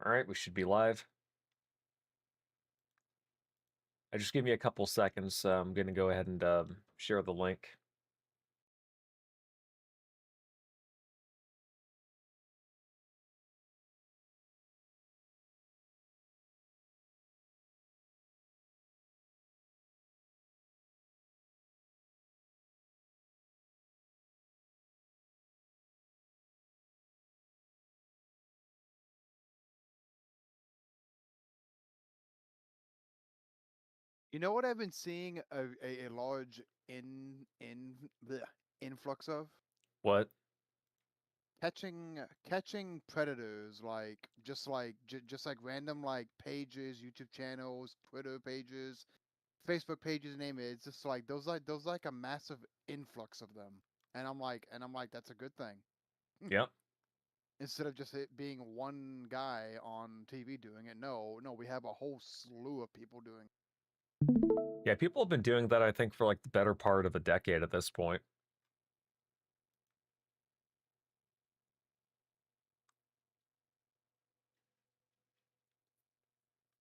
All right, we should be live. Just give me a couple seconds. I'm going to go ahead and share the link. You know what I've been seeing a large influx of? What? Catching predators, like just like random like pages, YouTube channels, Twitter pages, Facebook pages, name it. It's just like those like a massive influx of them. And I'm like that's a good thing. Yep. Instead of just it being one guy on TV doing it. No, we have a whole slew of people doing. Yeah, people have been doing that, I think, for like the better part of a decade at this point.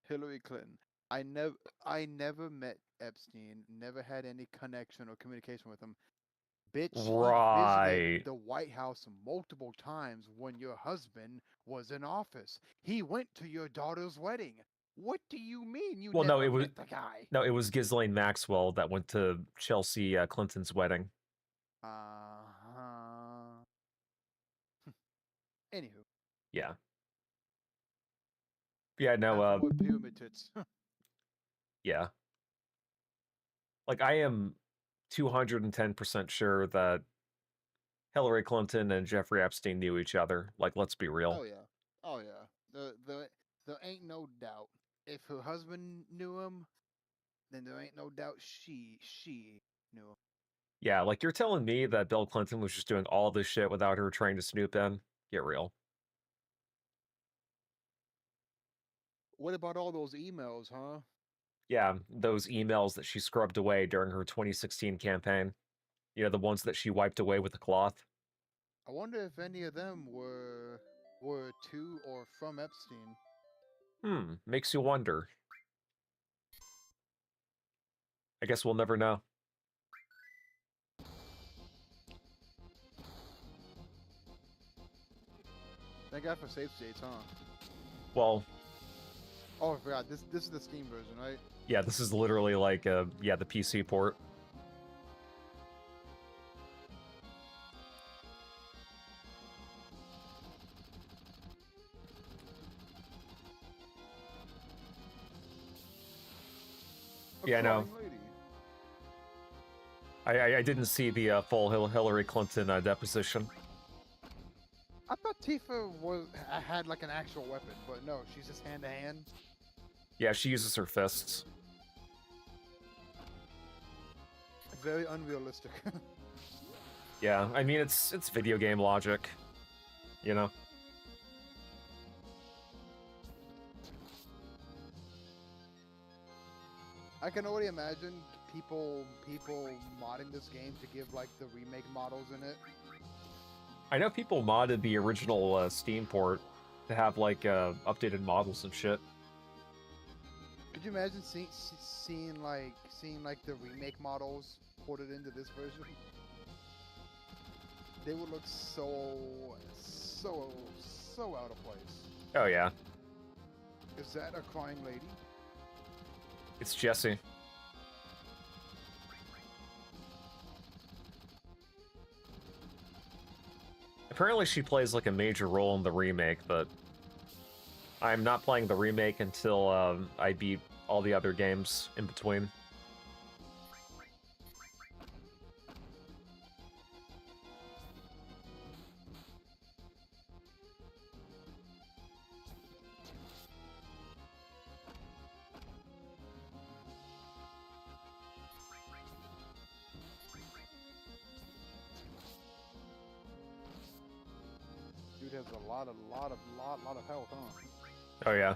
Hillary Clinton. I never met Epstein, never had any connection or communication with him. Bitch, he visited Right. the White House multiple times when your husband was in office. He went to your daughter's wedding. What do you mean you Well, no, never met the guy? it was Ghislaine Maxwell that went to Chelsea Clinton's wedding. Uh-huh. Anywho, Yeah. Yeah, no, have fun with pyramid tits. yeah. Like I am 210% sure that Hillary Clinton and Jeffrey Epstein knew each other. Like, let's be real. Oh yeah. Oh yeah. There ain't no doubt. If her husband knew him, then there ain't no doubt she knew him. Yeah, like you're telling me that Bill Clinton was just doing all this shit without her trying to snoop in? Get real. What about all those emails, huh? Yeah, those emails that she scrubbed away during her 2016 campaign. You know, the ones that she wiped away with a cloth. I wonder if any of them were to or from Epstein. Makes you wonder. I guess we'll never know. Thank God for safe states, huh? Well, Oh, I forgot. This is the Steam version, right? yeah, this is literally like, yeah, the PC port. A Yeah, no, crying lady. I didn't see the full Hillary Clinton deposition. I thought Tifa had like an actual weapon, but no, she's just hand to hand. Yeah, she uses her fists. Very unrealistic. Yeah, I mean, it's video game logic, you know? I can already imagine people modding this game to give like the remake models in it. I know people modded the original Steam port to have like updated models and shit. Could you imagine seeing like the remake models ported into this version? They would look so out of place. Oh yeah, Is that a crying lady? it's Jesse. Apparently she plays like a major role in the remake, but I'm not playing the remake until I beat all the other games in between. Dude has a lot of health, huh? Oh yeah.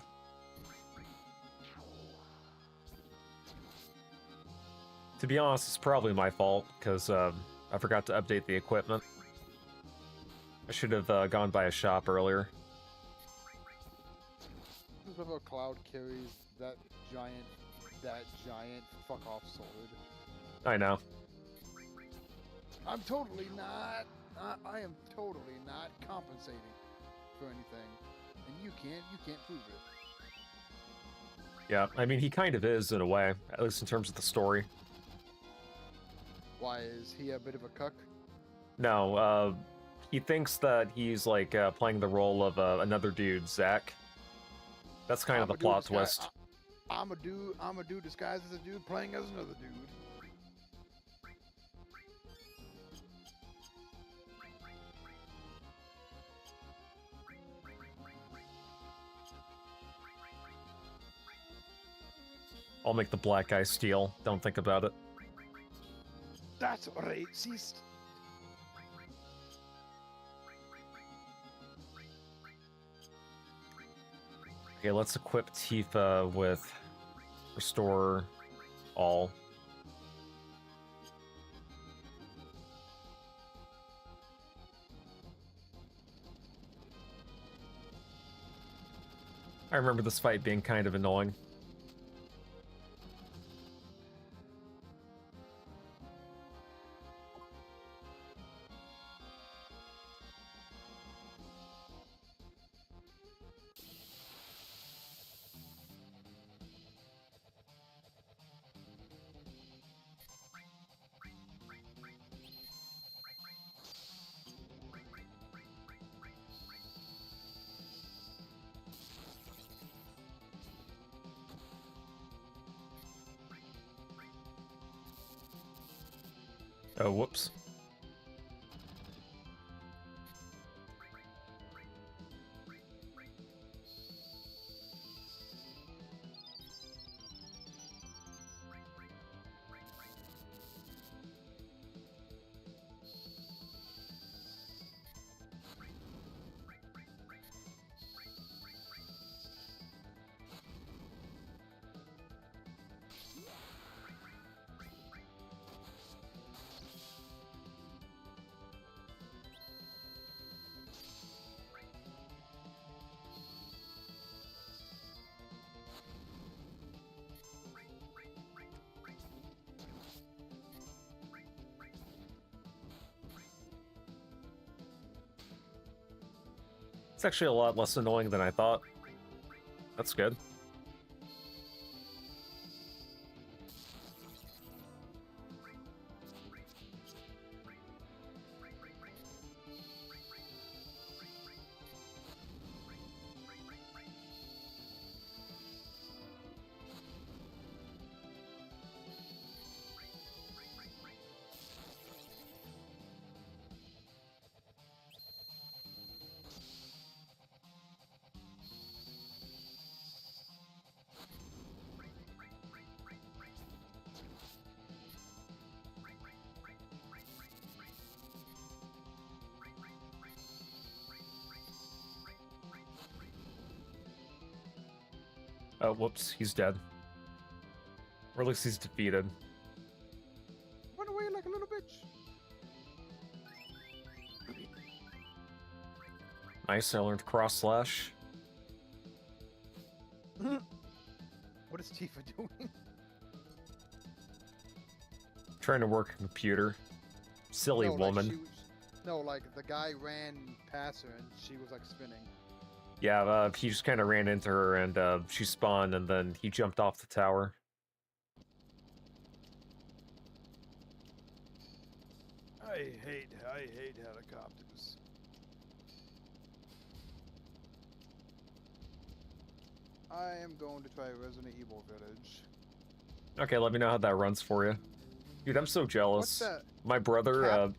To be honest, it's probably my fault, because I forgot to update the equipment. I should have gone by a shop earlier. before Cloud carries that giant, fuck off sword. I know. I'm totally not. I am totally not compensating for anything, and you can't prove it. Yeah, I mean, he kind of is in a way, at least in terms of the story. Why is he a bit of a cuck? No, he thinks that he's like playing the role of another dude, Zach. That's kind of the plot twist. I'm a dude disguised as a dude playing as another dude. I'll make the black guy steal. Don't think about it. That's racist. Okay, let's equip Tifa with Restore All. I remember this fight being kind of annoying. Oh, whoops. It's actually a lot less annoying than I thought. That's good. Oh, whoops, he's dead. Or at least he's defeated. Run away like a little bitch. Nice, I learned cross slash. What is Tifa doing? Trying to work a computer. Silly No, like woman. like the guy ran past her and she was like spinning. Yeah, he just kind of ran into her and she spawned and then he jumped off the tower. I hate helicopters. I am going to try Resident Evil Village. Okay, let me know how that runs for you. Dude, I'm so jealous. What My brother,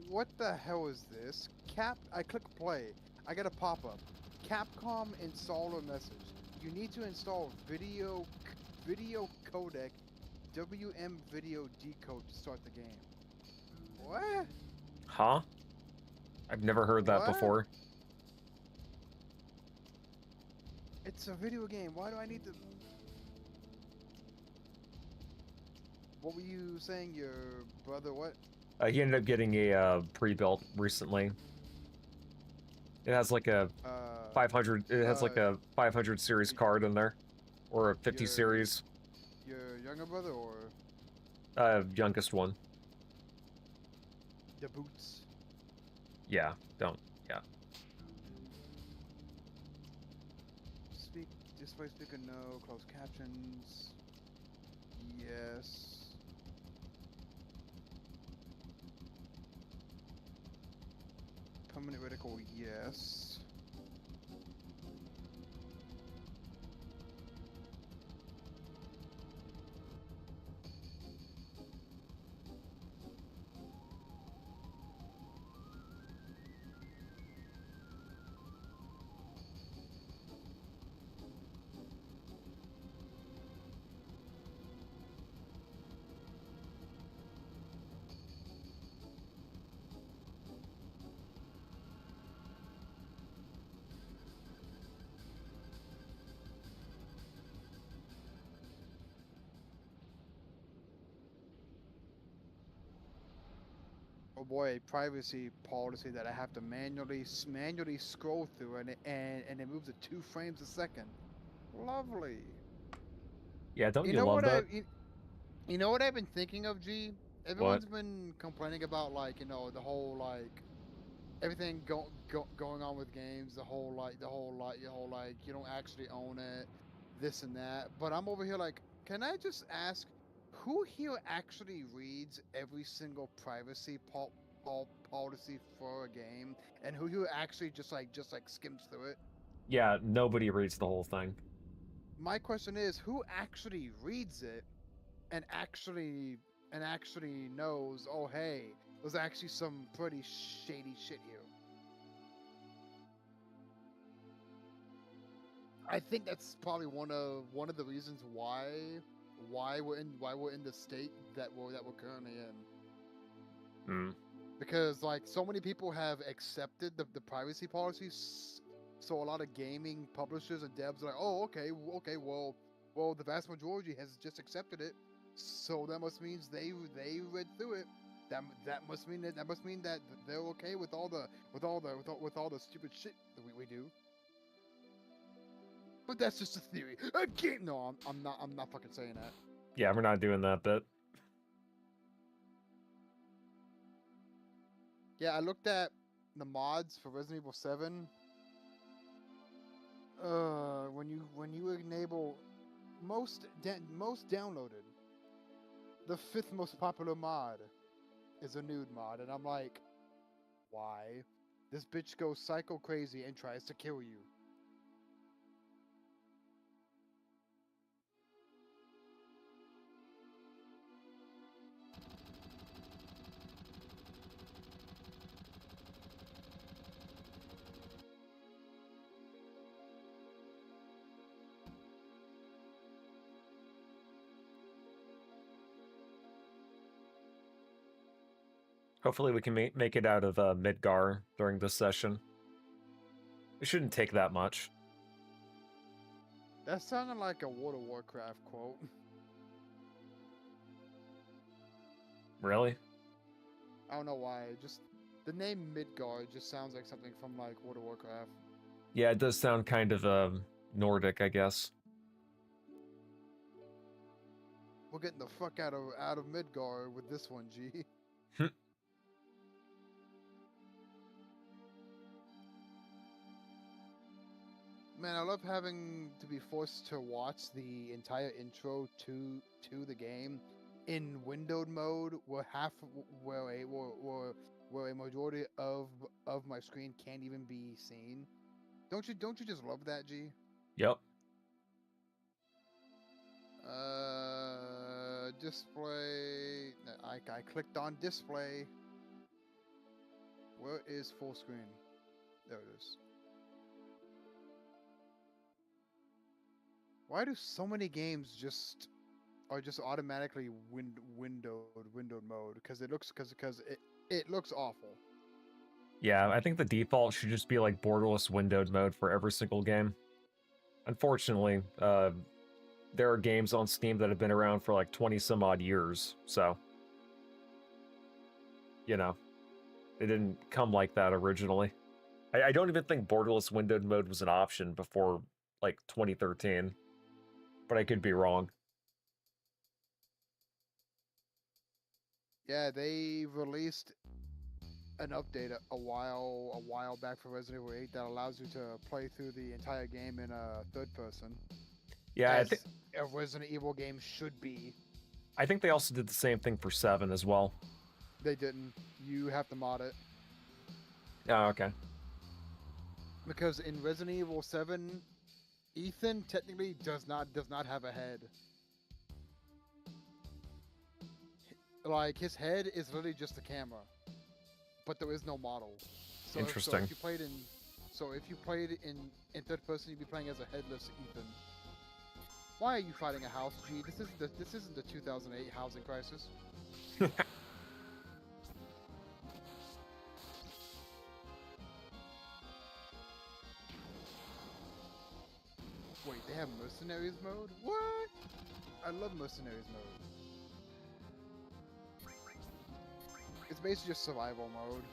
what the hell is this? I click play. I get a pop-up. Capcom installer message. You need to install video codec WM video decode to start the game. What? huh? I've never heard that What? before. It's a video game. Why do I need to... What were you saying? Your brother what? He ended up getting a pre-built recently. It has like a 500. It has like a 500 series card in there, or a 50 series. Your younger brother or Youngest one. the boots? Yeah, don't. Yeah. Speak. Display speaker. No. Closed captions. Yes. Permanent reticle. Yes. Oh boy, privacy policy that I have to manually scroll through, and it moves at 2 frames a second. Lovely. Yeah, don't You you know love what I that? you know what I've been thinking of, G? What? Everyone's been complaining about like the whole like everything going on with games, the whole like you don't actually own it, this and that. But I'm over here like, can I just ask, who here actually reads every single policy for a game, and who here actually just like skims through it? Yeah, nobody reads the whole thing. My question is, who actually reads it and actually knows? Oh, hey, there's actually some pretty shady shit here. I think that's probably one of the reasons why we're in the state that we're currently in. Hmm. Because like so many people have accepted the privacy policies, so a lot of gaming publishers and devs are like, oh, okay, well, the vast majority has just accepted it, so that must means they read through it. That must mean that they're okay with all the stupid shit that we do. But that's just a theory. Again, no, I'm not fucking saying that. Yeah, we're not doing that bit. Yeah, I looked at the mods for Resident Evil 7. When you enable most downloaded, the fifth most popular mod is a nude mod, and I'm like, why? This bitch goes psycho crazy and tries to kill you. Hopefully we can make it out of Midgar during this session. It shouldn't take that much. That sounded like a World of Warcraft quote. Really? I don't know why. Just the name Midgard just sounds like something from like World of Warcraft. Yeah, it does sound kind of Nordic, I guess. We're getting the fuck out of Midgard with this one, G. Man, I love having to be forced to watch the entire intro to the game in windowed mode, where a majority of my screen can't even be seen. Don't you just love that, G? Yep. Display. I clicked on display. Where is full screen? There it is. Why do so many games are just automatically windowed mode? Because it looks awful. Yeah, I think the default should just be like borderless windowed mode for every single game. Unfortunately, there are games on Steam that have been around for like 20 some odd years, so you know, it didn't come like that originally. I don't even think borderless windowed mode was an option before like 2013, but I could be wrong. Yeah, they released an update a while back for Resident Evil 8 that allows you to play through the entire game in a third person, Yeah, as a Resident Evil game should be. I think they also did the same thing for 7 as well. They didn't. You have to mod it. Oh, okay. Because in Resident Evil 7, Ethan technically does not have a head. Like his head is literally just a camera, but there is no model. So Interesting. if you played in third person, you'd be playing as a headless Ethan. Why are you fighting a house? Gee, this isn't the 2008 housing crisis. Wait, they have mercenaries mode? What? I love mercenaries mode. It's basically just survival mode.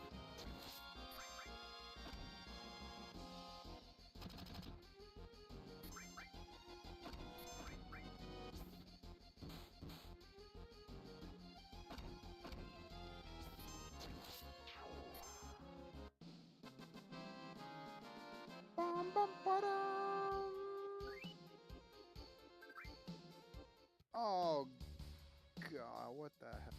Bum, bum, ba-dum. Oh god, what the hell?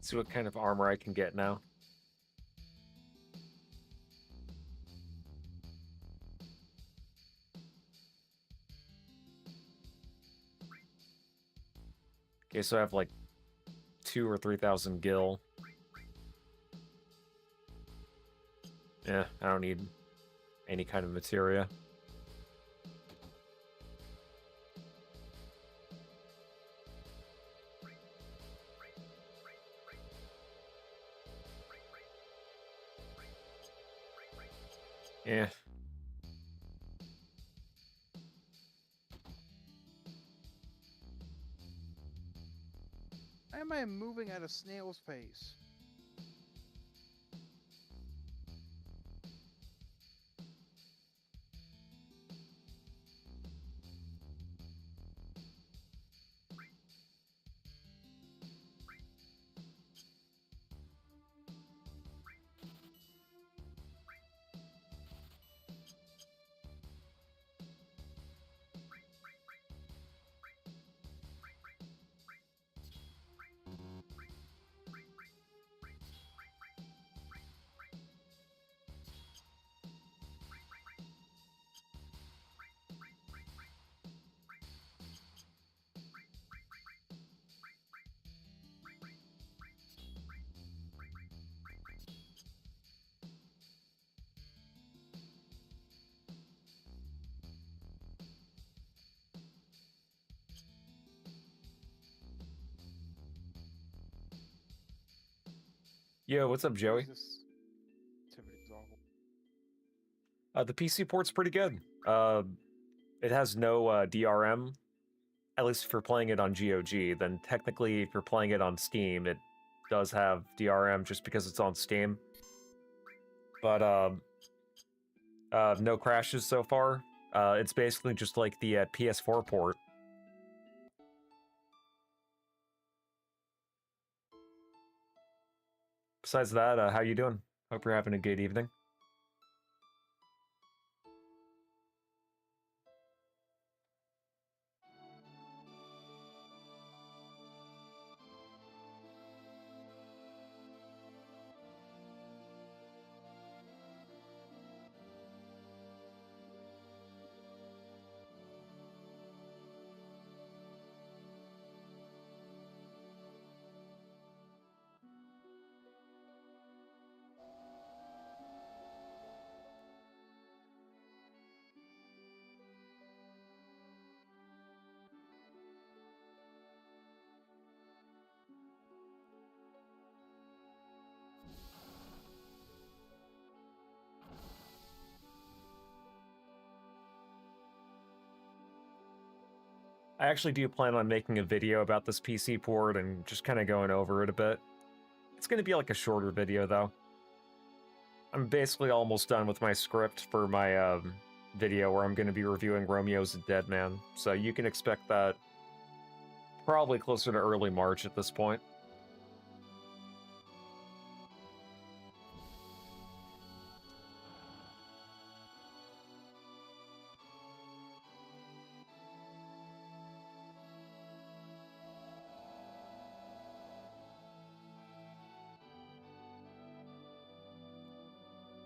See what kind of armor I can get now. Okay, so I have like 2,000 or 3,000 gil. Yeah, I don't need any kind of materia. Yeah. Why am I moving at a snail's pace? Yo, what's up, Joey? This activity is awful. The PC port's pretty good. It has no DRM, at least if you're playing it on GOG. Then technically, if you're playing it on Steam, it does have DRM just because it's on Steam. but no crashes so far. It's basically just like the PS4 port. Besides that, how you doing? Hope you're having a good evening. I actually do plan on making a video about this PC port and just kind of going over it a bit. It's going to be like a shorter video, though. I'm basically almost done with my script for my video where I'm going to be reviewing Romeo's Dead Man, so you can expect that probably closer to early March at this point.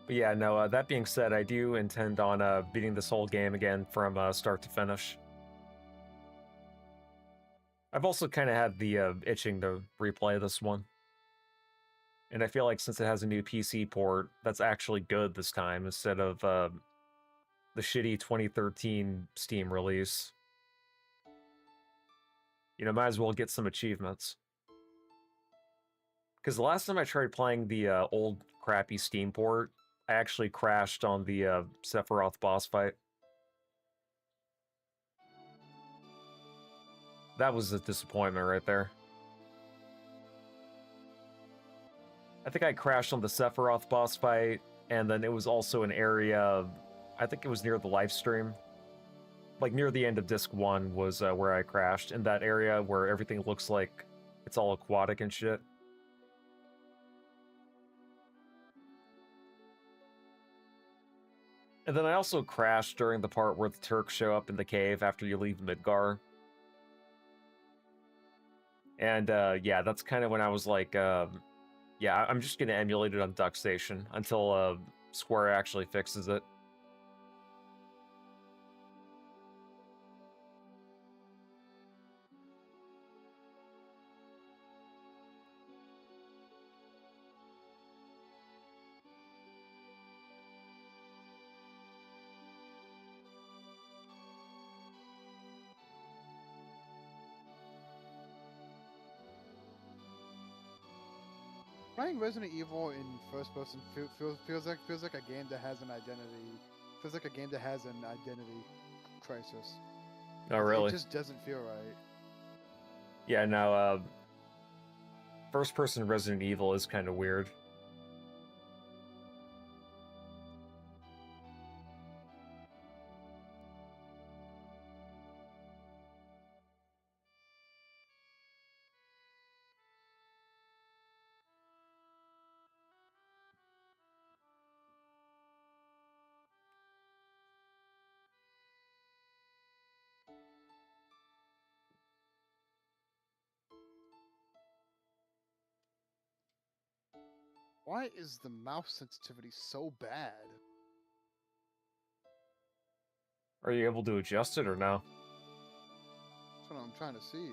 But yeah, no, that being said, I do intend on beating this whole game again from start to finish. I've also kind of had the itching to replay this one. And I feel like since it has a new PC port, that's actually good this time instead of the shitty 2013 Steam release. You know, might as well get some achievements. Because the last time I tried playing the old crappy Steam port, I actually crashed on the Sephiroth boss fight. That was a disappointment right there. I think I crashed on the Sephiroth boss fight, and then it was also an area, I think it was near the live stream. Like near the end of disc 1 was where I crashed, in that area where everything looks like it's all aquatic and shit. And then I also crashed during the part where the Turks show up in the cave after you leave Midgar. And yeah, that's kind of when I was like, yeah, I'm just gonna emulate it on DuckStation until Square actually fixes it. Playing Resident Evil in first person feels like a game that has an identity. Feels like a game that has an identity crisis. Oh, It really? just doesn't feel right. Yeah, no, first-person Resident Evil is kind of weird. Why is the mouse sensitivity so bad? Are you able to adjust it or no? That's what I'm trying to see.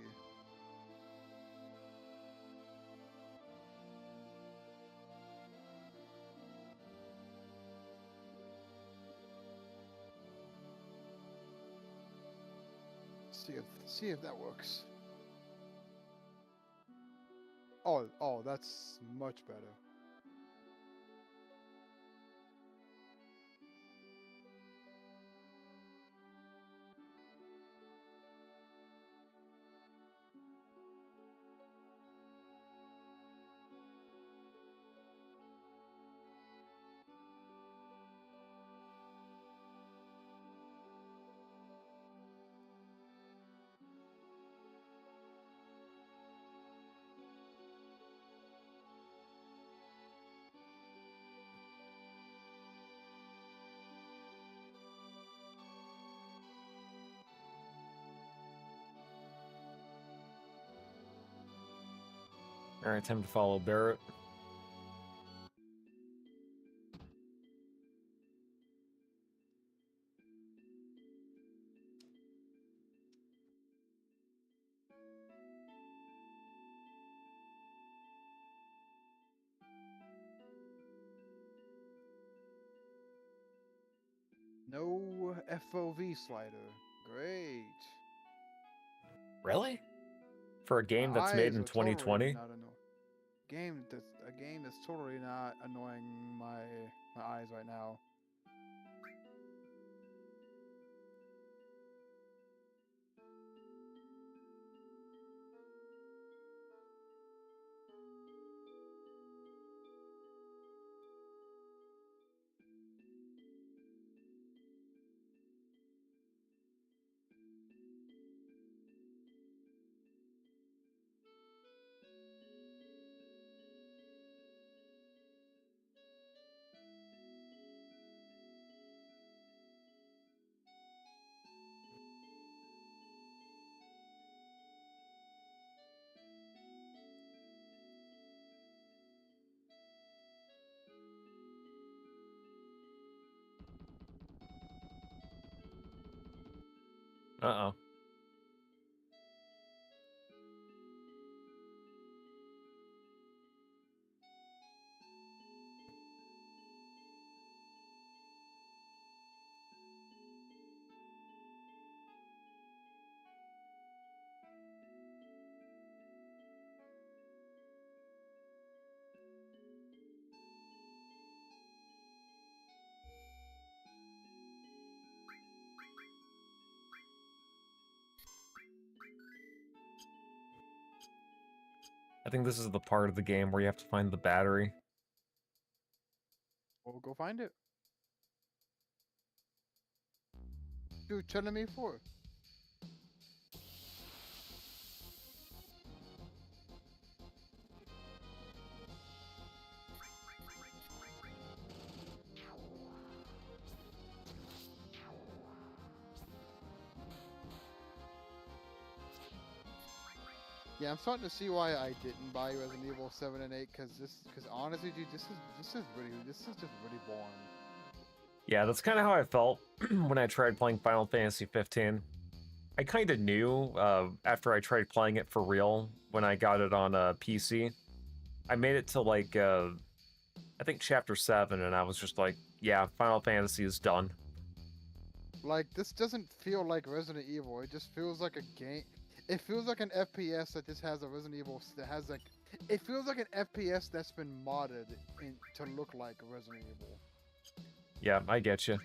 See if that works. Oh, that's much better. Alright, time to follow Barrett. No FOV slider. Great. Really? For a game My that's made eyes in are totally 2020? not annoying. A game that's totally not annoying my eyes right now. Uh-oh. I think this is the part of the game where you have to find the battery. Well, go find it. Dude, telling me for. Yeah, I'm starting to see why I didn't buy Resident Evil 7 and 8 because honestly, dude, this is just really boring. Yeah, that's kind of how I felt when I tried playing Final Fantasy 15. I kind of knew after I tried playing it for real when I got it on a PC. I made it to like I think chapter 7 and I was just like, yeah, Final Fantasy is done. Like, this doesn't feel like Resident Evil. It just feels like a game. It feels like an FPS that just has a Resident Evil that has like. It feels like an FPS that's been modded to look like Resident Evil. Yeah, I get you.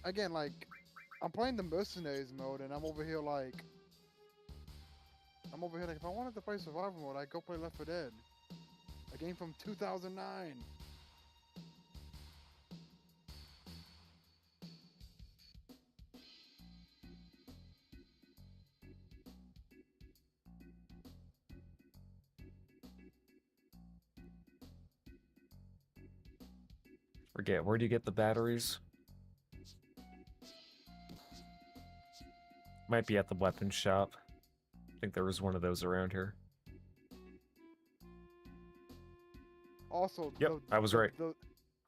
Again, like, I'm playing the Mercenaries mode, and I'm over here like, if I wanted to play survival mode, I'd go play Left 4 Dead, a game from 2009. Forget, where do you get the batteries? Might be at the weapon shop. I think there was one of those around here. Also, Yep, I was right.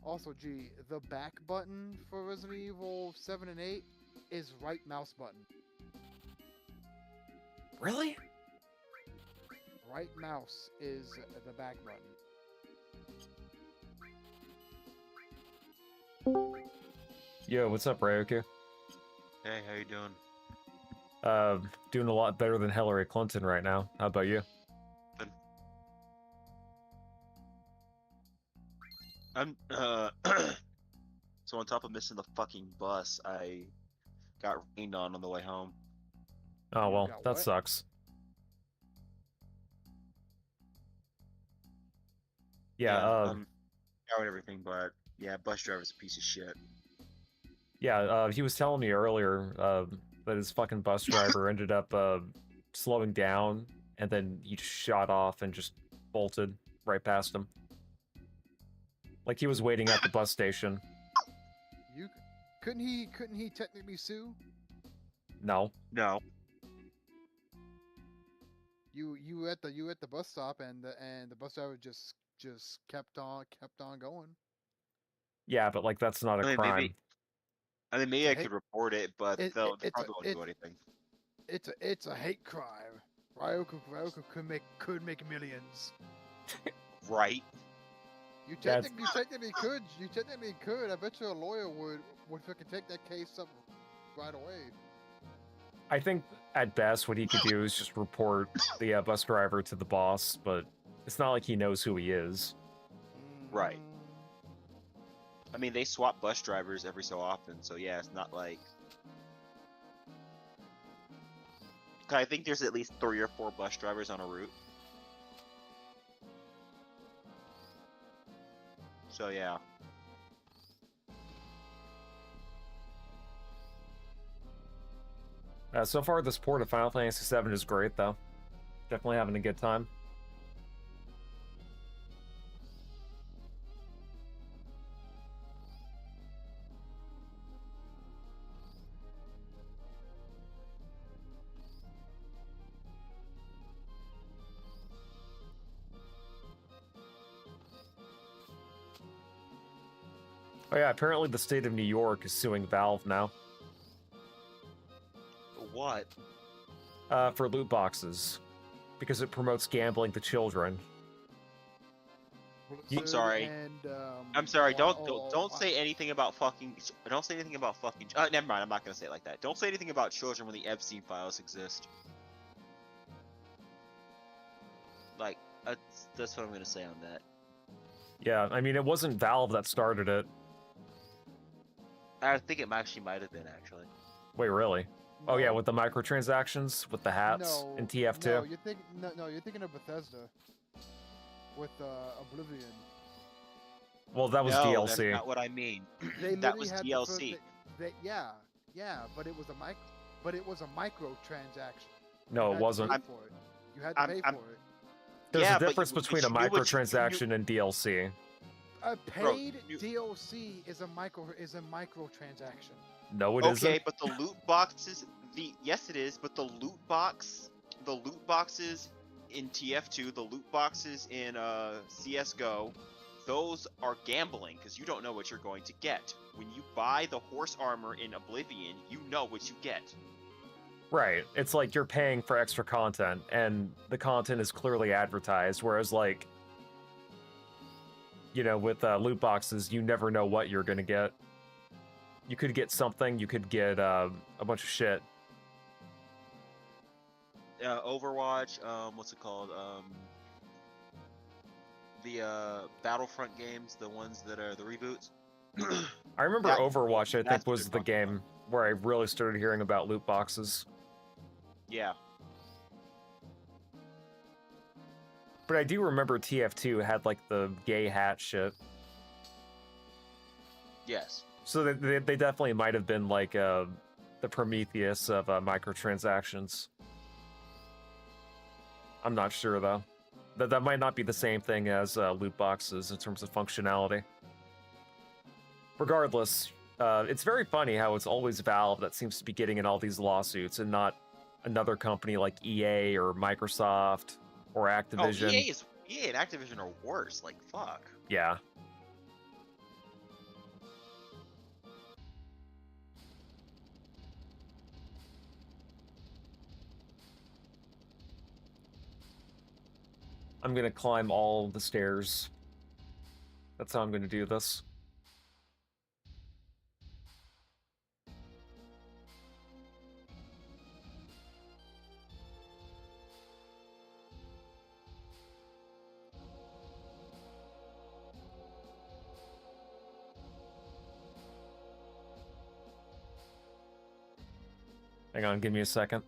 Also, gee, the back button for Resident Evil 7 and 8 is right mouse button. Really? Right mouse is the back button. Yo, what's up, Ryoku? Hey, how you doing? Doing a lot better than Hillary Clinton right now. How about you? I'm so on top of missing the fucking bus, I got rained on the way home. Oh, You well, got that what? sucks. Yeah, out and everything, but yeah, bus driver's a piece of shit. yeah, he was telling me earlier that his fucking bus driver ended up slowing down, and then he just shot off and just bolted right past him. Like he was waiting at the bus station. You couldn't he technically sue? No. No. you at the bus stop, and the bus driver just kept on going. Yeah, but like that's not a I mean, crime. maybe It's a I hate could report it, but it, they it it's a probably won't do it's anything. it's a hate crime. Ryoku could make millions. Right? You That's- technically could. You technically could. I bet you a lawyer would fucking take that case up right away. I think at best what he could do is just report the bus driver to the boss, but it's not like he knows who he is. Right. Mhm. I mean, they swap bus drivers every so often, so yeah, it's not like. 'Cause I think there's at least 3 or 4 bus drivers on a route. So yeah. So far, this port of Final Fantasy VII is great, though. Definitely having a good time. Oh yeah, apparently the state of New York is suing Valve now. What? For loot boxes. Because it promotes gambling to children. I'm sorry. And, I'm sorry. Don't oh, say anything about fucking. Don't say anything about fucking. Never mind. I'm not gonna say it like that. Don't say anything about children when the Epstein files exist. Like that's what I'm gonna say on that. Yeah, I mean, it wasn't Valve that started it. I think it actually might have been actually. Wait, really? Oh yeah, no, with the microtransactions, with the hats in TF2. No, you're thinking of Bethesda with Oblivion. Well, that was No, DLC. that's not what I mean. They That literally was had DLC. Yeah, but it was a microtransaction. No, You it had to wasn't. pay for it. You had to pay for it. There's Yeah, a but difference you- between a you knew what you- microtransaction and DLC. A Bro, paid you- DLC is a microtransaction. No, it Okay, isn't. but the loot boxes. Yes, it is. But the loot boxes in TF2, the loot boxes in CS:GO, those are gambling because you don't know what you're going to get. When you buy the horse armor in Oblivion, you know what you get. Right. It's like you're paying for extra content, and the content is clearly advertised, whereas, like, you know, with loot boxes, you never know what you're gonna get. You could get something, you could get a bunch of shit. Overwatch, what's it called? The Battlefront games, the ones that are the reboots. I remember That- Overwatch, I that's think, what was the they're talking game where I really started hearing about loot boxes. Yeah. But I do remember TF2 had, like, the gay hat shit. Yes. So they definitely might have been, like, the Prometheus of microtransactions. I'm not sure, though. That might not be the same thing as loot boxes in terms of functionality. Regardless, it's very funny how it's always Valve that seems to be getting in all these lawsuits and not another company like EA or Microsoft or Activision. Oh, EA and Activision are worse. Like, fuck. Yeah. I'm gonna climb all the stairs. That's how I'm gonna do this. Hang on, give me a second.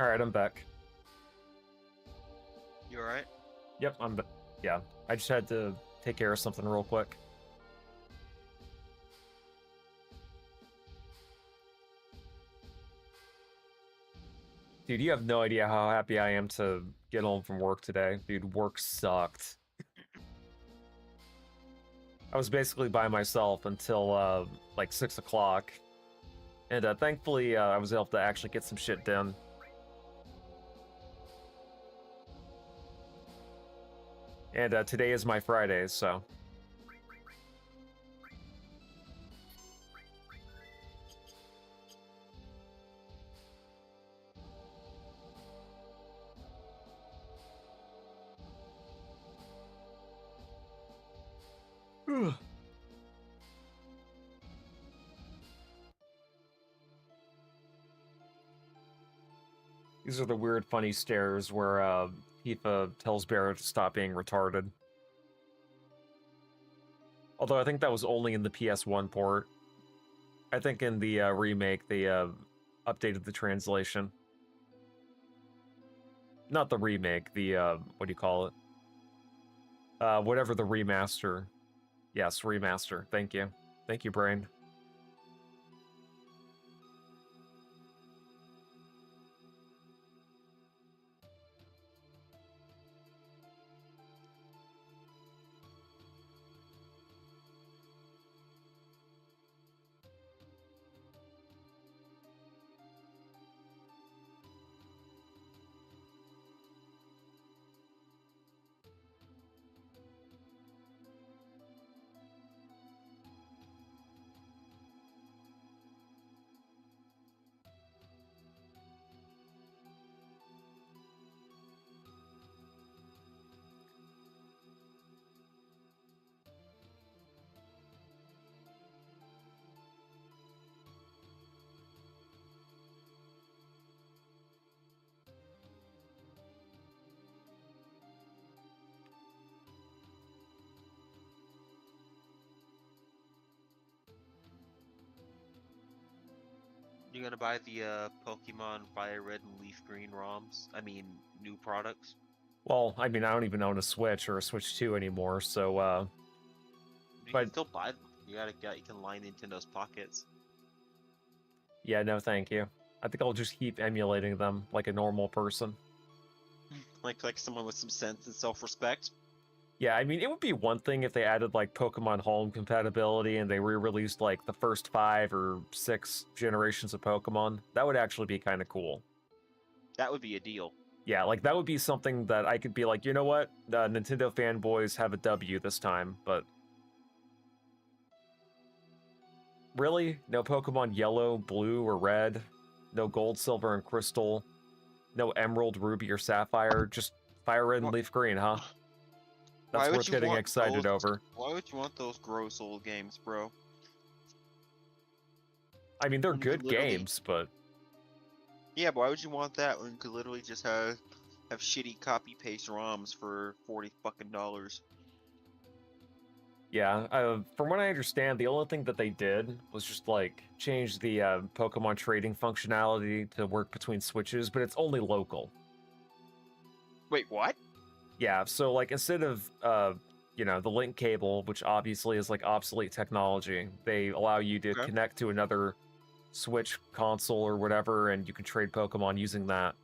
Alright, I'm back. You alright? Yep, yeah. I just had to take care of something real quick. Dude, you have no idea how happy I am to get home from work today. Dude, work sucked. I was basically by myself until, like 6 o'clock. And thankfully, I was able to actually get some shit done. And today is my Friday, so... These are the weird, funny stares where Tifa tells Barrett to stop being retarded. Although I think that was only in the PS1 port. I think in the remake they updated the translation. Not the remake, the what do you call it? Whatever the remaster. Yes, remaster. Thank you. Thank you, brain. You gonna buy the Pokemon Fire Red and Leaf Green ROMs? I mean, new products? Well, I mean, I don't even own a Switch or a Switch 2 anymore, so, You but... can still buy them. You can line Nintendo's pockets. Yeah, no thank you. I think I'll just keep emulating them like a normal person. like someone with some sense and self-respect. Yeah, I mean, it would be one thing if they added, like, Pokemon Home compatibility and they re-released, like, the first 5 or 6 generations of Pokemon. That would actually be kind of cool. That would be a deal. Yeah, like, that would be something that I could be like, you know what? Nintendo fanboys have a W this time, but... Really? No Pokemon Yellow, Blue, or Red? No Gold, Silver, and Crystal? No Emerald, Ruby, or Sapphire? Just Fire Red and What? Leaf Green, huh? That's Why would worth you getting want excited those, over. Why would you want those gross old games, bro? I mean, they're When you could good literally- games, but... Yeah, but why would you want that when you could literally just have shitty copy paste ROMs for $40 fucking dollars? Yeah, from what I understand, the only thing that they did was just, like, change the Pokemon trading functionality to work between Switches, but it's only local. Wait, what? Yeah, so, like, instead of, you know, the link cable, which obviously is, like, obsolete technology, they allow you to Okay. connect to another Switch console or whatever, and you can trade Pokemon using that.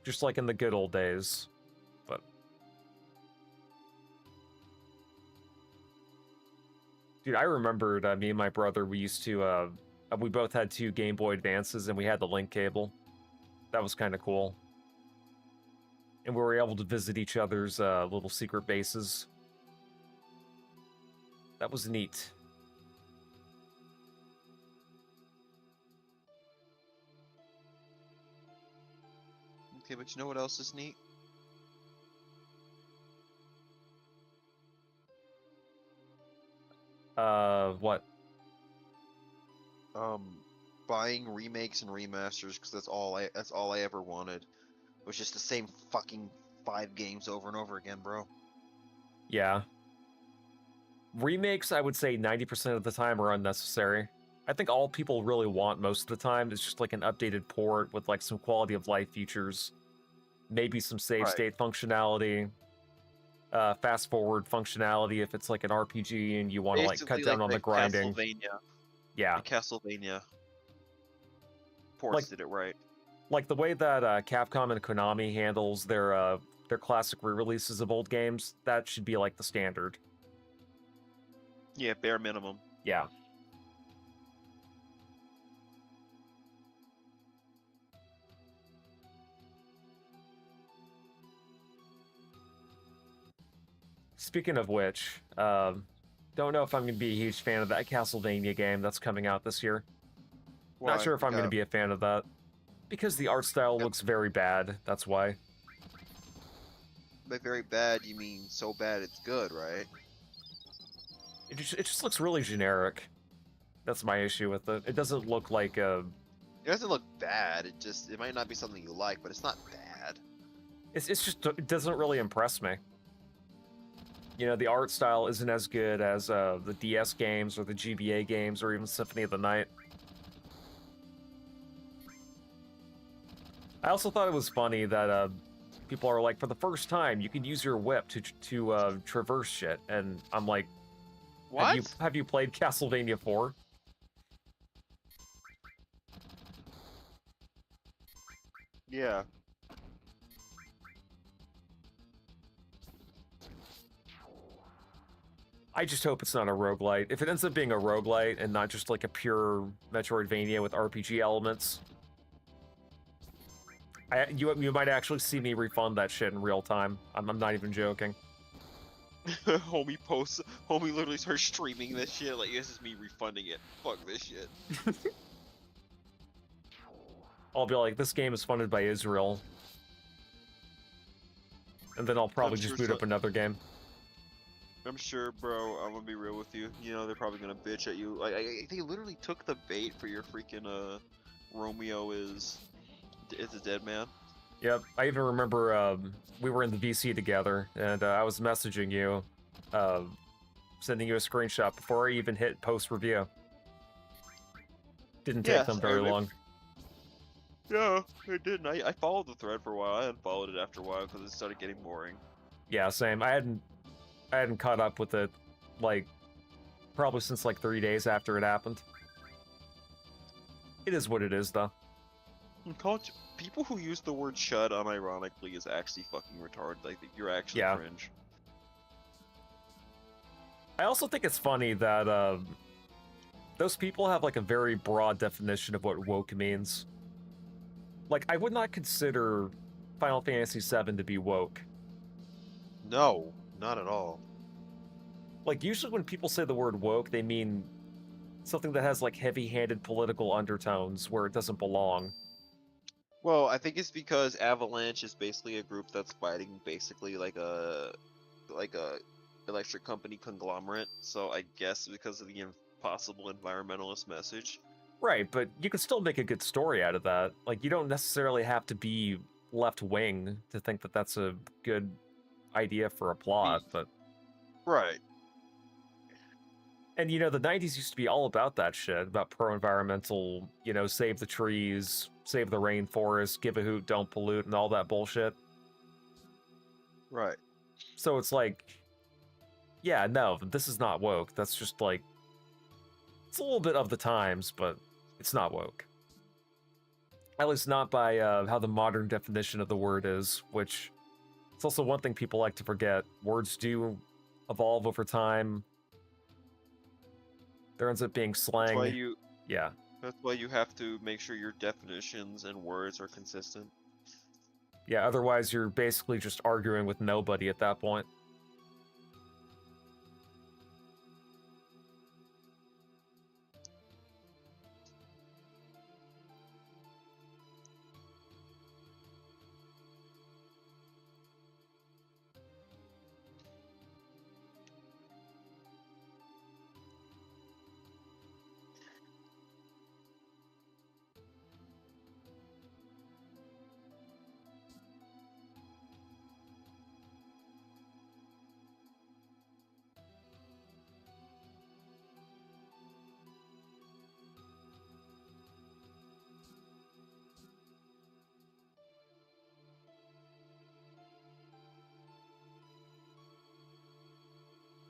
Just like in the good old days. But... Dude, I remembered me and my brother, we used to, we both had 2 Game Boy Advances and we had the link cable. That was kind of cool. And we were able to visit each other's little secret bases. That was neat. Okay, but you know what else is neat? What? Buying remakes and remasters, because that's all I ever wanted. It was just the same fucking 5 games over and over again, bro. Yeah. Remakes, I would say 90% of the time are unnecessary. I think all people really want most of the time is just like an updated port with like some quality of life features, maybe some save Right. state functionality, fast forward functionality if it's like an RPG and you want to like cut Basically, down like on the the grinding. Castlevania. Yeah, The Castlevania ports like did it right. like the way that Capcom and Konami handles their classic re-releases of old games, that should be like the standard. Yeah, bare minimum. Yeah. Speaking of which, don't know if I'm going to be a huge fan of that Castlevania game that's coming out this year. Why? Not sure if I'm going to Yeah. be a fan of that. Because the art style Yep. looks very bad, that's why. By very bad, you mean so bad it's good, right? It just looks really generic. That's my issue with it. It doesn't look like a... It doesn't look bad. It might not be something you like, but it's not bad. It's just, it doesn't really impress me. You know, the art style isn't as good as the DS games or the GBA games or even Symphony of the Night. I also thought it was funny that people are like, for the first time, you can use your whip to traverse shit, and I'm like, What? have you played Castlevania 4? Yeah. I just hope it's not a roguelite. If it ends up being a roguelite and not just like a pure Metroidvania with RPG elements, you might actually see me refund that shit in real time. I'm not even joking. Homie literally starts streaming this shit like this is me refunding it. Fuck this shit. I'll be like, this game is funded by Israel. And then I'll probably I'm just sure boot up another game. I'm sure, bro. I'm gonna be real with you. You know they're probably gonna bitch at you. Like they literally took the bait for your freaking Romeo is a dead man. Yep, I even remember we were in the VC together, and I was messaging you, sending you a screenshot before I even hit post review. Didn't take them very long. Yeah, it didn't. I followed the thread for a while. I unfollowed it after a while because it started getting boring. Yeah, same. I hadn't caught up with it, like, probably since like 3 days after it happened. It is what it is, though. People who use the word "shud" unironically is actually fucking retarded. Like you're actually Yeah. cringe. I also think it's funny that those people have like a very broad definition of what woke means. Like, I would not consider Final Fantasy VII to be woke. No, not at all. Like, usually when people say the word woke, they mean something that has like heavy-handed political undertones where it doesn't belong. Well, I think it's because Avalanche is basically a group that's fighting basically like a electric company conglomerate. So I guess because of the impossible environmentalist message. Right, but you can still make a good story out of that. Like, you don't necessarily have to be left-wing to think that that's a good idea for a plot, but... Right. And, you know, the 90s used to be all about that shit, about pro-environmental, you know, save the trees, save the rainforest, give a hoot, don't pollute, and all that bullshit. Right. So it's like, yeah, no, this is not woke. That's just like, it's a little bit of the times, but it's not woke. At least not by how the modern definition of the word is, which it's also one thing people like to forget. Words do evolve over time. There ends up being slang. Yeah. That's why you have to make sure your definitions and words are consistent. Yeah, otherwise you're basically just arguing with nobody at that point.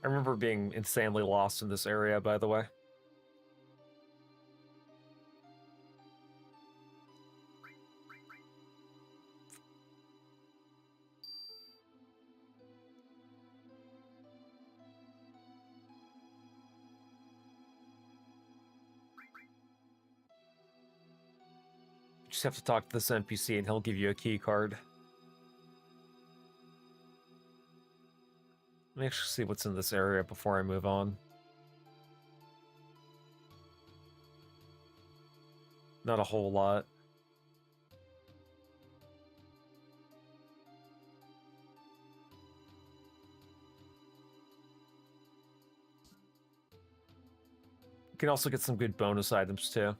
I remember being insanely lost in this area, by the way. You just have to talk to this NPC and he'll give you a key card. Let me actually see what's in this area before I move on. Not a whole lot. You can also get some good bonus items too.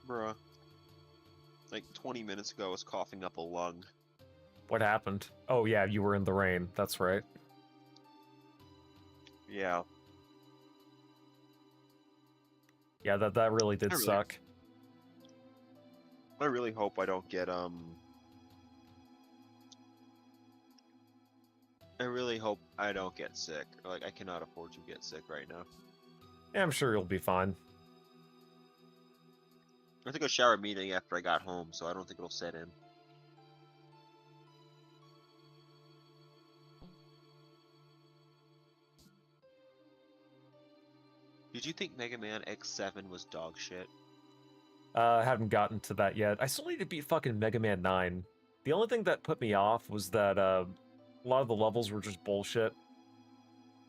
Bruh. Like 20 minutes ago, I was coughing up a lung. What happened? Oh yeah, you were in the rain. That's right. Yeah. Yeah, that really did suck. I really hope I don't get, I really hope I don't get sick. Like, I cannot afford to get sick right now. Yeah, I'm sure you'll be fine. I took a shower immediately after I got home, so I don't think it'll set in. Did you think Mega Man X7 was dog shit? I haven't gotten to that yet. I still need to beat fucking Mega Man 9. The only thing that put me off was that a lot of the levels were just bullshit.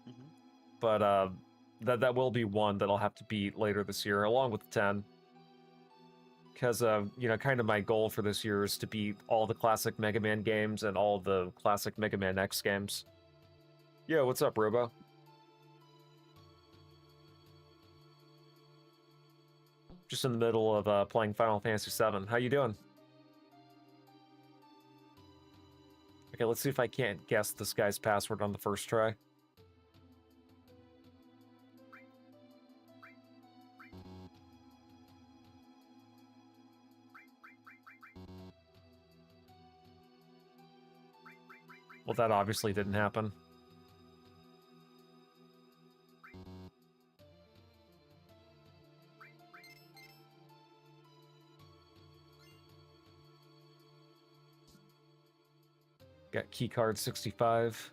Mm-hmm. But that will be one that I'll have to beat later this year, along with 10. Because, you know, kind of my goal for this year is to beat all the classic Mega Man games and all the classic Mega Man X games. Yo, what's up, Robo? Just in the middle of playing Final Fantasy VII. How you doing? Okay, let's see if I can't guess this guy's password on the first try. Well, that obviously didn't happen. Got keycard 65.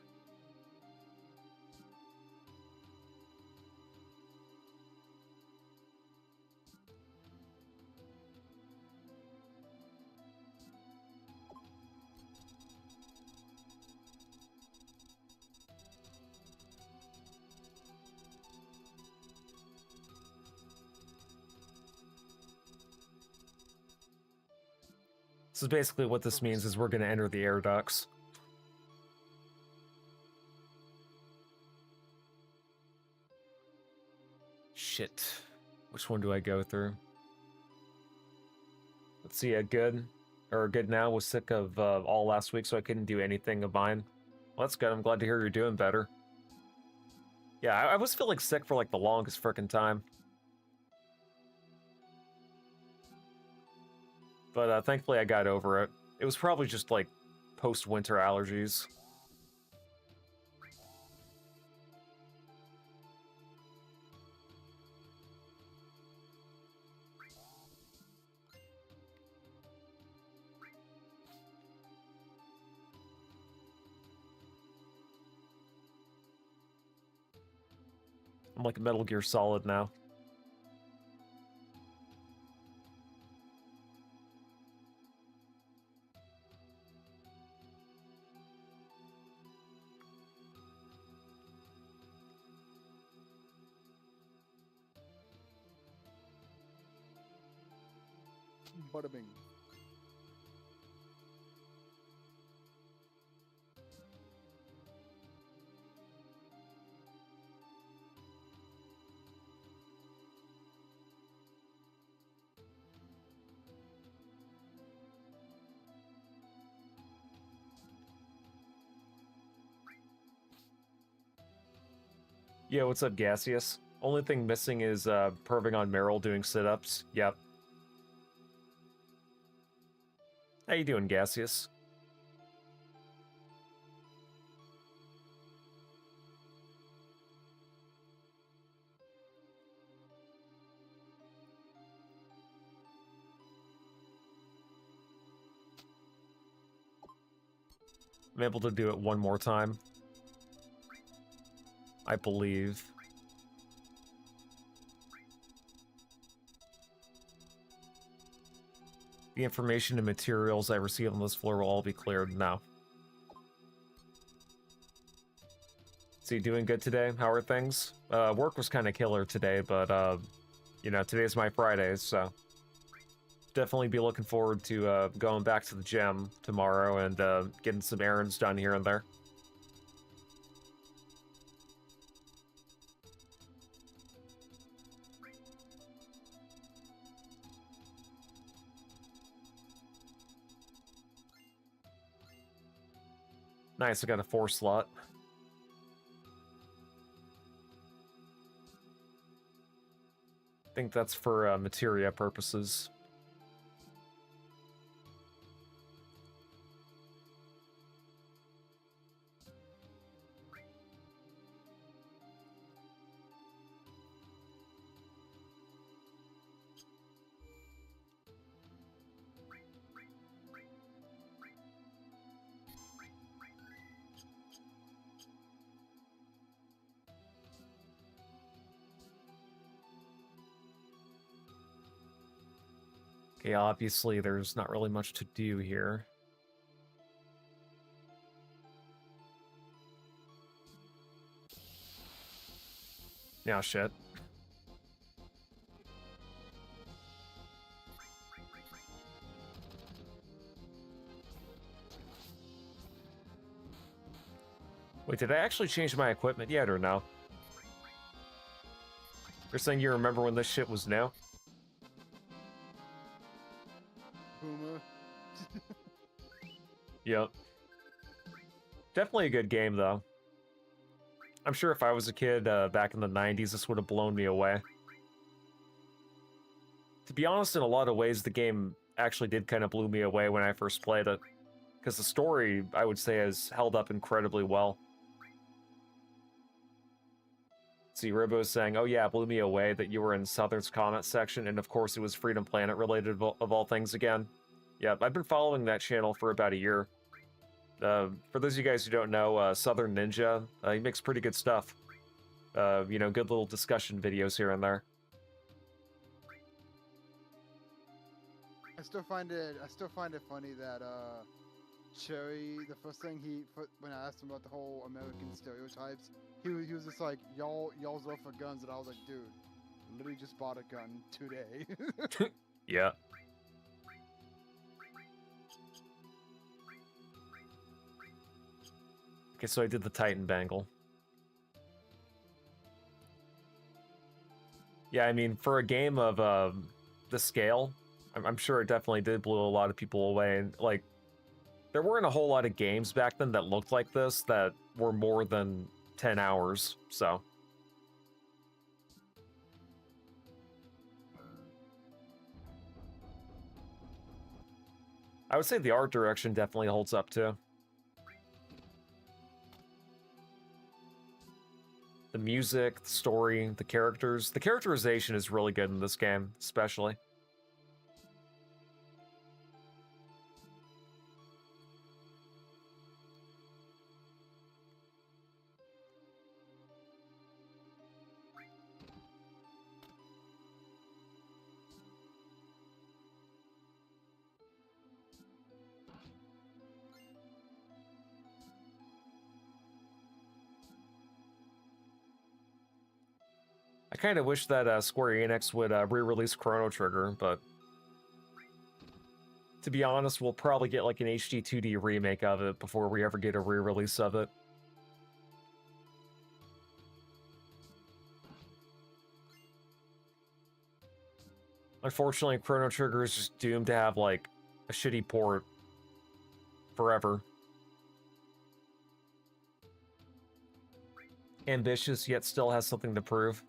So basically what this means is we're going to enter the air ducts. Shit. Which one do I go through? Let's see, a good now was sick of all last week, so I couldn't do anything of mine. Well, that's good. I'm glad to hear you're doing better. Yeah, I was feeling sick for like the longest frickin' time. But thankfully I got over it. It was probably just like post-winter allergies. I'm like Metal Gear Solid now. Bada bing. Yeah, what's up, Gaseous? Only thing missing is perving on Meryl doing sit-ups. Yep. How you doing, Gaseous? I'm able to do it one more time, I believe. The information and materials I receive on this floor will all be cleared now. So you doing good today? How are things? Work was kind of killer today, but, you know, today's my Friday, so... Definitely be looking forward to going back to the gym tomorrow and getting some errands done here and there. Nice, I got a 4 slot. I think that's for materia purposes. Okay, obviously there's not really much to do here. Yeah, shit. Wait, did I actually change my equipment yet or no? You're saying you remember when this shit was new? Boomer. Yep. Definitely a good game, though. I'm sure if I was a kid back in the 90s, this would have blown me away. To be honest, in a lot of ways, the game actually did kind of blew me away when I first played it. Because the story, I would say, has held up incredibly well. See, Ribo's saying, oh yeah, it blew me away that you were in Southern's comment section, and of course it was Freedom Planet related of all things again. Yeah, I've been following that channel for about a year. For those of you guys who don't know, Southern Ninja, he makes pretty good stuff. You know, good little discussion videos here and there. I still find it funny that Cherry, the first thing when I asked him about the whole American stereotypes, he was just like, y'all's love for guns, and I was like, dude, literally just bought a gun today. Yeah. Okay, so I did the Titan Bangle. Yeah, I mean, for a game of the scale, I'm sure it definitely did blow a lot of people away. And, like, there weren't a whole lot of games back then that looked like this that were more than 10 hours, so... I would say the art direction definitely holds up, too. The music, the story, the characters. The characterization is really good in this game, especially. I kind of wish that Square Enix would re-release Chrono Trigger, but to be honest, we'll probably get like an HD 2D remake of it before we ever get a re-release of it. Unfortunately, Chrono Trigger is just doomed to have like a shitty port forever. ambitious yet still has something to prove.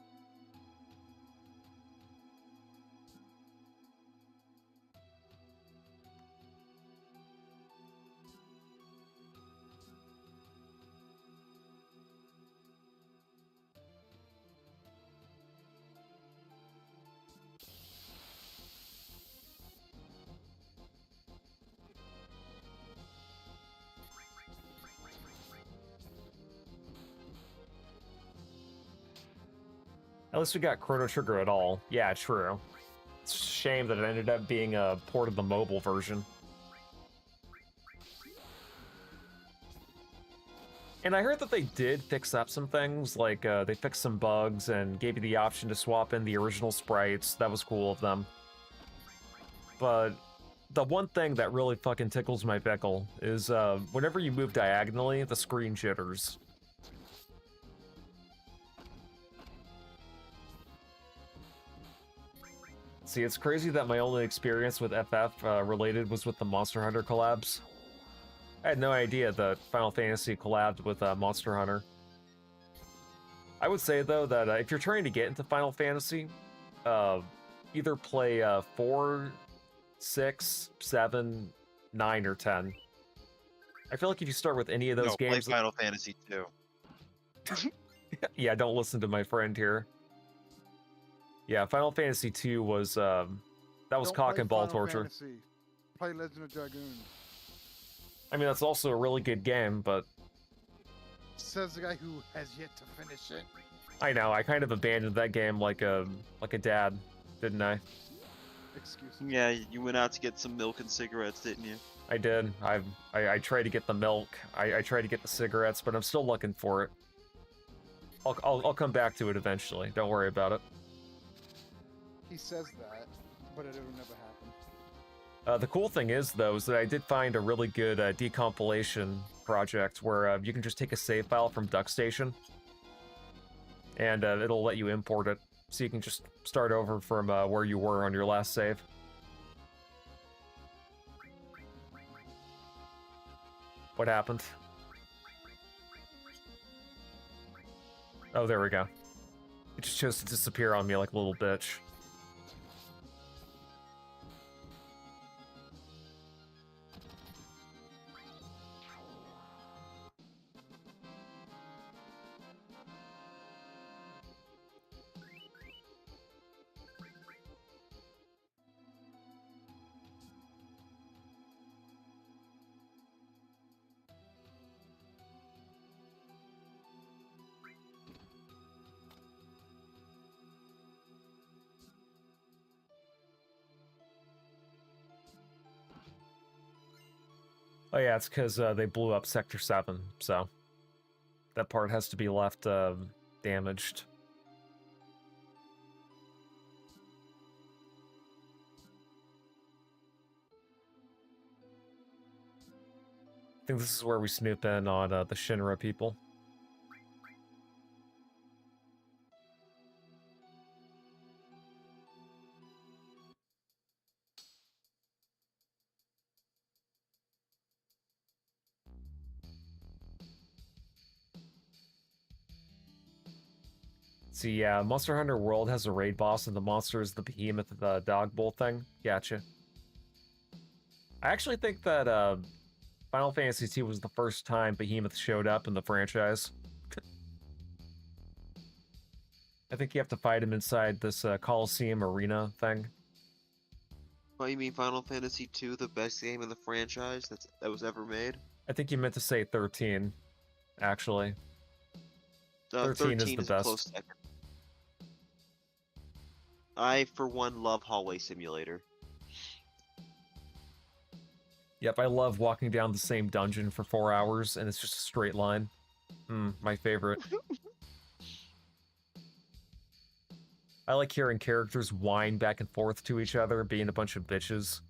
At least we got Chrono Trigger at all. Yeah, true. It's a shame that it ended up being a port of the mobile version. And I heard that they did fix up some things, like they fixed some bugs and gave you the option to swap in the original sprites. That was cool of them. But the one thing that really fucking tickles my pickle is whenever you move diagonally, the screen jitters. See, it's crazy that my only experience with FF related was with the Monster Hunter collabs. I had no idea that Final Fantasy collabed with Monster Hunter. I would say, though, that if you're trying to get into Final Fantasy, either play 4, 6, 7, 9, or 10. I feel like if you start with any of those games... play Final Fantasy 2. Yeah, don't listen to my friend here. Yeah, Final Fantasy 2 was, that was Don't cock play and ball Final torture. Fantasy. Play Legend of Dragoon. I mean, that's also a really good game, but... Says the guy who has yet to finish it. I know, I kind of abandoned that game like a dad, didn't I? Excuse me. Yeah, you went out to get some milk and cigarettes, didn't you? I did. I tried to get the milk. I tried to get the cigarettes, but I'm still looking for it. I'll come back to it eventually. Don't worry about it. He says that, but it'll never happen. The cool thing is, though, is that I did find a really good decompilation project where you can just take a save file from DuckStation, and it'll let you import it, so you can just start over from where you were on your last save. What happened? Oh, there we go. It just chose to disappear on me like a little bitch. Oh yeah, it's because they blew up Sector 7, so that part has to be left damaged. I think this is where we snoop in on the Shinra people. See, yeah, Monster Hunter World has a raid boss, and the monster is the behemoth of the dog bull thing. Gotcha. I actually think that Final Fantasy II was the first time Behemoth showed up in the franchise. I think you have to fight him inside this Coliseum arena thing. Oh, you mean Final Fantasy 2, the best game in the franchise that was ever made? I think you meant to say 13, actually. 13 is the a best. close second. I, for one, love Hallway Simulator. Yep, I love walking down the same dungeon for 4 hours, and it's just a straight line. My favorite. I like hearing characters whine back and forth to each other, being a bunch of bitches.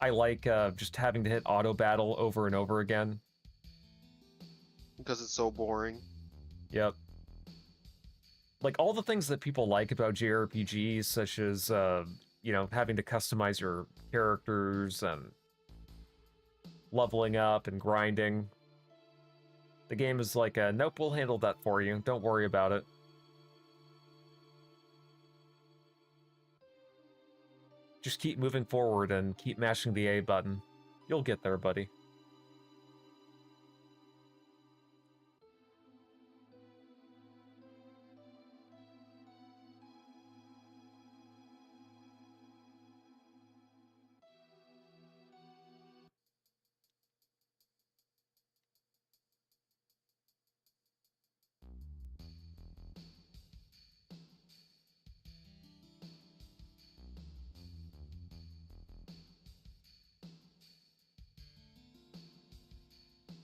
I like just having to hit auto battle over and over again. Because it's so boring. Yep. Like, all the things that people like about JRPGs, such as, you know, having to customize your characters and leveling up and grinding. The game is like, nope, we'll handle that for you. Don't worry about it. Just keep moving forward and keep mashing the A button. You'll get there, buddy.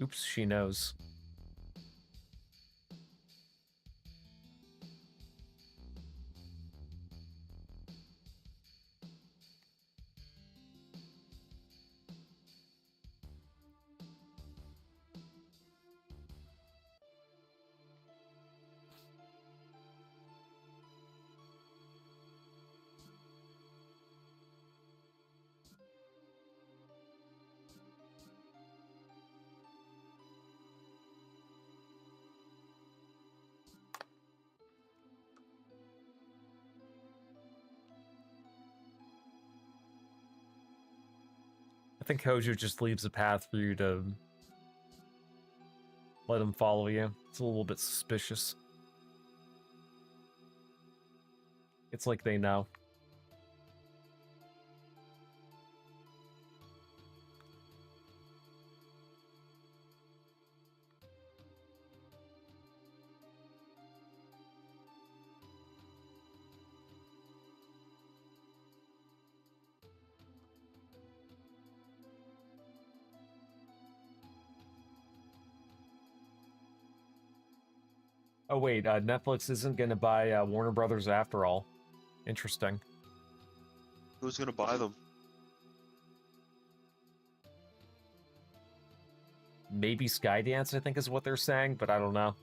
Oops, she knows. I think Hojo just leaves a path for you to let him follow you. It's a little bit suspicious. It's like they know. Oh wait, Netflix isn't gonna buy Warner Brothers after all. Interesting. Who's gonna buy them? Maybe Skydance, I think is what they're saying, but I don't know.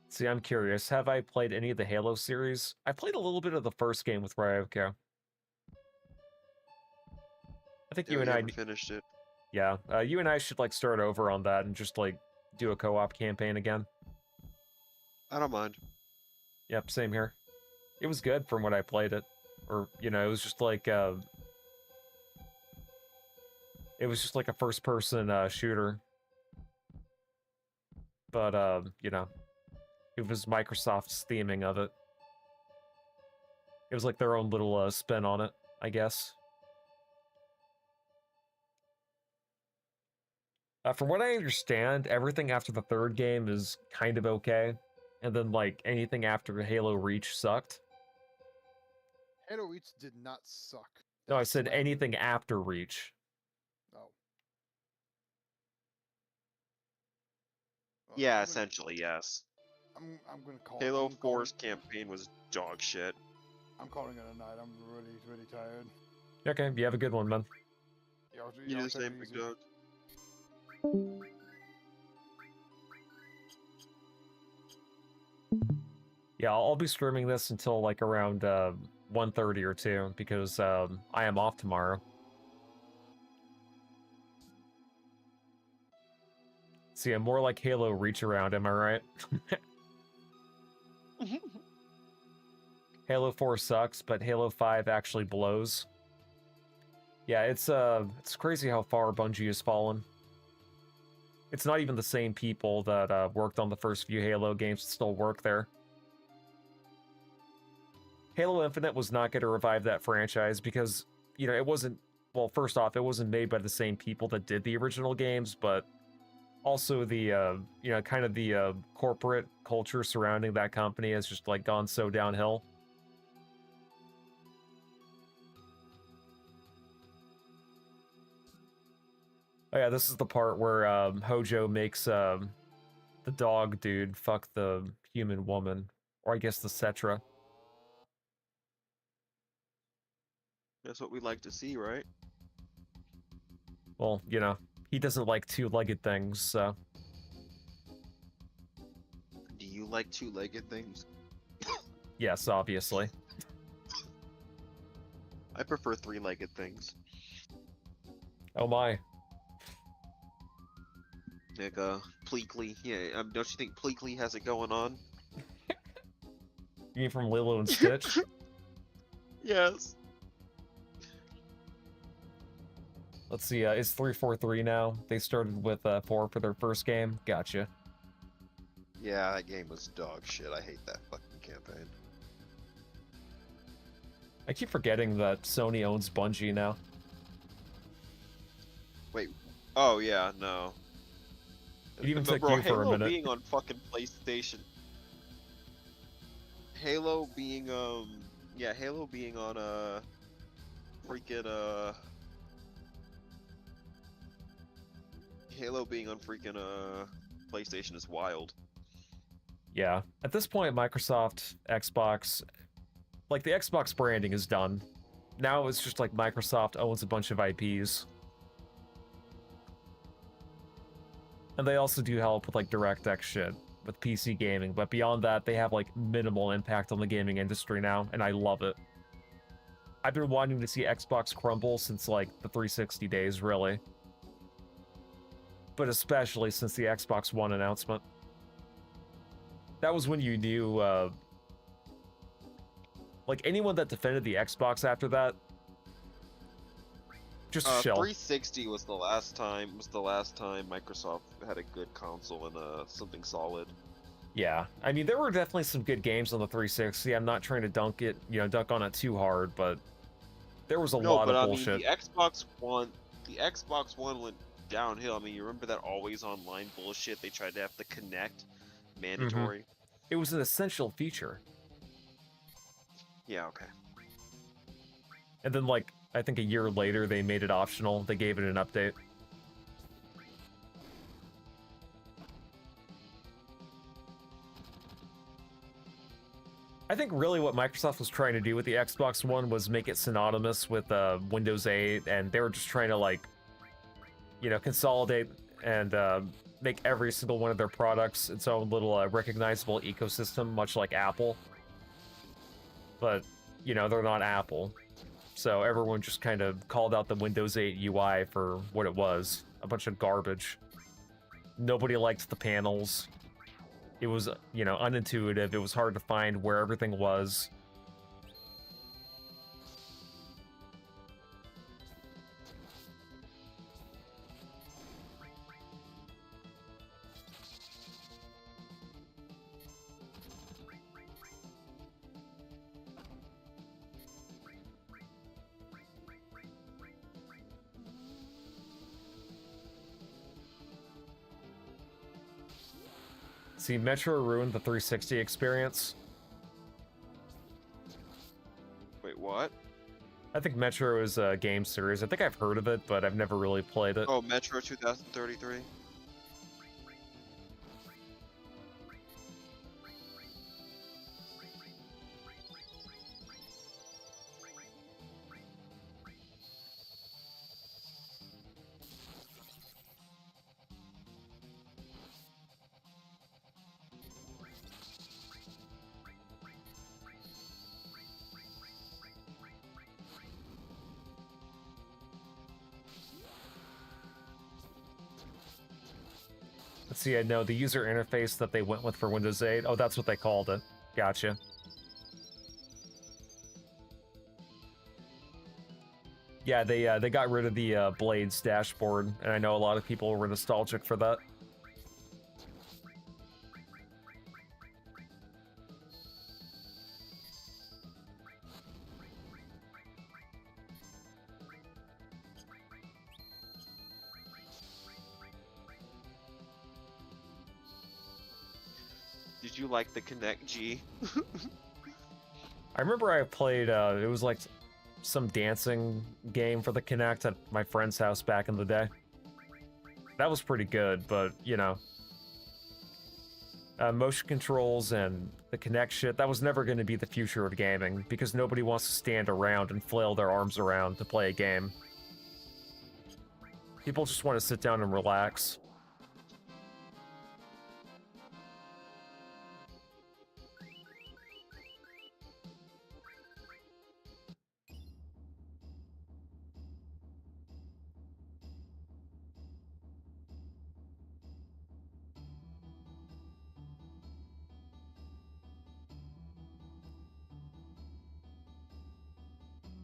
See, I'm curious. Have I played any of the Halo series? I played a little bit of the first game with Ryoko. I think Yeah, you we and I, haven't finished it. yeah, you and I should like start over on that and just like do a co-op campaign again. I don't mind. Yep, same here. It was good from when I played it, or you know, it was just like a first-person shooter. But you know, it was Microsoft's theming of it. It was like their own little spin on it, I guess. From what I understand, everything after the third game is kind of okay, and then like anything after Halo Reach sucked. Halo Reach did not suck. No, I That's said like- anything after Reach. Oh. Well, Yeah, I'm gonna- essentially, yes. I'm gonna call. Halo I'm calling- 4's campaign was dog shit. I'm calling it a night. I'm really tired. Okay, you have a good one, man. Y'all, You do y'all the take same, it big easy. dog. Yeah, I'll be streaming this until like around 1:30 or 2 because I am off tomorrow. See, I'm more like Halo Reach around, am I right? Halo 4 sucks, but Halo 5 actually blows. Yeah, it's crazy how far Bungie has fallen. It's not even the same people that worked on the first few Halo games that still work there. Halo Infinite was not going to revive that franchise because, you know, it wasn't, well, first off, it wasn't made by the same people that did the original games, but also the, you know, kind of the corporate culture surrounding that company has just, like, gone so downhill. Oh yeah, this is the part where Hojo makes the dog dude fuck the human woman, or I guess the Cetra. That's what we like to see, right? Well, you know, he doesn't like two-legged things, so... Do you like two-legged things? Yes, obviously. I prefer three-legged things. Oh my. Like, Pleakley. Yeah, don't you think Pleakley has it going on? You mean from Lilo and Stitch? Yes. Let's see, it's 343 now. They started with 4 for their first game. Gotcha. Yeah, that game was dog shit. I hate that fucking campaign. I keep forgetting that Sony owns Bungie now. Wait. Oh, yeah, no. It even But took bro, you for Halo a minute. being on fucking PlayStation. Halo being, yeah, Halo being on, freaking, Halo being on freaking, PlayStation is wild. Yeah. At this point, Microsoft, Xbox... Like, the Xbox branding is done. Now it's just like Microsoft owns a bunch of IPs. And they also do help with, like, DirectX shit with PC gaming, but beyond that, they have, like, minimal impact on the gaming industry now, and I love it. I've been wanting to see Xbox crumble since, like, the 360 days, really. But especially since the Xbox One announcement. That was when you knew, like, anyone that defended the Xbox after that, just shell. 360 was the last time Microsoft had a good console and something solid. Yeah, I mean, there were definitely some good games on the 360. I'm not trying to dunk on it too hard, but there was a lot of bullshit. The Xbox One went downhill. I mean, you remember that always online bullshit? They tried to have the Kinect mandatory. It was an essential feature. Yeah, okay. And then, like, I think a year later, they made it optional. They gave it an update. I think really what Microsoft was trying to do with the Xbox One was make it synonymous with Windows 8, and they were just trying to, like, you know, consolidate and make every single one of their products its own little recognizable ecosystem, much like Apple. But, you know, they're not Apple. So everyone just kind of called out the Windows 8 UI for what it was. A bunch of garbage. Nobody liked the panels. It was, you know, unintuitive. It was hard to find where everything was. See, Metro ruined the 360 experience. Wait, what? I think Metro is a game series. I think I've heard of it, but I've never really played it. Oh, Metro 2033? Let's see, I know the user interface that they went with for Windows 8. Oh, that's what they called it. Gotcha. Yeah, they got rid of the Blades dashboard, and I know a lot of people were nostalgic for that. you like the Kinect, G? I remember I played, it was like some dancing game for the Kinect at my friend's house back in the day. That was pretty good, but, you know, motion controls and the Kinect shit, that was never going to be the future of gaming, because nobody wants to stand around and flail their arms around to play a game. People just want to sit down and relax.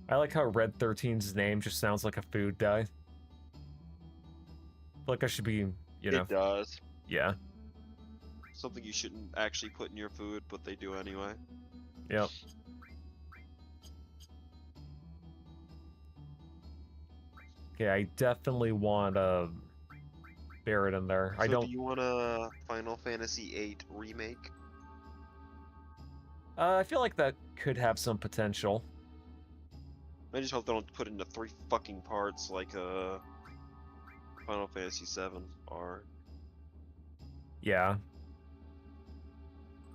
I like how Red 13's name just sounds like a food dye. I feel like I should be, you know... It does. Yeah. Something you shouldn't actually put in your food, but they do anyway. Yep. Okay, I definitely want a Barrett in there. I So don't... do you want a Final Fantasy VIII remake? I feel like that could have some potential. I just hope they don't put it into 3 fucking parts like Final Fantasy VII are. Yeah.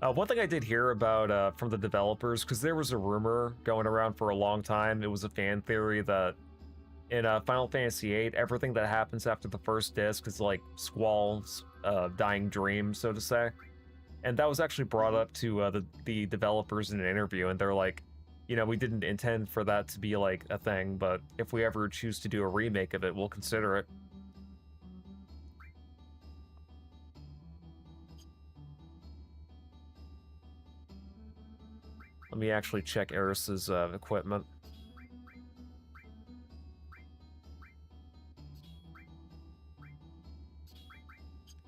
One thing I did hear about from the developers, because there was a rumor going around for a long time, it was a fan theory that in Final Fantasy VIII, everything that happens after the first disc is like Squall's dying dream, so to say. And that was actually brought up to the developers in an interview, and they're like, you know, we didn't intend for that to be like a thing, but if we ever choose to do a remake of it, we'll consider it. Let me actually check Eris's equipment.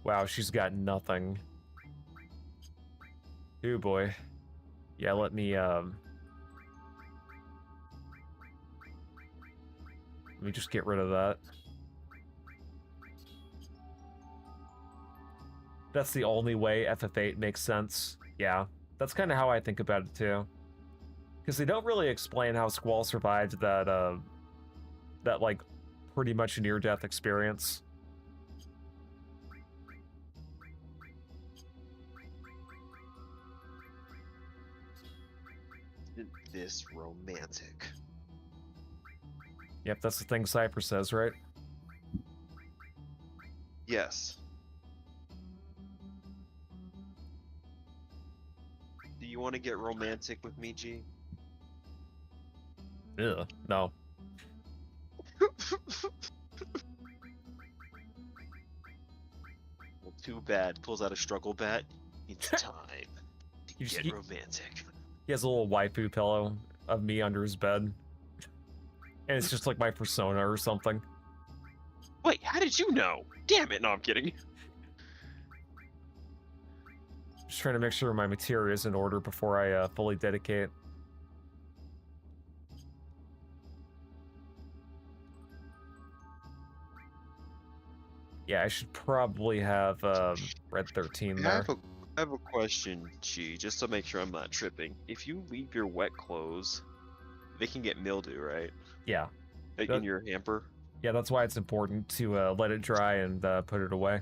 Wow, she's got nothing. Oh boy. Yeah, let me just get rid of that. That's the only way FF8 makes sense. Yeah, that's kind of how I think about it too. Because they don't really explain how Squall survived that, that like, pretty much near-death experience. Isn't this romantic? Yep, that's the thing Cypher says, right? Yes. Do you want to get romantic with me, G? Ugh, no. Well, too bad. Pulls out a struggle bat. It's time to You get romantic. He has a little waifu pillow of me under his bed. And it's just like my persona or something. Wait, how did you know? Damn it! No, I'm kidding. Just trying to make sure my materia is in order before I fully dedicate. Yeah, I should probably have Red 13 there. I have a question, G, just to make sure I'm not tripping. If you leave your wet clothes, they can get mildew, right? Yeah. Like in your hamper? Yeah, that's why it's important to let it dry and put it away.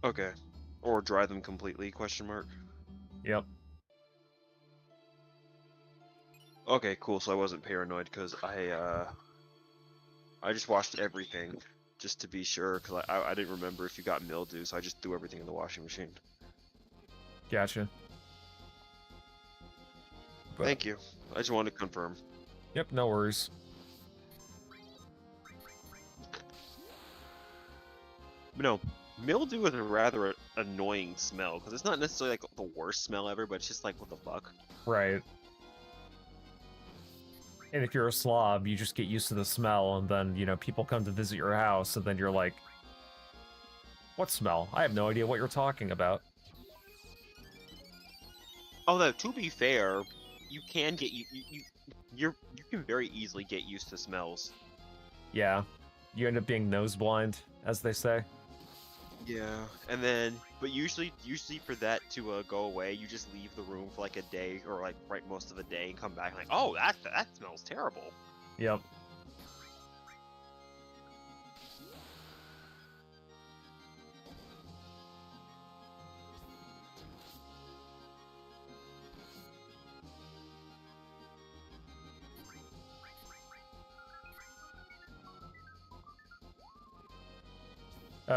Okay. Or dry them completely, question mark? Yep. Okay, cool, so I wasn't paranoid, because I just washed everything, just to be sure, because I didn't remember if you got mildew, so I just threw everything in the washing machine. Gotcha. Thank you. I just wanted to confirm. Yep, no worries. But no, mildew is a rather annoying smell, because it's not necessarily like the worst smell ever, but it's just like, what the fuck? Right. And if you're a slob, you just get used to the smell, and then, you know, people come to visit your house, and then you're like, what smell? I have no idea what you're talking about. Although, to be fair, you can get you can very easily get used to smells. Yeah. You end up being nose blind, as they say. Yeah, and then But usually for that to go away, you just leave the room for like a day or like most of the day and come back and like, oh, that smells terrible. Yep.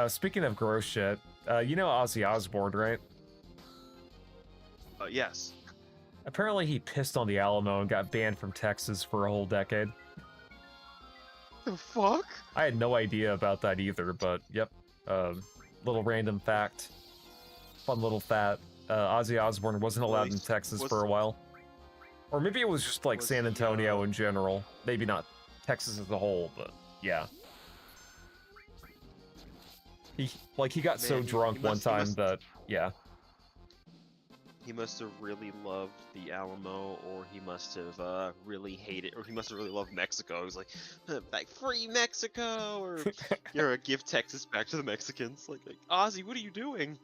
Speaking of gross shit, you know Ozzy Osbourne, right? Yes. Apparently he pissed on the Alamo and got banned from Texas for a whole decade. The fuck? I had no idea about that either, but yep. Little random fact. Fun little fact. Ozzy Osbourne wasn't allowed in Texas for a while. Or maybe it was just like San Antonio in general. Maybe not Texas as a whole, but yeah. He got so drunk one time that, yeah. He must have really loved the Alamo, or he must have really hated, or he must have really loved Mexico. He was like free Mexico, or you're give Texas back to the Mexicans. Like Ozzy, what are you doing?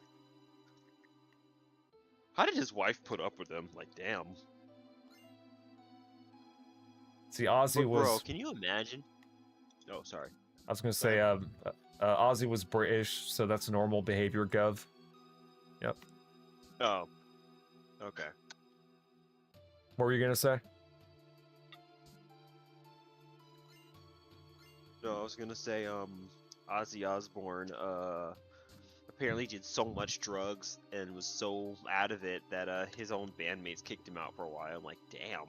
How did his wife put up with him? Like, damn. See, Ozzy was. Bro, can you imagine? Oh, sorry. I was gonna say, Ozzy was British, so that's normal behavior, Gov. Yep. Oh. Okay. What were you gonna say? No, I was gonna say, Ozzy Osbourne, apparently did so much drugs and was so out of it that, his own bandmates kicked him out for a while. I'm like, damn.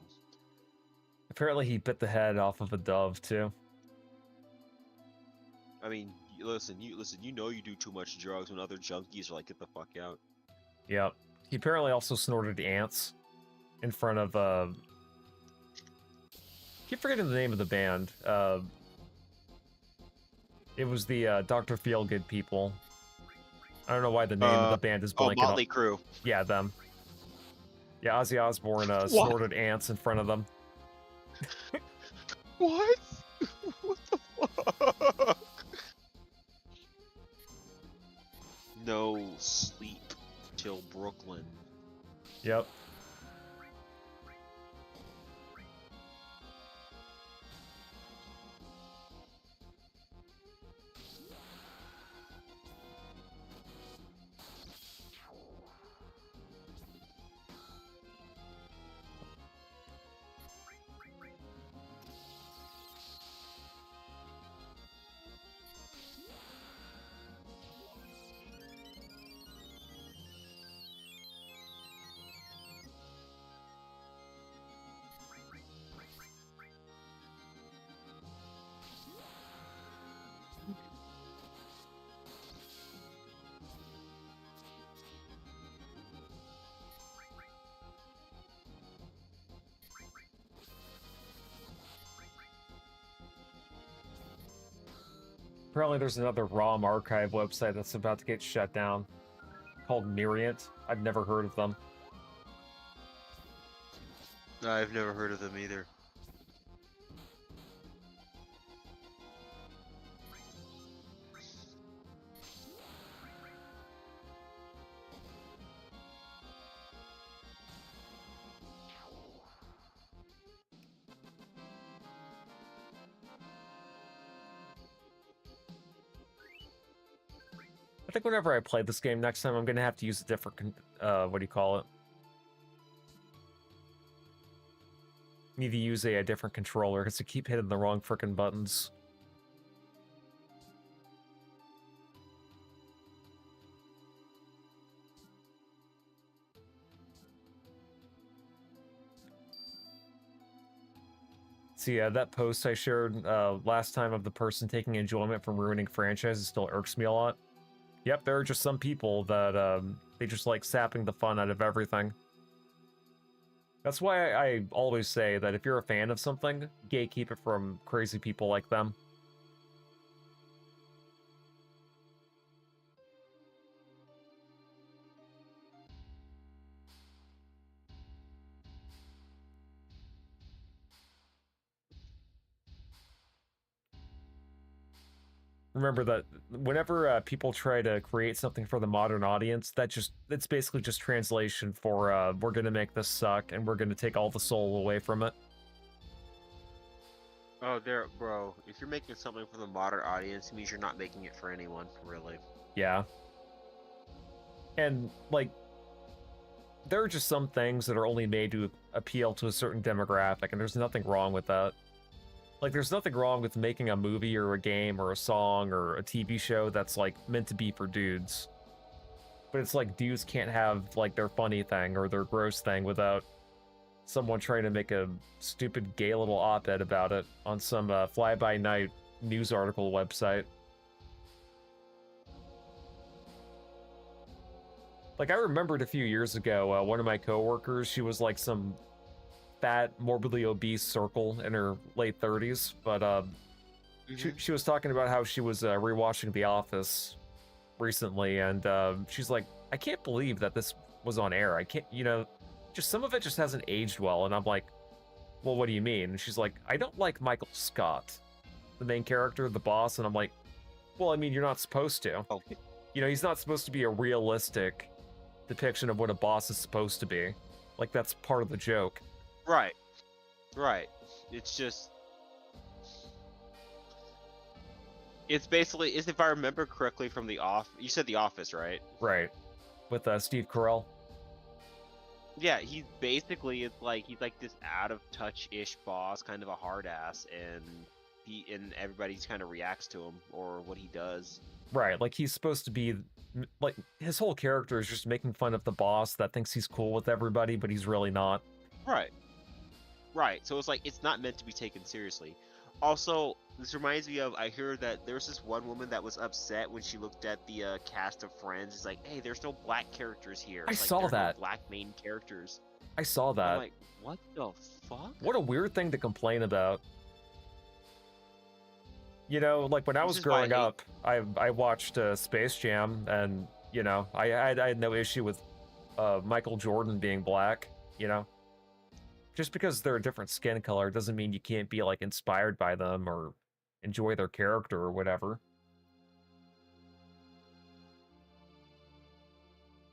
Apparently he bit the head off of a dove, too. I mean, listen, you know you do too much drugs when other junkies are like, get the fuck out. Yep. He apparently also snorted ants in front of, I keep forgetting the name of the band. It was the, Dr. Feelgood people. I don't know why the name of the band is blanking. Oh, Motley Crue. Yeah, them. Yeah, Ozzy Osbourne, snorted ants in front of them. What? What the fuck? No sleep till Brooklyn. Yep. Apparently there's another ROM archive website that's about to get shut down called Myriant. I've never heard of them. I've never heard of them either. I think whenever I play this game next time, I'm gonna have to use a different, what do you call it? Need to use a different controller, because I keep hitting the wrong frickin' buttons. So yeah, that post I shared last time of the person taking enjoyment from ruining franchises still irks me a lot. Yep, there are just some people that they just like sapping the fun out of everything. That's why I always say that if you're a fan of something, gatekeep it from crazy people like them. remember that whenever people try to create something for the modern audience, it's basically just translation for we're gonna make this suck and we're gonna take all the soul away from it. Oh, bro. If you're making something for the modern audience, it means you're not making it for anyone, really. Yeah. And like, there are just some things that are only made to appeal to a certain demographic, and there's nothing wrong with that. Like, there's nothing wrong with making a movie or a game or a song or a TV show that's, like, meant to be for dudes. But it's like dudes can't have, like, their funny thing or their gross thing without someone trying to make a stupid gay little op-ed about it on some fly-by-night news article website. Like, I remembered a few years ago, one of my coworkers, she was like some fat, morbidly obese circle in her late 30s, but she was talking about how she was rewatching The Office recently, and she's like, I can't believe that this was on air. I can't, just some of it just hasn't aged well, and I'm like, well, what do you mean? And she's like, I don't like Michael Scott, the main character, the boss, and I'm like, well, I mean, you're not supposed to. Oh. He's not supposed to be a realistic depiction of what a boss is supposed to be. Like, that's part of the joke. Right. It's just... It's basically, if I remember correctly from you said The Office, right? Right. With Steve Carell. Yeah, he's like he's like this out of touch-ish boss, kind of a hard ass, and everybody kind of reacts to him or what he does. Right, like he's supposed to be like his whole character is just making fun of the boss that thinks he's cool with everybody, but he's really not. Right. So it's like it's not meant to be taken seriously. Also, this reminds me of, I heard that there's this one woman that was upset when she looked at the cast of Friends. It's like, hey, there's no black characters here. I It's like, saw there's that. No black main characters. I saw that. I'm like, what the fuck? What a weird thing to complain about. Like when I was growing up, I watched Space Jam, and I had no issue with Michael Jordan being black. Just because they're a different skin color doesn't mean you can't be like inspired by them or enjoy their character or whatever.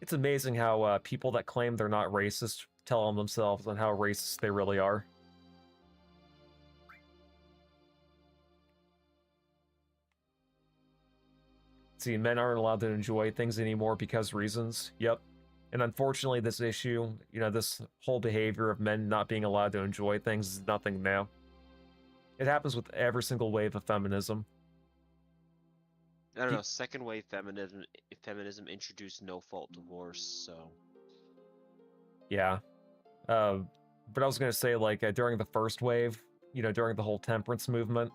It's amazing how people that claim they're not racist tell on themselves on how racist they really are. See, men aren't allowed to enjoy things anymore because reasons. Yep. And unfortunately, this issue, this whole behavior of men not being allowed to enjoy things is nothing new. It happens with every single wave of feminism. I don't know. Second wave feminism introduced no-fault divorce, so. Yeah. But I was gonna say, like, during the first wave, during the whole temperance movement,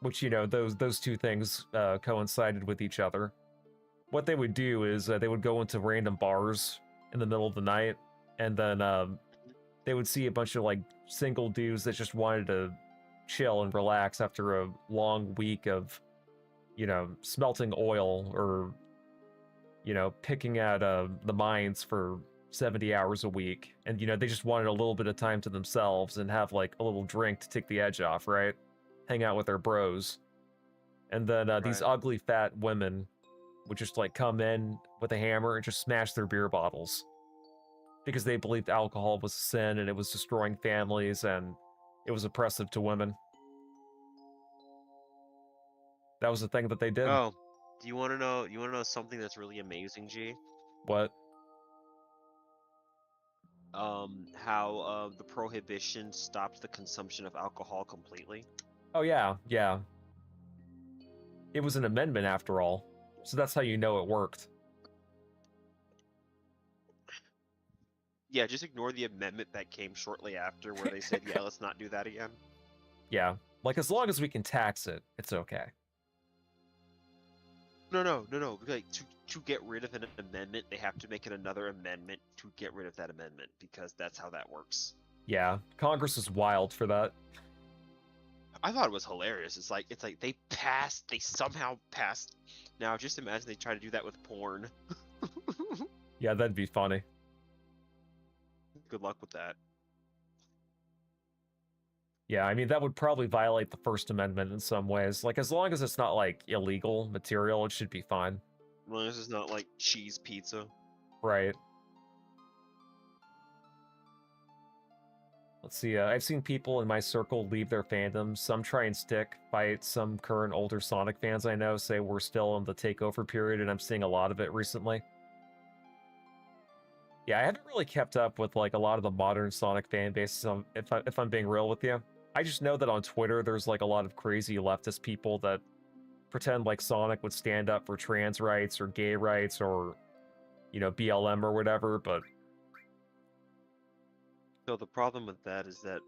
which, those two things coincided with each other. What they would do is they would go into random bars in the middle of the night, and then they would see a bunch of like single dudes that just wanted to chill and relax after a long week of, smelting oil or, picking at the mines for 70 hours a week. And, they just wanted a little bit of time to themselves and have like a little drink to take the edge off, right? Hang out with their bros. And then these ugly fat women would just like come in with a hammer and just smash their beer bottles because they believed alcohol was a sin and it was destroying families and it was oppressive to women. That was the thing that they did. Oh, do you want to know? You want to know something that's really amazing, G? What? How the prohibition stopped the consumption of alcohol completely. Oh yeah. It was an amendment after all. So that's how you know it worked. Yeah, just ignore the amendment that came shortly after where they said, yeah, let's not do that again. Yeah, like as long as we can tax it, it's okay. No. Like, to get rid of an amendment, they have to make it another amendment to get rid of that amendment, because that's how that works. Yeah, Congress is wild for that. I thought it was hilarious. It's like they somehow passed. Now just imagine they try to do that with porn. Yeah, that'd be funny. Good luck with that. Yeah, I mean, that would probably violate the First Amendment in some ways. Like, as long as it's not, like, illegal material, it should be fine. As long as it's not like cheese pizza. Right. Let's see, I've seen people in my circle leave their fandoms. Some try and stick, fight. Some current older Sonic fans I know say we're still in the takeover period, and I'm seeing a lot of it recently. Yeah, I haven't really kept up with, like, a lot of the modern Sonic fan bases, if I'm being real with you. I just know that on Twitter, there's, like, a lot of crazy leftist people that pretend like Sonic would stand up for trans rights or gay rights or, you know, BLM or whatever, but So the problem with that is that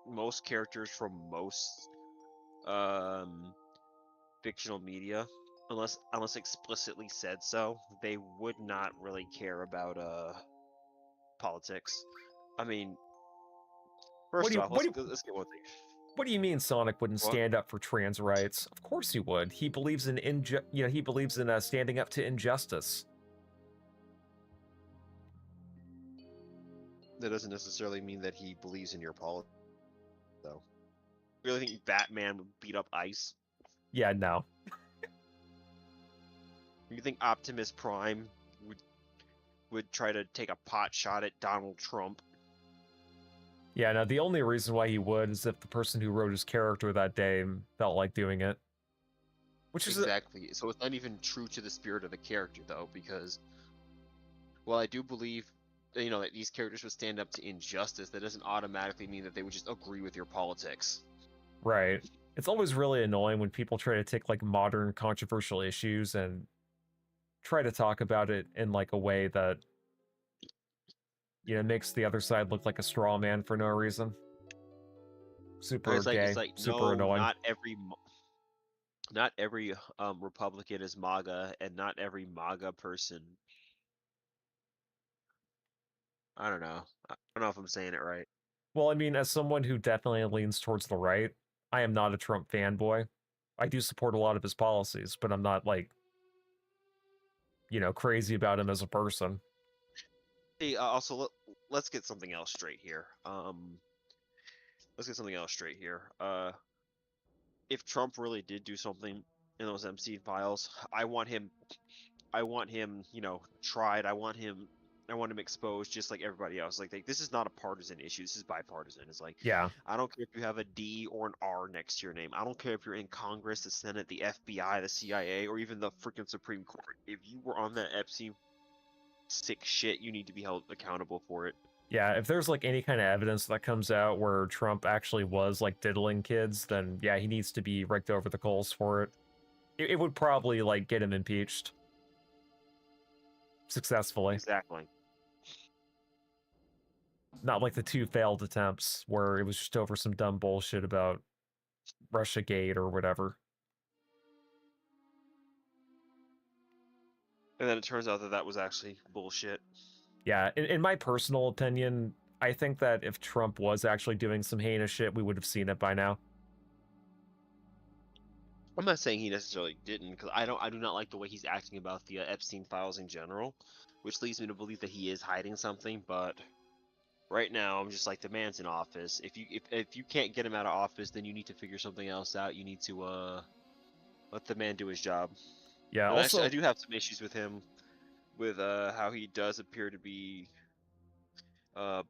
most characters from most fictional media, unless explicitly said so, they would not really care about politics. I mean, first off, let's get one thing. what do you mean Sonic wouldn't What? stand up for trans rights? Of course he would. He believes in he believes in standing up to injustice. That doesn't necessarily mean that he believes in your politics, though. You really think Batman would beat up ICE? Yeah, no. You think Optimus Prime would try to take a pot shot at Donald Trump? Yeah, no, the only reason why he would is if the person who wrote his character that day felt like doing it. Which is exactly. So it's not even true to the spirit of the character, though, because while I do believe, you know, that these characters would stand up to injustice, that doesn't automatically mean that they would just agree with your politics. Right. It's always really annoying when people try to take, like, modern controversial issues and try to talk about it in, like, a way that, you know, makes the other side look like a straw man for no reason. Super gay, It's like super no, annoying. not every Republican is MAGA, and not every MAGA person. I don't know. I don't know if I'm saying it right. Well, I mean, as someone who definitely leans towards the right, I am not a Trump fanboy. I do support a lot of his policies, but I'm not, like, you know, crazy about him as a person. Hey, also let's get something else straight here. Let's get something else straight here. If Trump really did do something in those MC files, I want him, you know, tried. I want him exposed just like everybody else. Like this is not a partisan issue. This is bipartisan. It's like, Yeah. I don't care if you have a D or an R next to your name. I don't care if you're in Congress, the Senate, the FBI, the CIA, or even the freaking Supreme Court. If you were on that Epstein sick shit, you need to be held accountable for it. Yeah, if there's, like, any kind of evidence that comes out where Trump actually was, like, diddling kids, then, yeah, he needs to be raked over the coals for it. It would probably, like, get him impeached. Successfully. Exactly. Not like the 2 failed attempts, where it was just over some dumb bullshit about Russiagate or whatever. And then it turns out that that was actually bullshit. Yeah, in my personal opinion, I think that if Trump was actually doing some heinous shit, we would have seen it by now. I'm not saying he necessarily didn't, because I do not like the way he's acting about the Epstein files in general, which leads me to believe that he is hiding something. But right now, I'm just like, the man's in office. If you can't get him out of office, then you need to figure something else out. You need to let the man do his job. Yeah. And also, actually, I do have some issues with him, with how he does appear to be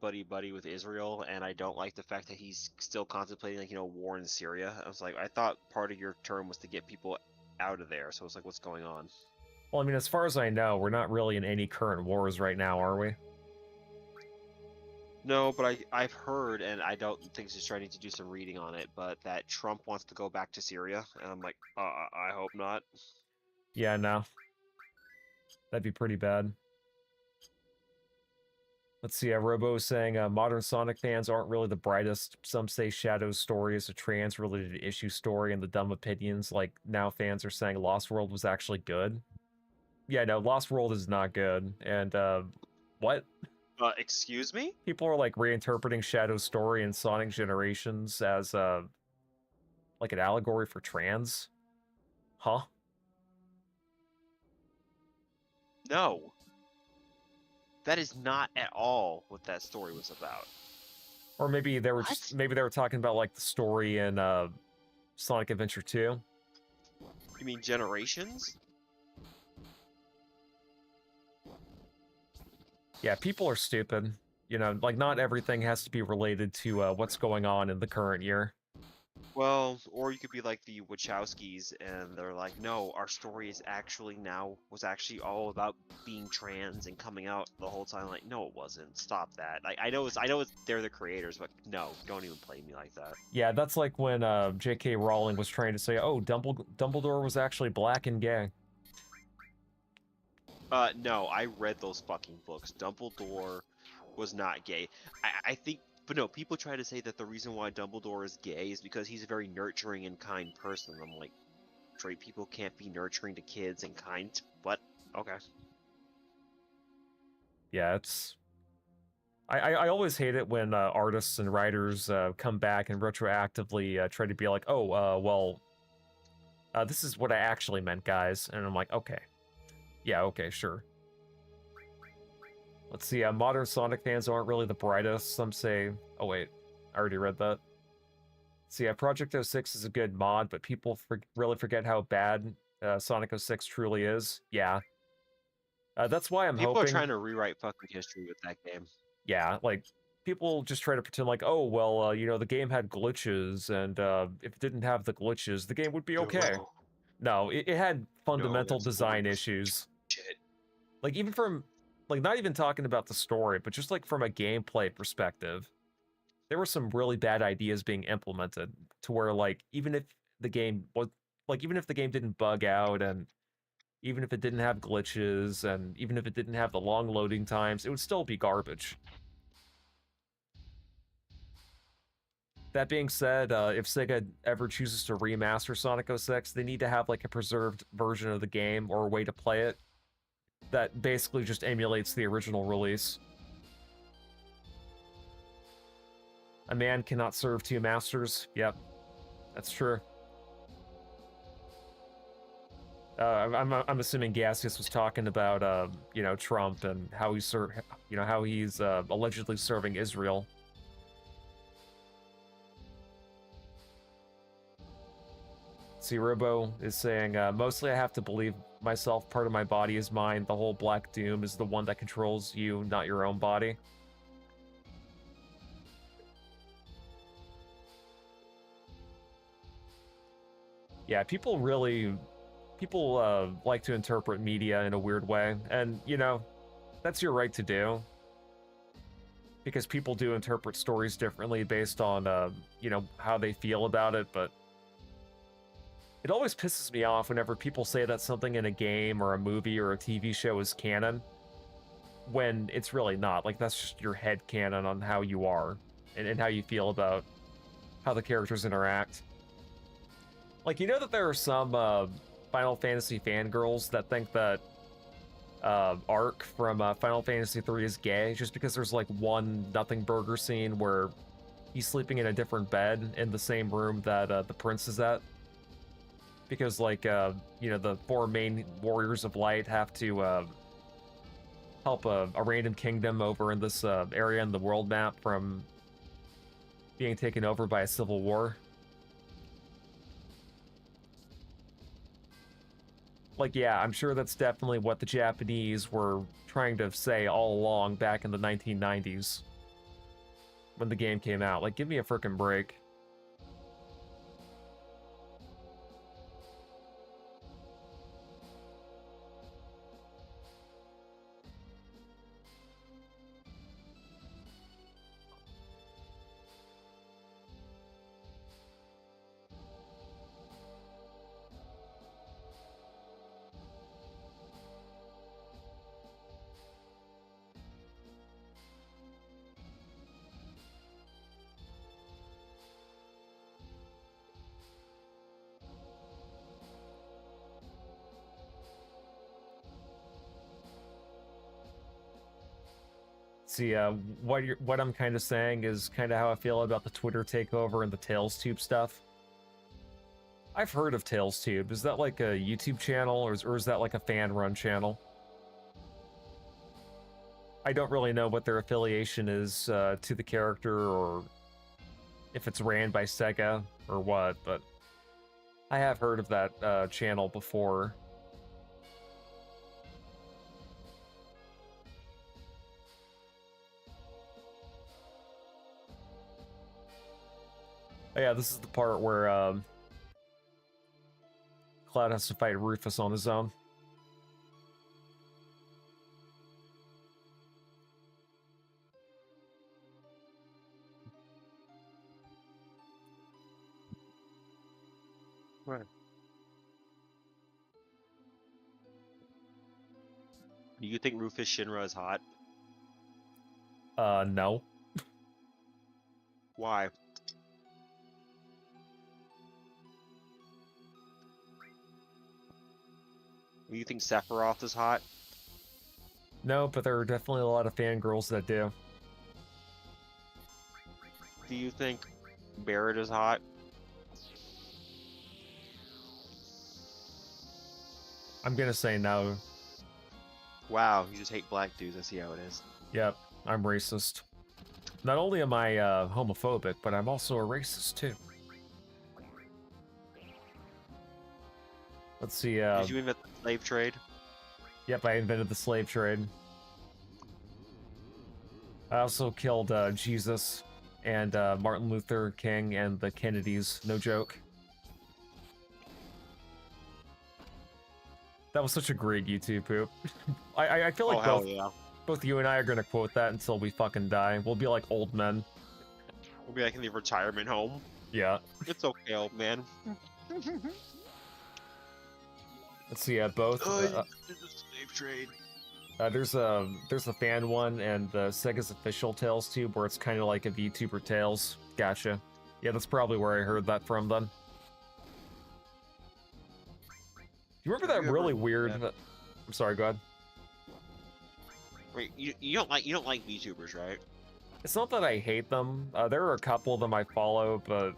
buddy with Israel, and I don't like the fact that he's still contemplating, like, you know, war in Syria. I was like, I thought part of your term was to get people out of there, so it's like, what's going on? well, I mean, as far as I know, we're not really in any current wars right now, are we? No, but I've heard, and I don't think he's trying to do some reading on it, but that Trump wants to go back to Syria, and I'm like, I hope not. Yeah, no. That'd be pretty bad. Let's see, Robo is saying, modern Sonic fans aren't really the brightest. Some say Shadow's story is a trans-related issue story, and the dumb opinions, like, now fans are saying Lost World was actually good. Yeah, no, Lost World is not good, and, what? Excuse me? People are, like, reinterpreting Shadow's story in Sonic Generations as, like, an allegory for trans? Huh? No. That is not at all what that story was about. Or maybe they were What? maybe they were talking about like the story in Sonic Adventure 2. You mean Generations? Yeah, people are stupid. You know, like not everything has to be related to what's going on in the current year. Well, or you could be like the Wachowskis, and they're like, no, our story is actually was actually all about being trans and coming out the whole time. Like, no, it wasn't. Stop that. Like, I know they're the creators, but no, don't even play me like that. Yeah, that's like when J.K. Rowling was trying to say, oh, Dumbledore was actually black and gay. No, I read those fucking books. Dumbledore was not gay. I think, but no, people try to say that the reason why Dumbledore is gay is because he's a very nurturing and kind person. I'm like, straight people can't be nurturing to kids and kind. What? Okay. Yeah, it's... I always hate it when artists and writers come back and retroactively try to be like, oh, well, this is what I actually meant, guys. And I'm like, okay. Yeah, okay, sure. Let's see, modern Sonic fans aren't really the brightest. Some say... Oh, wait. I already read that. See, Project 06 is a good mod, but people really forget how bad Sonic 06 truly is. Yeah. That's why I'm People hoping... are trying to rewrite fucking history with that game. Yeah, like, people just try to pretend like, oh, well, you know, the game had glitches, and if it didn't have the glitches, the game would be okay. No, it had fundamental design issues. Shit. Like, even from... Like, not even talking about the story, but just, like, from a gameplay perspective. There were some really bad ideas being implemented to where, like, even if the game was... Like, even if the game didn't bug out, and even if it didn't have glitches, and even if it didn't have the long loading times, it would still be garbage. That being said, if Sega ever chooses to remaster Sonic 06, they need to have, like, a preserved version of the game or a way to play it that basically just emulates the original release. A man cannot serve two masters. Yep, that's true. I'm assuming Gaseous was talking about, you know, Trump and how he's, how he's allegedly serving Israel. See, Robo is saying, mostly I have to believe myself, part of my body is mine, the whole Black Doom is the one that controls you, not your own body. Yeah, people like to interpret media in a weird way, and, you know, that's your right to do. Because people do interpret stories differently based on, you know, how they feel about it, but it always pisses me off whenever people say that something in a game or a movie or a TV show is canon, when it's really not. Like, that's just your head canon on how you are, and how you feel about how the characters interact. Like, you know that there are some Final Fantasy fangirls that think that Ark from Final Fantasy III is gay just because there's, like, one Nothing Burger scene where he's sleeping in a different bed in the same room that the prince is at. Because, like, you know, the four main warriors of light have to help a random kingdom over in this area in the world map from being taken over by a civil war. Like, yeah, I'm sure that's definitely what the Japanese were trying to say all along back in the 1990s when the game came out. Like, give me a frickin' break. See, what I'm kind of saying is kind of how I feel about the Twitter takeover and the TailsTube stuff. I've heard of TailsTube. Is that like a YouTube channel, or is that like a fan-run channel? I don't really know what their affiliation is to the character, or if it's ran by Sega or what, but I have heard of that channel before. Oh yeah, this is the part where Cloud has to fight Rufus on his own. Right. Do you think Rufus Shinra is hot? No. Why? Do you think Sephiroth is hot? No, but there are definitely a lot of fangirls that do. Do you think Barrett is hot? I'm gonna say no. Wow, you just hate black dudes. I see how it is. Yep, I'm racist. Not only am I homophobic, but I'm also a racist too. Let's see. Did you invent the slave trade? Yep, I invented the slave trade. I also killed Jesus and Martin Luther King and the Kennedys. No joke. That was such a great YouTube poop. I feel like hell yeah. both you and I are gonna quote that until we fucking die. We'll be like old men. We'll be like in the retirement home. Yeah. It's okay, old man. Let's see. Both. You did the slave trade. There's a fan one and the Sega's official Tales tube where it's kind of like a VTuber Tales. Gotcha. Yeah, that's probably where I heard that from then. Do you remember Have that you really ever- weird? yeah. I'm sorry. Go ahead. Wait, you don't like VTubers, right? It's not that I hate them. There are a couple of them I follow, but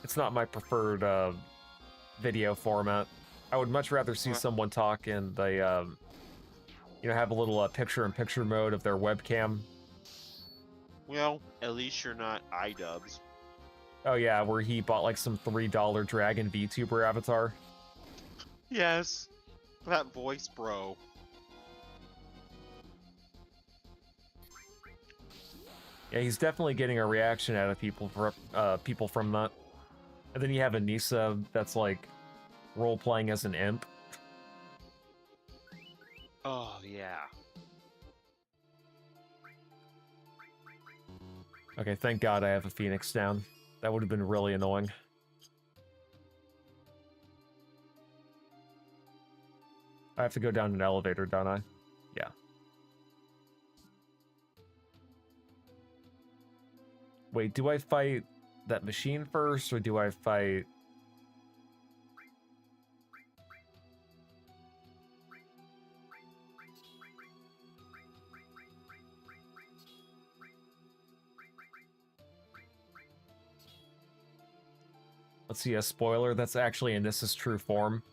it's not my preferred video format. I would much rather see someone talk and they, have a little picture-in-picture mode of their webcam. Well, at least you're not iDubbbz. Oh yeah, where he bought like some $3 Dragon VTuber avatar. Yes, that voice, bro. Yeah, he's definitely getting a reaction out of people from that. And then you have Anissa that's like role-playing as an imp. Oh yeah. Okay, thank God I have a Phoenix down. That would have been really annoying. I have to go down an elevator, don't I? Yeah. Wait, do I fight that machine first, or do I fight... Let's see, a spoiler, that's actually Anissa's true form.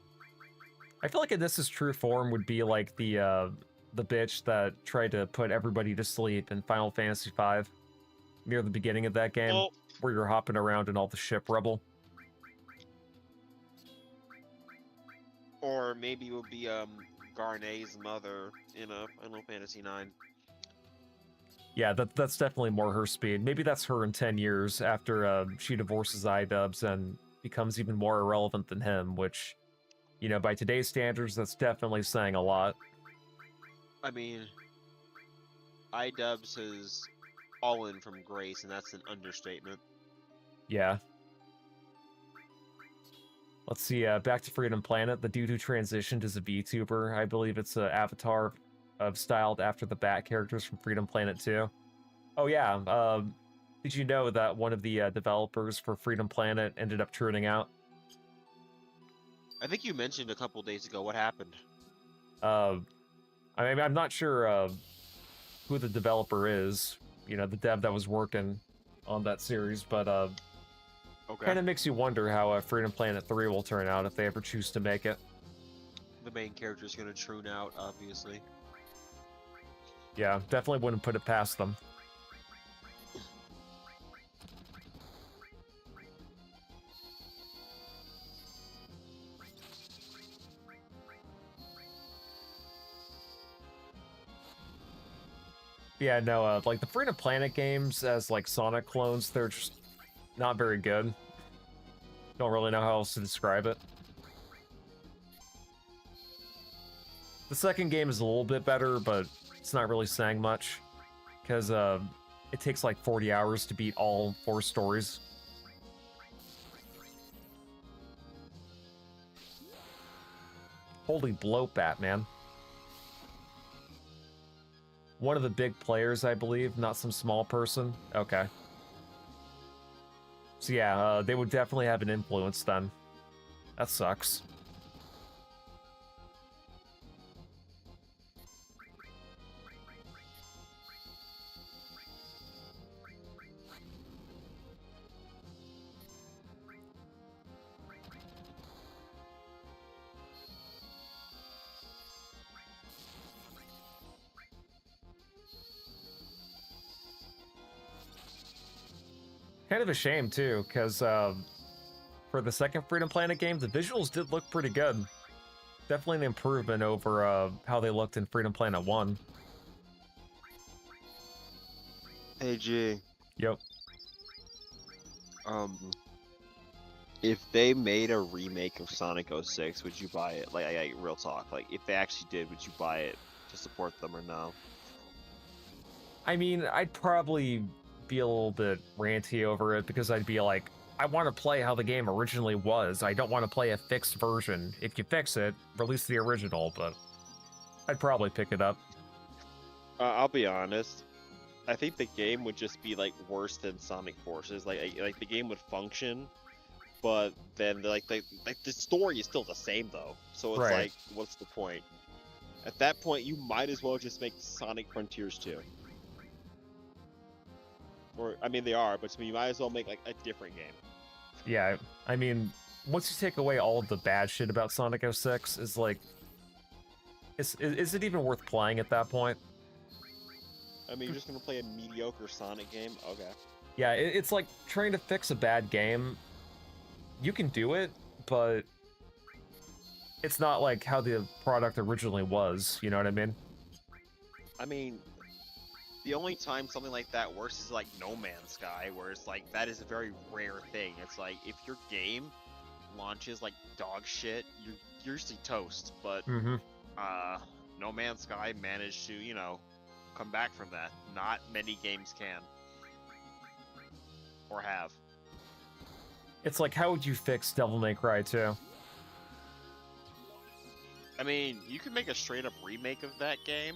I feel like Anissa's true form would be like the bitch that tried to put everybody to sleep in Final Fantasy V near the beginning of that game, Well, where you're hopping around in all the ship rubble. or maybe it would be Garnet's mother in a Final Fantasy IX. Yeah, that's definitely more her speed. Maybe that's her in 10 years after she divorces iDubbbz and becomes even more irrelevant than him, which, by today's standards, that's definitely saying a lot. I mean, iDubbbz has fallen from grace, and that's an understatement. Yeah. Let's see, back to Freedom Planet. The dude who transitioned is a VTuber. I believe it's an avatar styled after the Bat characters from Freedom Planet 2. Oh yeah, did you know that one of the developers for Freedom Planet ended up turning out? I think you mentioned a couple days ago what happened. I'm not sure who the developer is, the dev that was working on that series, but Okay. kind of makes you wonder how Freedom Planet 3 will turn out if they ever choose to make it. The main character's gonna troon out, obviously. Yeah, definitely wouldn't put it past them. Yeah, no, like the Freedom Planet games as like Sonic clones, they're just not very good. Don't really know how else to describe it. The second game is a little bit better, but it's not really saying much. Because it takes like 40 hours to beat all 4 stories. Holy bloat, Batman. One of the big players, I believe, not some small person. Okay. So yeah, they would definitely have an influence then. That sucks. Kind of a shame too, because for the second Freedom Planet game, the visuals did look pretty good. Definitely an improvement over how they looked in Freedom Planet 1. Hey G, Yep. if they made a remake of Sonic 06, would you buy it? Like real talk. Like, if they actually did, would you buy it to support them or no? I mean, I'd probably be a little bit ranty over it because I'd be like, I want to play how the game originally was. I don't want to play a fixed version. If you fix it, release the original, but I'd probably pick it up. I'll be honest. I think the game would just be like worse than Sonic Forces. Like the game would function, but then the story is still the same though. So it's Right. like, what's the point? At that point, you might as well just make Sonic Frontiers 2. Or I mean, they are, but you might as well make like a different game. Yeah, I mean, once you take away all of the bad shit about Sonic 06, is like, is it even worth playing at that point? I mean, you're just gonna play a mediocre Sonic game? Okay. Yeah, it's like trying to fix a bad game. You can do it, but it's not like how the product originally was, you know what I mean? I mean, the only time something like that works is like No Man's Sky, where it's like, that is a very rare thing. It's like, if your game launches like dog shit, you're usually toast, but Mm-hmm. No Man's Sky managed to, you know, come back from that. Not many games can. Or have. It's like, how would you fix Devil May Cry 2? I mean, you could make a straight up remake of that game,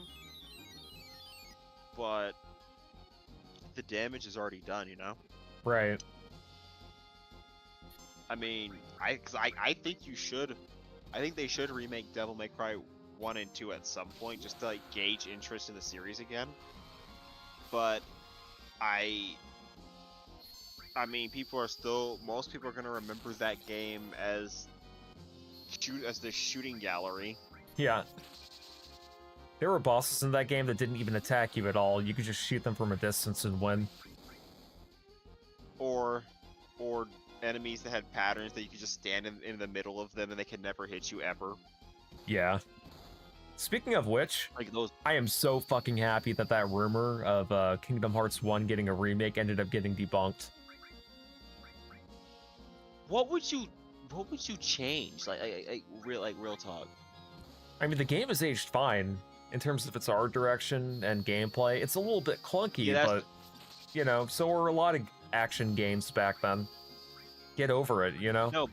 but the damage is already done, you know? Right. I mean, I think you should. I think they should remake Devil May Cry 1 and 2 at some point, just to like gauge interest in the series again. But I mean, most people are gonna remember that game as the shooting gallery. Yeah. There were bosses in that game that didn't even attack you at all. You could just shoot them from a distance and win. Or enemies that had patterns that you could just stand in the middle of them and they could never hit you ever. Yeah. Speaking of which, Like those. I am so fucking happy that that rumor of Kingdom Hearts 1 getting a remake ended up getting debunked. What would you change? Real talk. I mean, the game has aged fine in terms of its art direction and gameplay. It's a little bit clunky, Yeah, but, you know, so were a lot of action games back then. Get over it, you know?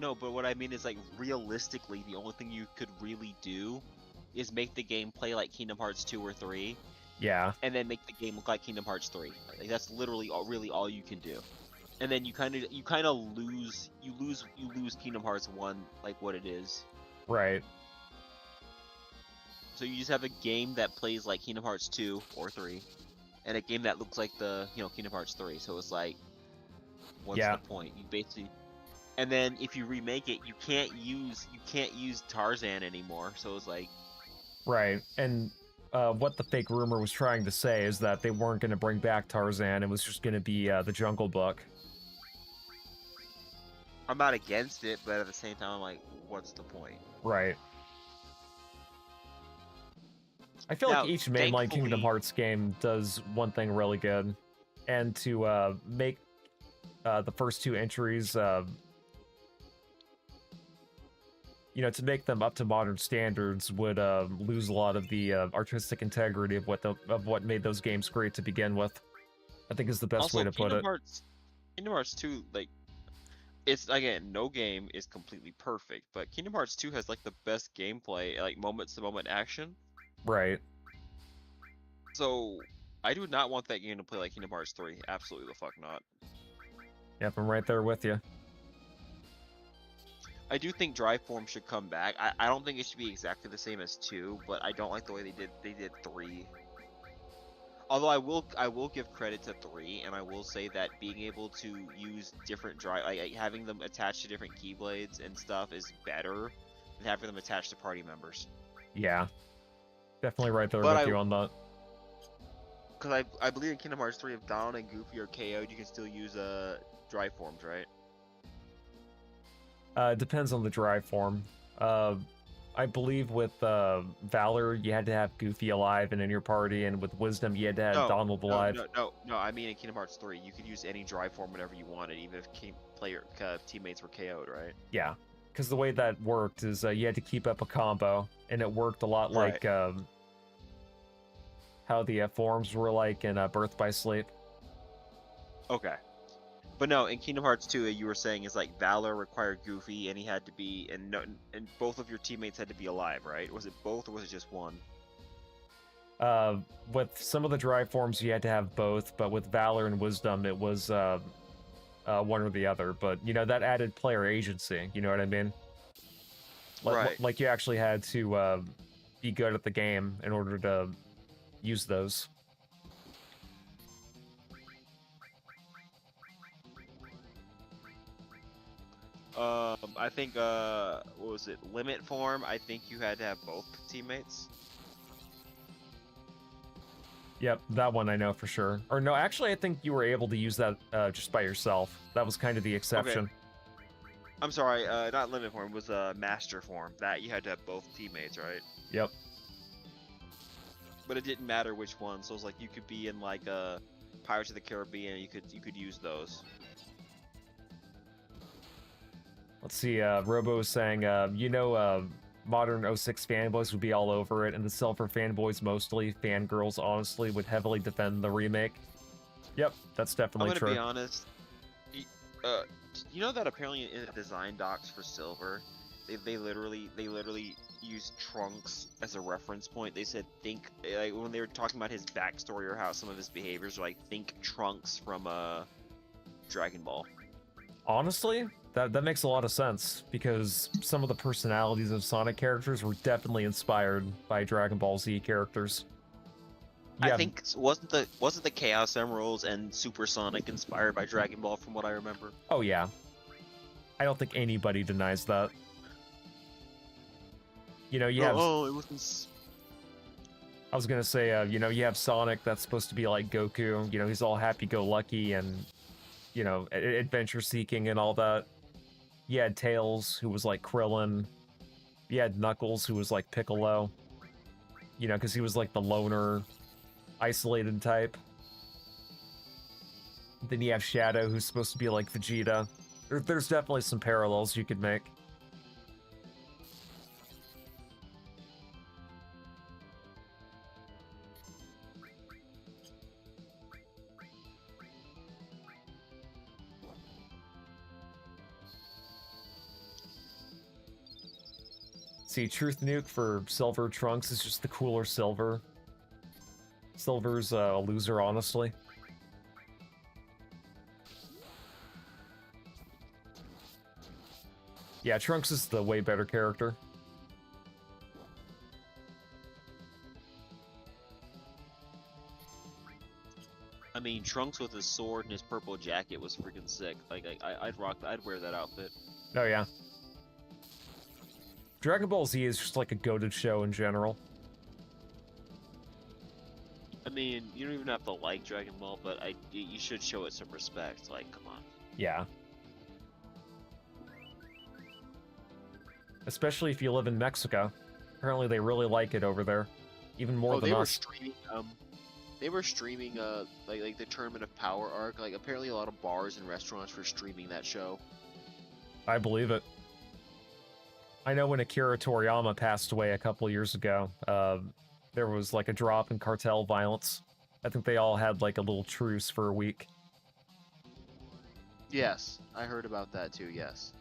No, but what I mean is, like, realistically, the only thing you could really do is make the game play like Kingdom Hearts 2 or 3, Yeah. and then make the game look like Kingdom Hearts 3. Like, that's literally really all you can do. And then you kind of lose Kingdom Hearts 1 like what it is. Right. So you just have a game that plays like Kingdom Hearts 2 or 3, and a game that looks like the Kingdom Hearts 3. So it's like, what's Yeah. the point? You basically, and then if you remake it, you can't use Tarzan anymore. So it's like, Right. And what the fake rumor was trying to say is that they weren't going to bring back Tarzan. It was just going to be the Jungle Book. I'm not against it, but at the same time, I'm like, what's the point? Right. I feel Now, like each mainline Kingdom thankfully- Hearts game does one thing really good, and to make the first two entries, you know, to make them up to modern standards would lose a lot of the artistic integrity of what made those games great to begin with. I think is the best Also, way to put it. Kingdom Hearts 2, like, it's, again, no game is completely perfect, but Kingdom Hearts 2 has, like, the best gameplay, like, moment-to-moment action. Right. So, I do not want that game to play like Kingdom Hearts 3. Absolutely the fuck not. Yep, I'm right there with you. I do think Drive Form should come back. I don't think it should be exactly the same as 2, but I don't like the way they did 3. Although I will give credit to 3, and I will say that being able to use different drive, like having them attached to different keyblades and stuff is better than having them attached to party members. Yeah. Definitely right there But with you on that. Because I believe in Kingdom Hearts 3, if Donald and Goofy are KO'd, you can still use drive forms, right? Depends on the drive form. I believe with Valor, you had to have Goofy alive and in your party, and with Wisdom, you had to have Donald alive. No, I mean in Kingdom Hearts 3, you could use any drive form whenever you wanted, even if teammates were KO'd, right? Yeah, because the way that worked is you had to keep up a combo, and it worked a lot like how the forms were like in Birth by Sleep. Okay. But no, in Kingdom Hearts 2, you were saying is like Valor required Goofy, and he had to be, and both of your teammates had to be alive, right? Was it both, or was it just one? With some of the drive forms, you had to have both, but with Valor and Wisdom, it was one or the other. But you know that added player agency. You know what I mean? Right. Like you actually had to be good at the game in order to use those. I think what was it? Limit form. I think you had to have both teammates. Yep, that one I know for sure. Or no, actually, I think you were able to use that just by yourself. That was kind of the exception. Okay. I'm sorry, not limit form. It was master form. That you had to have both teammates, right? Yep. But it didn't matter which one. So it was like you could be in like Pirates of the Caribbean. You could use those. Let's see, Robo was saying, you know, modern 06 fanboys would be all over it, and the Silver fanboys mostly, fangirls honestly, would heavily defend the remake. Yep, that's definitely true. I'm gonna be honest. You know that apparently in the design docs for Silver, they literally use Trunks as a reference point. They said think, like when they were talking about his backstory or how some of his behaviors are like, think Trunks from Dragon Ball. Honestly, that makes a lot of sense, because some of the personalities of Sonic characters were definitely inspired by Dragon Ball Z characters. Yeah. I think wasn't the Chaos Emeralds and Super Sonic inspired by Dragon Ball from what I remember? Oh yeah. I don't think anybody denies that. You know, you have... Oh, it wasn't... I was gonna say, you know, you have Sonic that's supposed to be like Goku. You know, he's all happy-go-lucky and, you know, adventure-seeking and all that. You had Tails, who was like Krillin. You had Knuckles, who was like Piccolo. You know, because he was like the loner, isolated type. Then you have Shadow, who's supposed to be like Vegeta. There's definitely some parallels you could make. See, Truth Nuke for Silver Trunks is just the cooler Silver. Silver's a loser, honestly. Yeah, Trunks is the way better character. I mean, Trunks with his sword and his purple jacket was freaking sick. Like, I'd wear that outfit. Oh yeah. Dragon Ball Z is just like a goated show in general. mean, you don't even have to like Dragon Ball, but you should show it some respect. Like, come on. Yeah. Especially if you live in Mexico. Apparently they really like it over there. Even more than they were us. streaming. They were streaming. Like the Tournament of Power arc. Like, apparently a lot of bars and restaurants were streaming that show. I believe it. I know when Akira Toriyama passed away a couple years ago, there was like a drop in cartel violence. I think they all had like a little truce for a week. Yes, I heard about that too. Yes.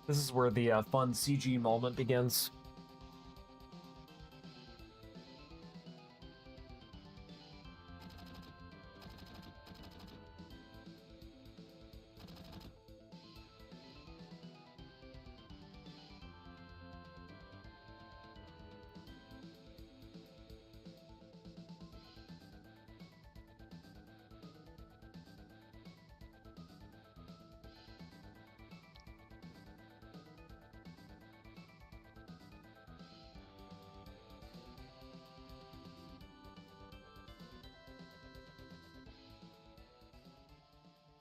This is where the fun CG moment begins.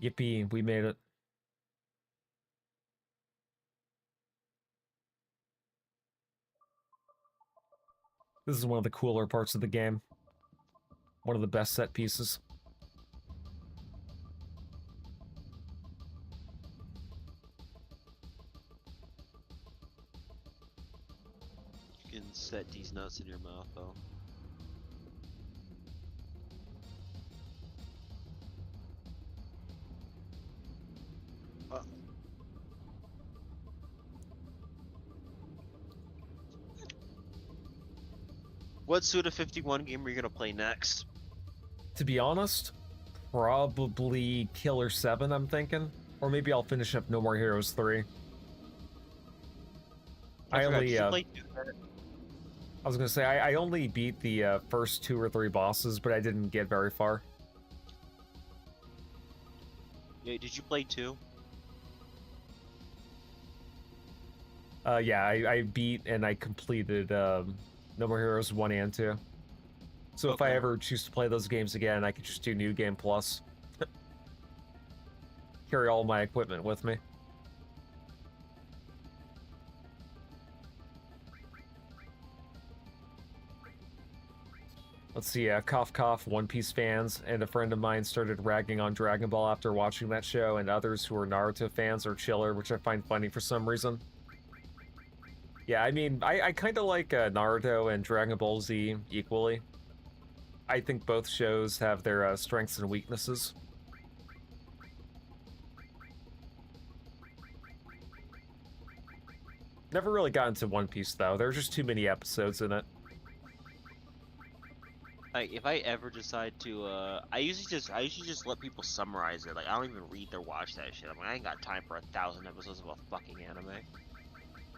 Yippee, we made it. This is one of the cooler parts of the game. One of the best set pieces. You can set these nuts in your mouth, though. What Suda 51 game are you gonna play next? To be honest, probably Killer 7, I'm thinking. Or maybe I'll finish up No More Heroes 3. I forgot, only, did you I play was gonna say, I only beat the first 2 or 3 bosses, but I didn't get very far. Yeah, did you play 2? Yeah, I beat and I completed No More Heroes 1 and 2. So if I Okay. ever choose to play those games again, I could just do New Game Plus. Carry all my equipment with me. Let's see, cough cough, One Piece fans, and a friend of mine started ragging on Dragon Ball after watching that show, and others who are Naruto fans are chiller, which I find funny for some reason. Yeah, I mean, I kind of like Naruto and Dragon Ball Z equally. I think both shows have their strengths and weaknesses. Never really got into One Piece, though. There's just too many episodes in it. Like, if I ever decide to, I usually just let people summarize it. Like, I don't even read or watch that shit. I'm like, I ain't got time for 1,000 episodes of a fucking anime.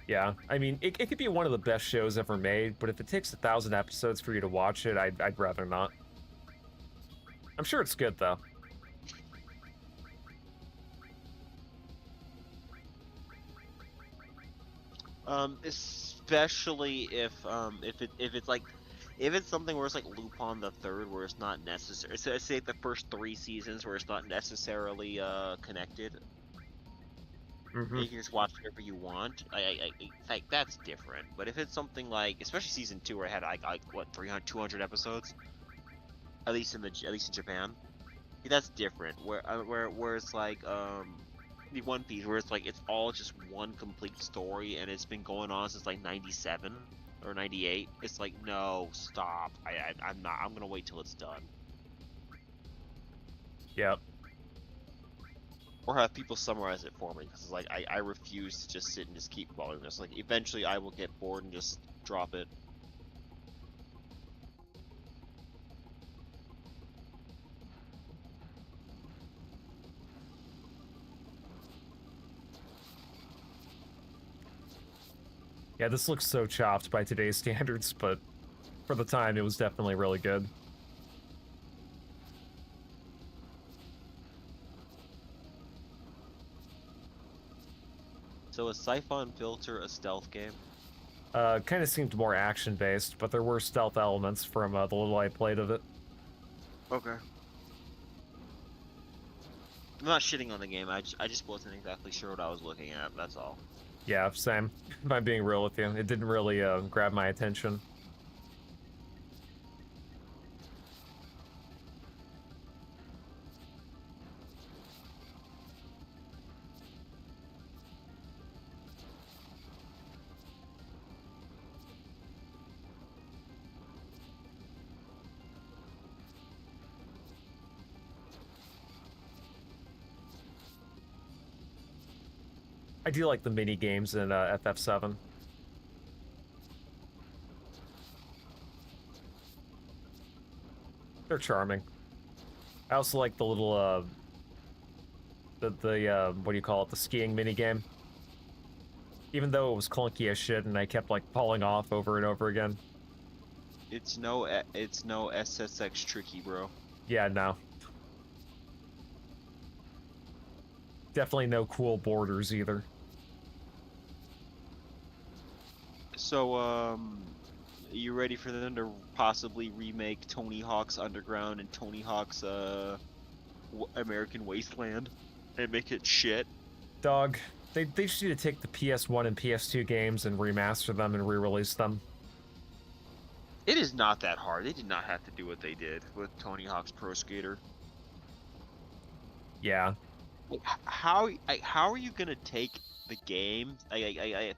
Yeah, I mean, it could be one of the best shows ever made, but if it takes 1,000 episodes for you to watch it, I'd rather not. I'm sure it's good, though. Especially if it's something where it's like Lupin the Third, where it's not necessary. So say the first 3 seasons where it's not necessarily connected. Mm-hmm. You can just watch whatever you want. Like that's different. But if it's something like, especially season 2, where I had like what 300, 200 episodes, at least in Japan, that's different. Where it's like the One Piece, where it's like it's all just one complete story, and it's been going on since like '97 or '98. It's like, no, stop. I'm not. I'm gonna wait till it's done. Yep. Or have people summarize it for me, because like I refuse to just sit and just keep following this. Like, eventually I will get bored and just drop it. Yeah, this looks so chopped by today's standards, but for the time, it was definitely really good. So is Siphon Filter a stealth game? Kind of seemed more action-based, but there were stealth elements from the little I played of it. Okay. I'm not shitting on the game. I just wasn't exactly sure what I was looking at. That's all. Yeah, same. If I'm being real with you, it didn't really grab my attention. I do like the mini games in FF7. They're charming. I also like the little what do you call it? The skiing mini game. Even though it was clunky as shit, and I kept like falling off over and over again. It's no SSX tricky, bro. Yeah, no. Definitely no cool borders either. So, are you ready for them to possibly remake Tony Hawk's Underground and Tony Hawk's American Wasteland and make it shit? Dog, they just need to take the PS1 and PS2 games and remaster them and re-release them. It is not that hard. They did not have to do what they did with Tony Hawk's Pro Skater. Yeah. How are you gonna take the game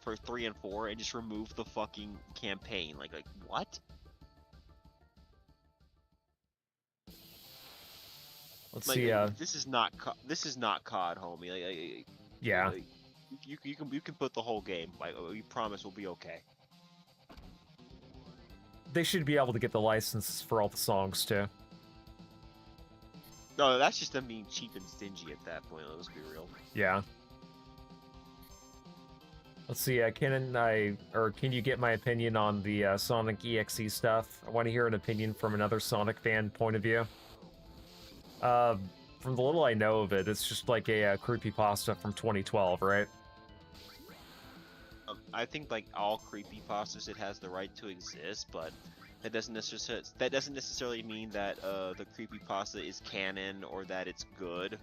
for 3 and 4 and just remove the fucking campaign? Like what? Let's Like, see. this is not COD, homie. Yeah. Like, you can put the whole game. Like, we promise we'll be okay. They should be able to get the licenses for all the songs too. No, that's just them being cheap and stingy at that point. Let's be real. Yeah. Let's see. Can you get my opinion on the Sonic EXE stuff? I want to hear an opinion from another Sonic fan point of view. From the little I know of it, it's just like a creepypasta from 2012, right? I think like all creepypastas, it has the right to exist, but that doesn't necessarily mean that the creepypasta is canon or that it's good.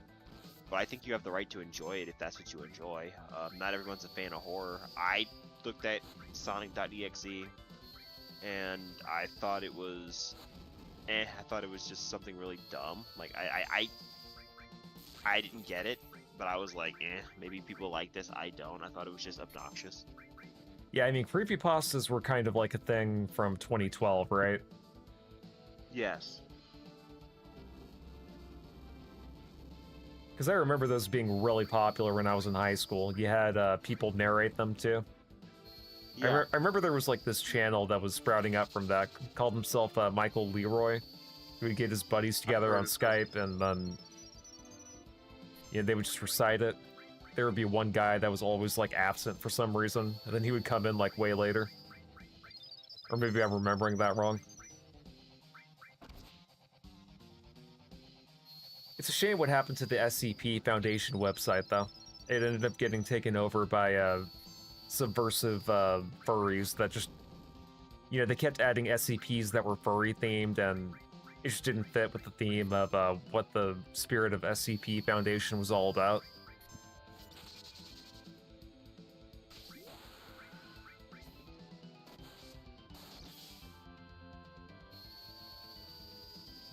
But I think you have the right to enjoy it if that's what you enjoy. Not everyone's a fan of horror. I looked at Sonic.exe and I thought it was I thought it was just something really dumb. Like I didn't get it, but I was like, maybe people like this. I don't. I thought it was just obnoxious. Yeah, I mean, creepypastas were kind of like a thing from 2012, right? Yes. Because I remember those being really popular when I was in high school. You had people narrate them too. Yeah. I remember there was like this channel that was sprouting up from that, called himself Michael Leroy, who would get his buddies together on Skype, and then they would just recite it. There would be one guy that was always like absent for some reason, and then he would come in like way later. Or maybe I'm remembering that wrong. It's a shame what happened to the SCP Foundation website, though. It ended up getting taken over by subversive furries that just, they kept adding SCPs that were furry themed, and it just didn't fit with the theme of what the spirit of SCP Foundation was all about.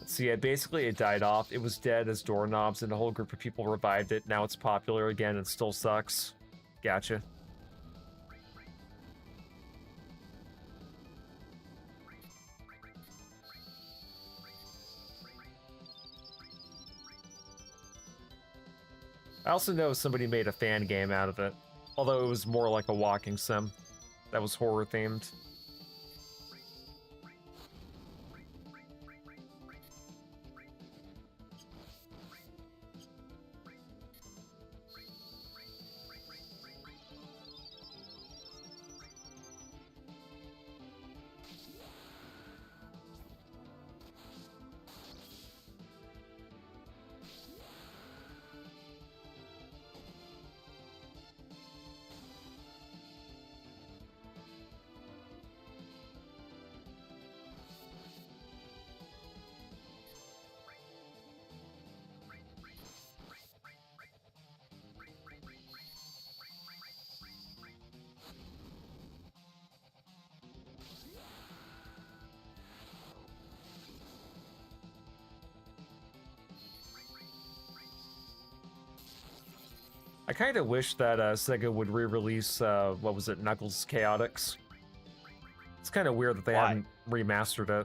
So yeah, basically it died off. It was dead as doorknobs, and a whole group of people revived it. Now it's popular again and still sucks. Gotcha. I also know somebody made a fan game out of it, although it was more like a walking sim that was horror themed. I kind of wish that Sega would re-release, what was it, Knuckles Chaotix? It's kind of weird that they Why? haven't remastered it.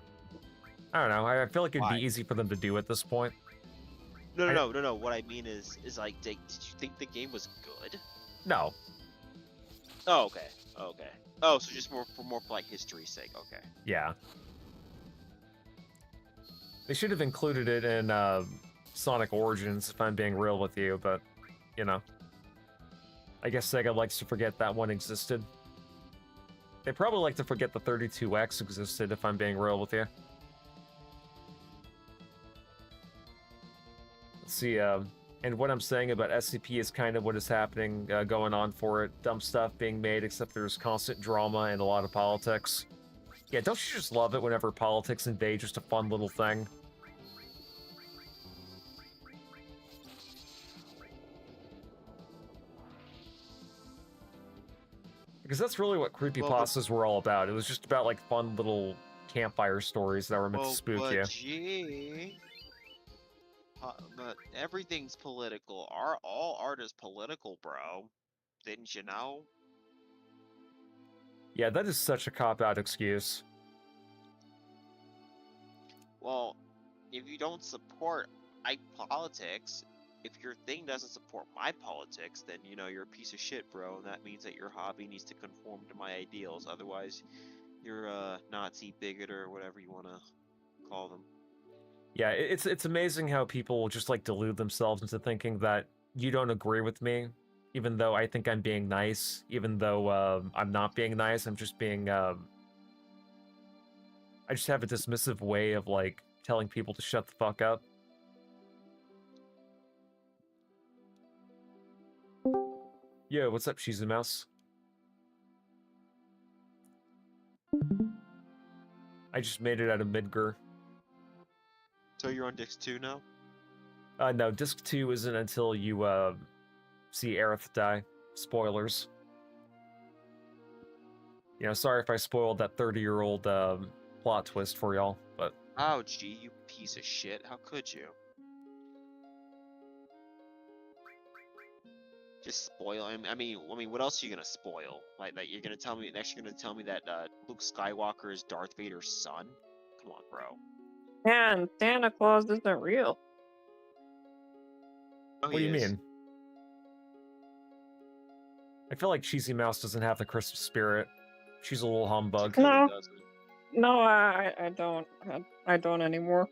I don't know, I feel like it'd Why? be easy for them to do at this point. No. What I mean is like, did you think the game was good? No. Oh, okay. Okay. Oh, so just more for like history's sake. Okay. Yeah. They should have included it in Sonic Origins, if I'm being real with you, but, you know. I guess Sega likes to forget that one existed. They probably like to forget the 32X existed, if I'm being real with you. Let's see, and what I'm saying about SCP is kind of what is happening, going on for it. Dumb stuff being made, except there's constant drama and a lot of politics. Yeah, don't you just love it whenever politics invade just a fun little thing? Because that's really what creepypastas were all about. It was just about, like, fun little campfire stories that were meant to spook you. Gee. But everything's political. All art is political, bro. Didn't you know? Yeah, that is such a cop-out excuse. Well, if you don't support politics, if your thing doesn't support my politics, then you know you're a piece of shit, bro. And that means that your hobby needs to conform to my ideals. Otherwise, you're a Nazi bigot or whatever you want to call them. Yeah, it's amazing how people just, like, delude themselves into thinking that you don't agree with me, even though I think I'm being nice, even though I'm not being nice, I'm just being, I just have a dismissive way of, like, telling people to shut the fuck up. Yo, what's up, Cheesy Mouse? I just made it out of Midgar. So you're on disc 2 now? No, disc 2 isn't until you, see Aerith die. Spoilers. You know, sorry if I spoiled that 30-year-old, plot twist for y'all, but... Oh, gee, you piece of shit. How could you? Just spoil. I mean, what else are you gonna spoil? Like you're gonna tell me next? You're gonna tell me that Luke Skywalker is Darth Vader's son? Come on, bro. Man, Santa Claus isn't real. Oh, What do you mean? I feel like Cheesy Mouse doesn't have the Christmas spirit. She's a little humbug. No. No, I don't. I don't anymore.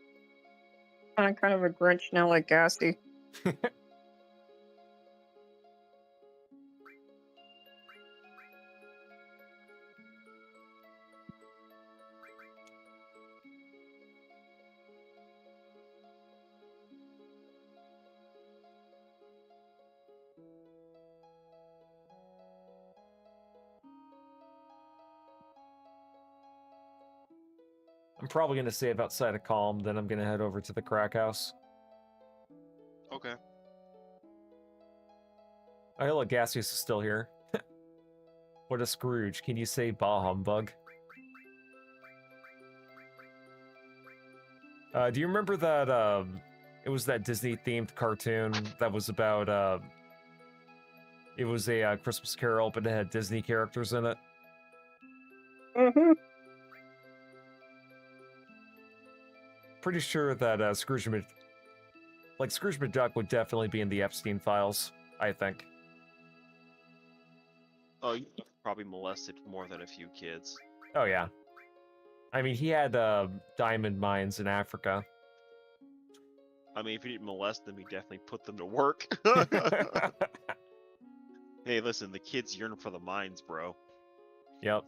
I'm kind of a Grinch now, like Gassy. I'm probably gonna save outside of Calm, then I'm gonna head over to the crack house. Okay. Oh, look, Gaseous is still here. What a Scrooge. Can you say bah humbug? Do you remember that, it was that Disney-themed cartoon that was about, it was a Christmas Carol, but it had Disney characters in it? Mm-hmm. Pretty sure that Scrooge McDuck would definitely be in the Epstein files, I think. Oh, you probably molested more than a few kids. Oh, yeah. I mean, he had diamond mines in Africa. I mean, if you didn't molest them, you definitely put them to work. Hey, listen, the kids yearn for the mines, bro. Yep.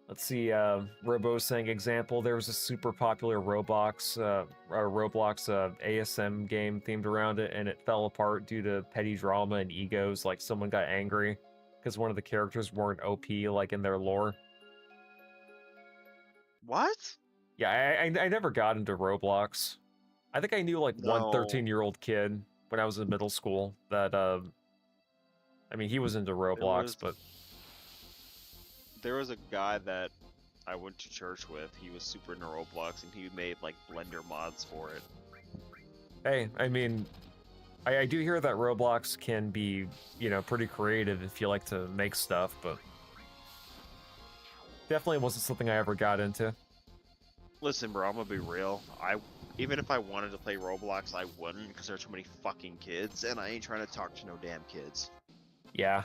Let's see, Robo saying example, there was a super popular Roblox ASM game themed around it, and it fell apart due to petty drama and egos, like someone got angry because one of the characters weren't OP, like in their lore. What? Yeah, I never got into Roblox. I think I knew, like, one No. 13-year-old kid when I was in middle school that, I mean, he was into Roblox, but... There was a guy that I went to church with. He was super into Roblox, and he made, like, Blender mods for it. Hey, I mean, I do hear that Roblox can be, you know, pretty creative if you like to make stuff, but definitely wasn't something I ever got into. Listen, bro, I'm gonna be real. Even if I wanted to play Roblox, I wouldn't because there are too many fucking kids, and I ain't trying to talk to no damn kids. Yeah.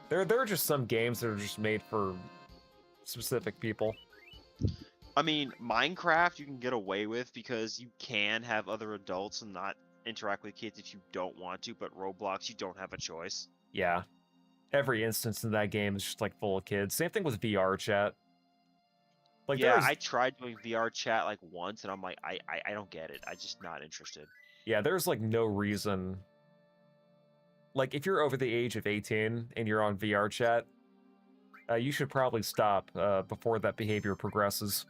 There are just some games that are just made for specific people. I mean, Minecraft you can get away with because you can have other adults and not interact with kids if you don't want to, but Roblox you don't have a choice. Yeah. Every instance in that game is just like full of kids. Same thing with VR chat. Like Yeah, there's I tried doing VR chat like once, and I'm like, I don't get it. I'm just not interested. yeah, there's like no reason. Like if you're over the age of 18 and you're on VR chat, you should probably stop before that behavior progresses.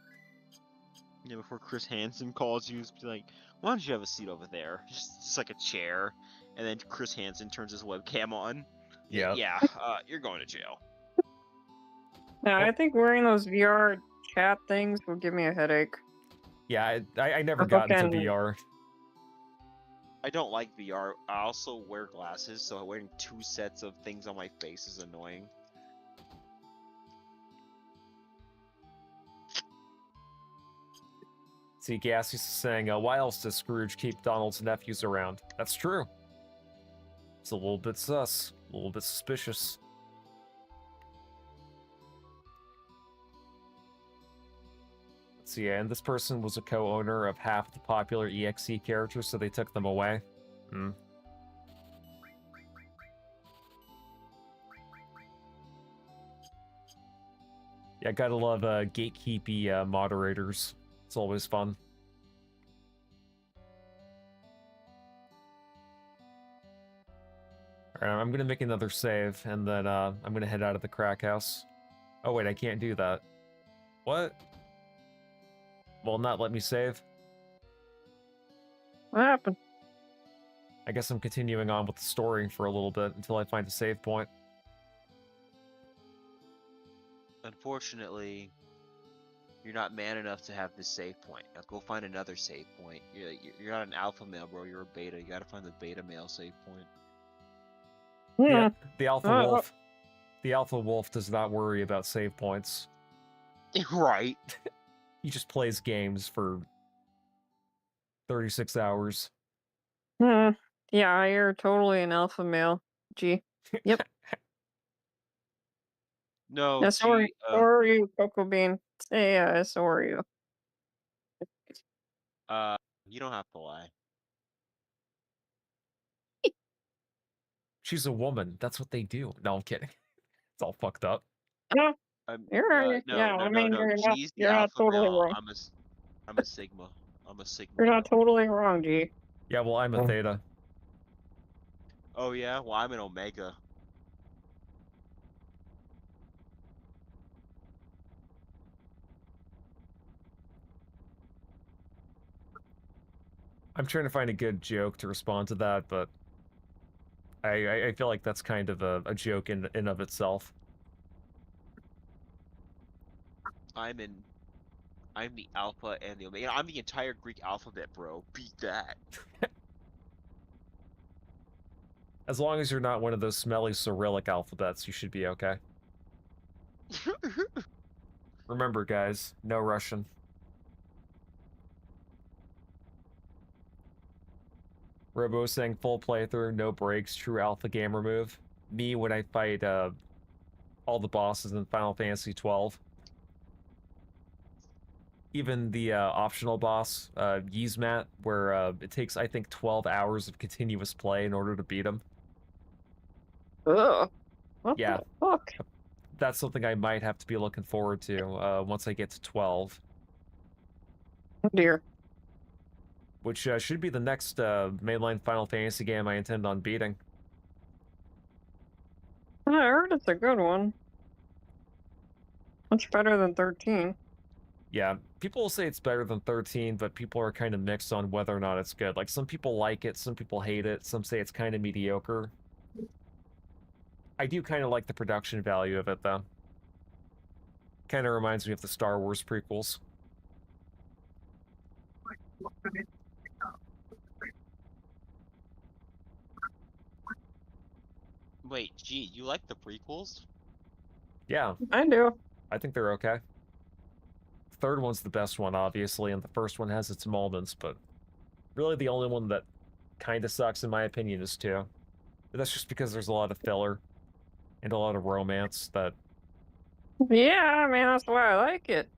You know, before Chris Hansen calls you, just be like, why don't you have a seat over there? Just like a chair, and then Chris Hansen turns his webcam on. Yeah. Yeah, you're going to jail. Yeah, I Well- think wearing those VR chat things will give me a headache. Yeah, I never Or got into fucking- VR. I don't like VR. I also wear glasses, so wearing 2 sets of things on my face is annoying. See, Gassius is saying, why else does Scrooge keep Donald's nephews around? That's true. It's a little bit sus, a little bit suspicious. Let's see, and this person was a co-owner of half the popular EXE characters, so they took them away. Hmm. Yeah, gotta love gatekeepy moderators. It's always fun. Alright, I'm gonna make another save, and then I'm gonna head out of the crack house. Oh wait, I can't do that. What? Well, not let me save? What happened? I guess I'm continuing on with the story for a little bit until I find a save point. Unfortunately, you're not man enough to have this save point. Now go find another save point. You're not an alpha male, bro. You're a beta. You gotta find the beta male save point. Hmm. The alpha Uh, wolf. The alpha wolf does not worry about save points. Right. He just plays games for 36 hours. Hmm. Yeah, you're totally an alpha male. Gee. Yep. No, Yeah, so gee, are you, Cocoa Bean. Yeah, so are you. you don't have to lie. She's a woman. That's what they do. No, I'm kidding. It's all fucked up. Oh, No, I mean, no. G's the you're not alpha totally male. wrong. I'm a sigma. I'm a sigma. You're not bro. totally wrong, G. Yeah, well, I'm a Oh. theta. Oh yeah, well I'm an omega. I'm trying to find a good joke to respond to that, but I feel like that's kind of a joke in of itself. I'm the alpha and the omega. I'm the entire Greek alphabet, bro. Beat that. As long as you're not one of those smelly Cyrillic alphabets, you should be okay. Remember, guys, no Russian. Robo saying full playthrough, no breaks, true alpha gamer move. Me when I fight all the bosses in Final Fantasy 12. Even the optional boss, Yzmat, where it takes, I think, 12 hours of continuous play in order to beat him. Ugh. What Yeah. the fuck? That's something I might have to be looking forward to once I get to 12. Oh dear. Which should be the next mainline Final Fantasy game I intend on beating. I heard it's a good one. Much better than 13. Yeah, people will say it's better than 13, but people are kind of mixed on whether or not it's good. Like, some people like it, some people hate it, some say it's kind of mediocre. I do kind of like the production value of it, though. Kind of reminds me of the Star Wars prequels. Wait, gee, you like the prequels? Yeah, I do. I think they're okay. The third one's the best one, obviously, and the first one has its moments, but really the only one that kind of sucks, in my opinion, is 2. But that's just because there's a lot of filler and a lot of romance that Yeah, I mean that's why I like it.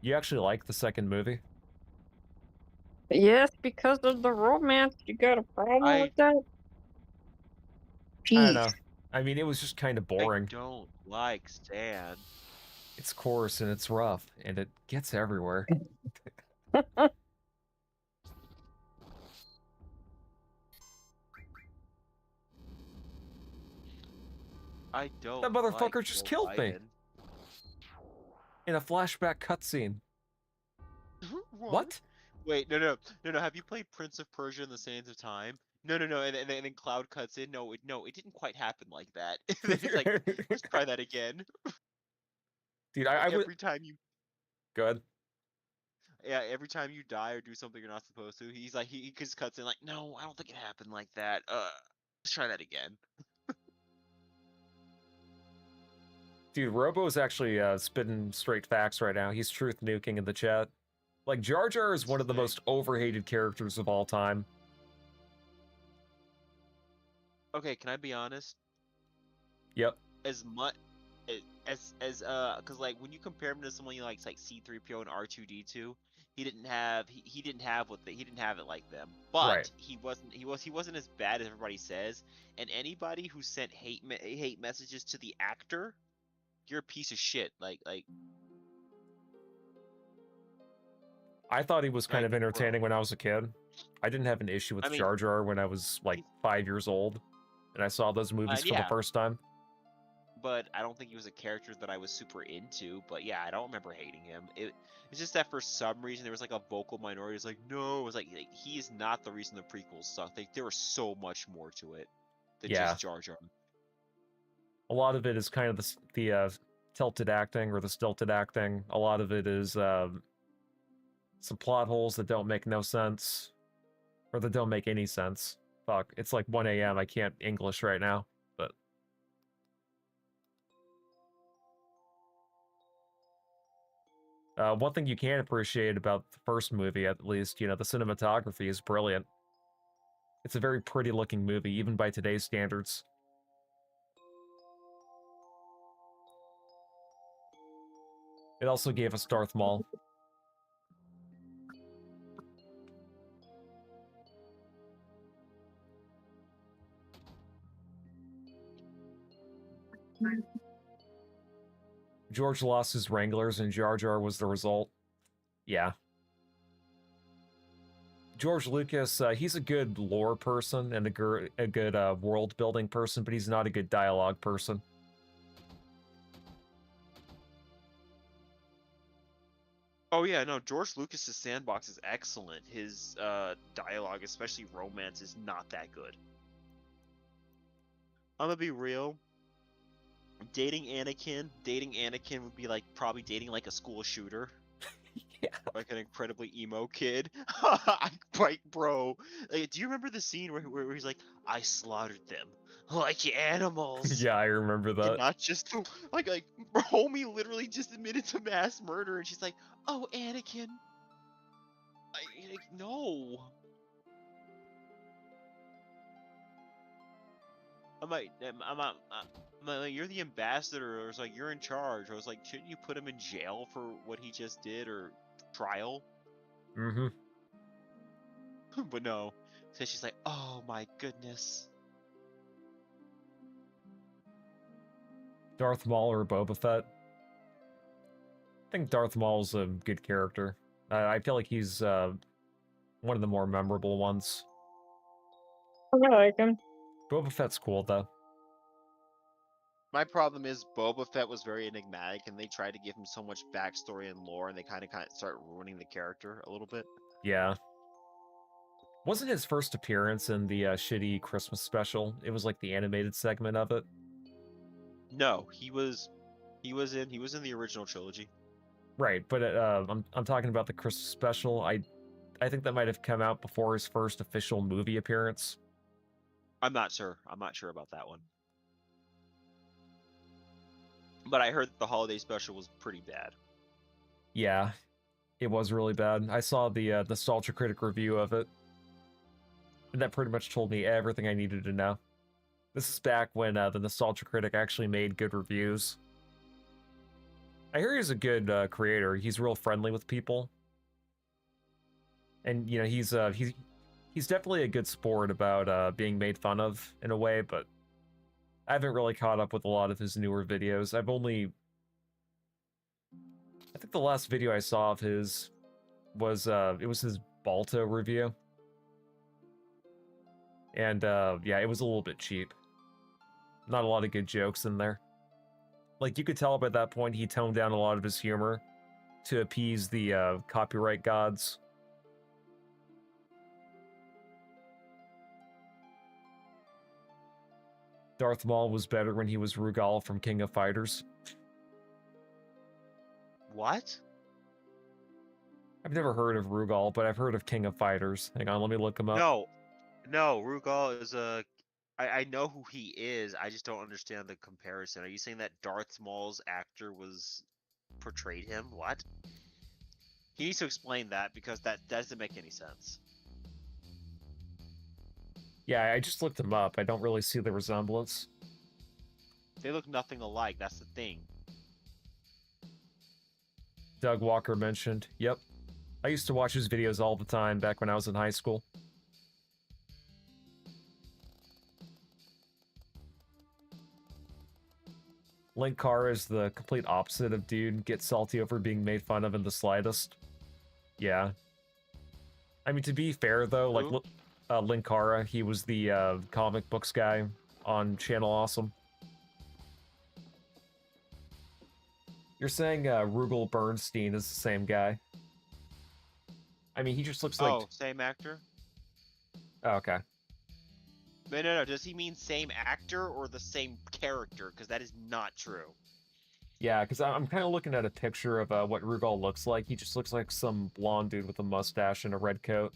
you actually like the second movie. Yes, because of the romance. You got a problem I with that? I don't Peace. know. I mean, it was just kind of I boring. don't like Stan. It's coarse and it's rough, and it gets everywhere. I don't That like motherfucker just Joe killed me Biden. in a flashback cutscene. What? Wait, no. Have you played Prince of Persia and the Sands of Time? No. And then Cloud cuts in. No, it didn't quite happen like that. It's like, let's try that again. Dude, Like I would... every time you, Go ahead. yeah, every time you die or do something you're not supposed to, he's like, he just cuts in like, no, I don't think it happened like that. Let's try that again. Dude, Robo's actually spitting straight facts right now. He's truth nuking in the chat. Like, Jar Jar is What's one his of the name? most overhated characters of all time. Okay, can I be honest? Yep. As much because like when you compare him to someone like C3PO and R2D2, he didn't have he didn't have it like them. But Right. he wasn't as bad as everybody says. And anybody who sent hate messages to the actor, you're a piece of shit. I thought he was kind of bro. entertaining when I was a kid. I didn't have an issue with I mean, Jar Jar when I was like 5 years old and I saw those movies for the yeah, first time. but I don't think he was a character that I was super into. But yeah, I don't remember hating him. It's just that for some reason there was like a vocal minority. It's like, no, it was like he is not the reason the prequels sucked. Like there was so much more to it than Yeah. just Jar Jar. A lot of it is kind of the tilted acting or the stilted acting. A lot of it is some plot holes that don't make no sense. Or that don't make any sense. Fuck, it's like 1 a.m. I can't English right now, but... one thing you can appreciate about the first movie, at least, you know, the cinematography is brilliant. It's a very pretty looking movie, even by today's standards. It also gave us Darth Maul. George lost his Wranglers and Jar Jar was the result. Yeah. George Lucas, he's a good lore person and a good world-building person, but he's not a good dialogue person. Oh yeah, no, George Lucas's Sandbox is excellent. His dialogue, especially romance, is not that good. I'm gonna be real. Dating Anakin would be like probably dating like a school shooter. Yeah. Like an incredibly emo kid. Like, bro. Like, do you remember the scene where he's like, I slaughtered them like animals? Yeah, I remember And that. not just like homie literally just admitted to mass murder, and she's like, "Oh, Anakin." Like, no. I'm like, you're the ambassador, or it's like you're in charge. I was like, shouldn't you put him in jail for what he just did, or trial? Mm-hmm. But no. So she's like, oh my goodness. Darth Maul or Boba Fett? I think Darth Maul's a good character. I feel like he's one of the more memorable ones. I like him. Boba Fett's cool, though. My problem is Boba Fett was very enigmatic, and they tried to give him so much backstory and lore, and they kind of start ruining the character a little bit. Yeah. Wasn't his first appearance in the shitty Christmas special? It was like the animated segment of it. No, he was in the original trilogy. Right, but I'm talking about the Christmas special. I think that might have come out before his first official movie appearance. I'm not sure. I'm not sure about that one. But I heard that the holiday special was pretty bad. Yeah, it was really bad. I saw the Nostalgia Critic review of it, and that pretty much told me everything I needed to know. This is back when the Nostalgia Critic actually made good reviews. I hear he's a good creator. He's real friendly with people, and you know he's definitely a good sport about being made fun of in a way. But I haven't really caught up with a lot of his newer videos. I think the last video I saw of his was it was his Balto review, and yeah, it was a little bit cheap. Not a lot of good jokes in there. Like, you could tell by that point he toned down a lot of his humor to appease the copyright gods. Darth Maul was better when he was Rugal from King of Fighters. What? I've never heard of Rugal, but I've heard of King of Fighters. Hang on, let me look him up. No, Rugal is a. I know who he is. I just don't understand the comparison. Are you saying that Darth Maul's actor was portrayed him? What? He needs to explain that because that doesn't make any sense. Yeah, I just looked him up. I don't really see the resemblance. They look nothing alike. That's the thing. Doug Walker mentioned. Yep. I used to watch his videos all the time back when I was in high school. Linkara is the complete opposite of dude. Gets salty over being made fun of in the slightest. Yeah. I mean, to be fair, though, like, Linkara, he was the comic books guy on Channel Awesome. You're saying Rugal Bernstein is the same guy? I mean, he just looks like... Oh, same actor? Oh, okay. No. Does he mean same actor or the same character? Because that is not true. Yeah, because I'm kind of looking at a picture of what Rugal looks like. He just looks like some blonde dude with a mustache and a red coat.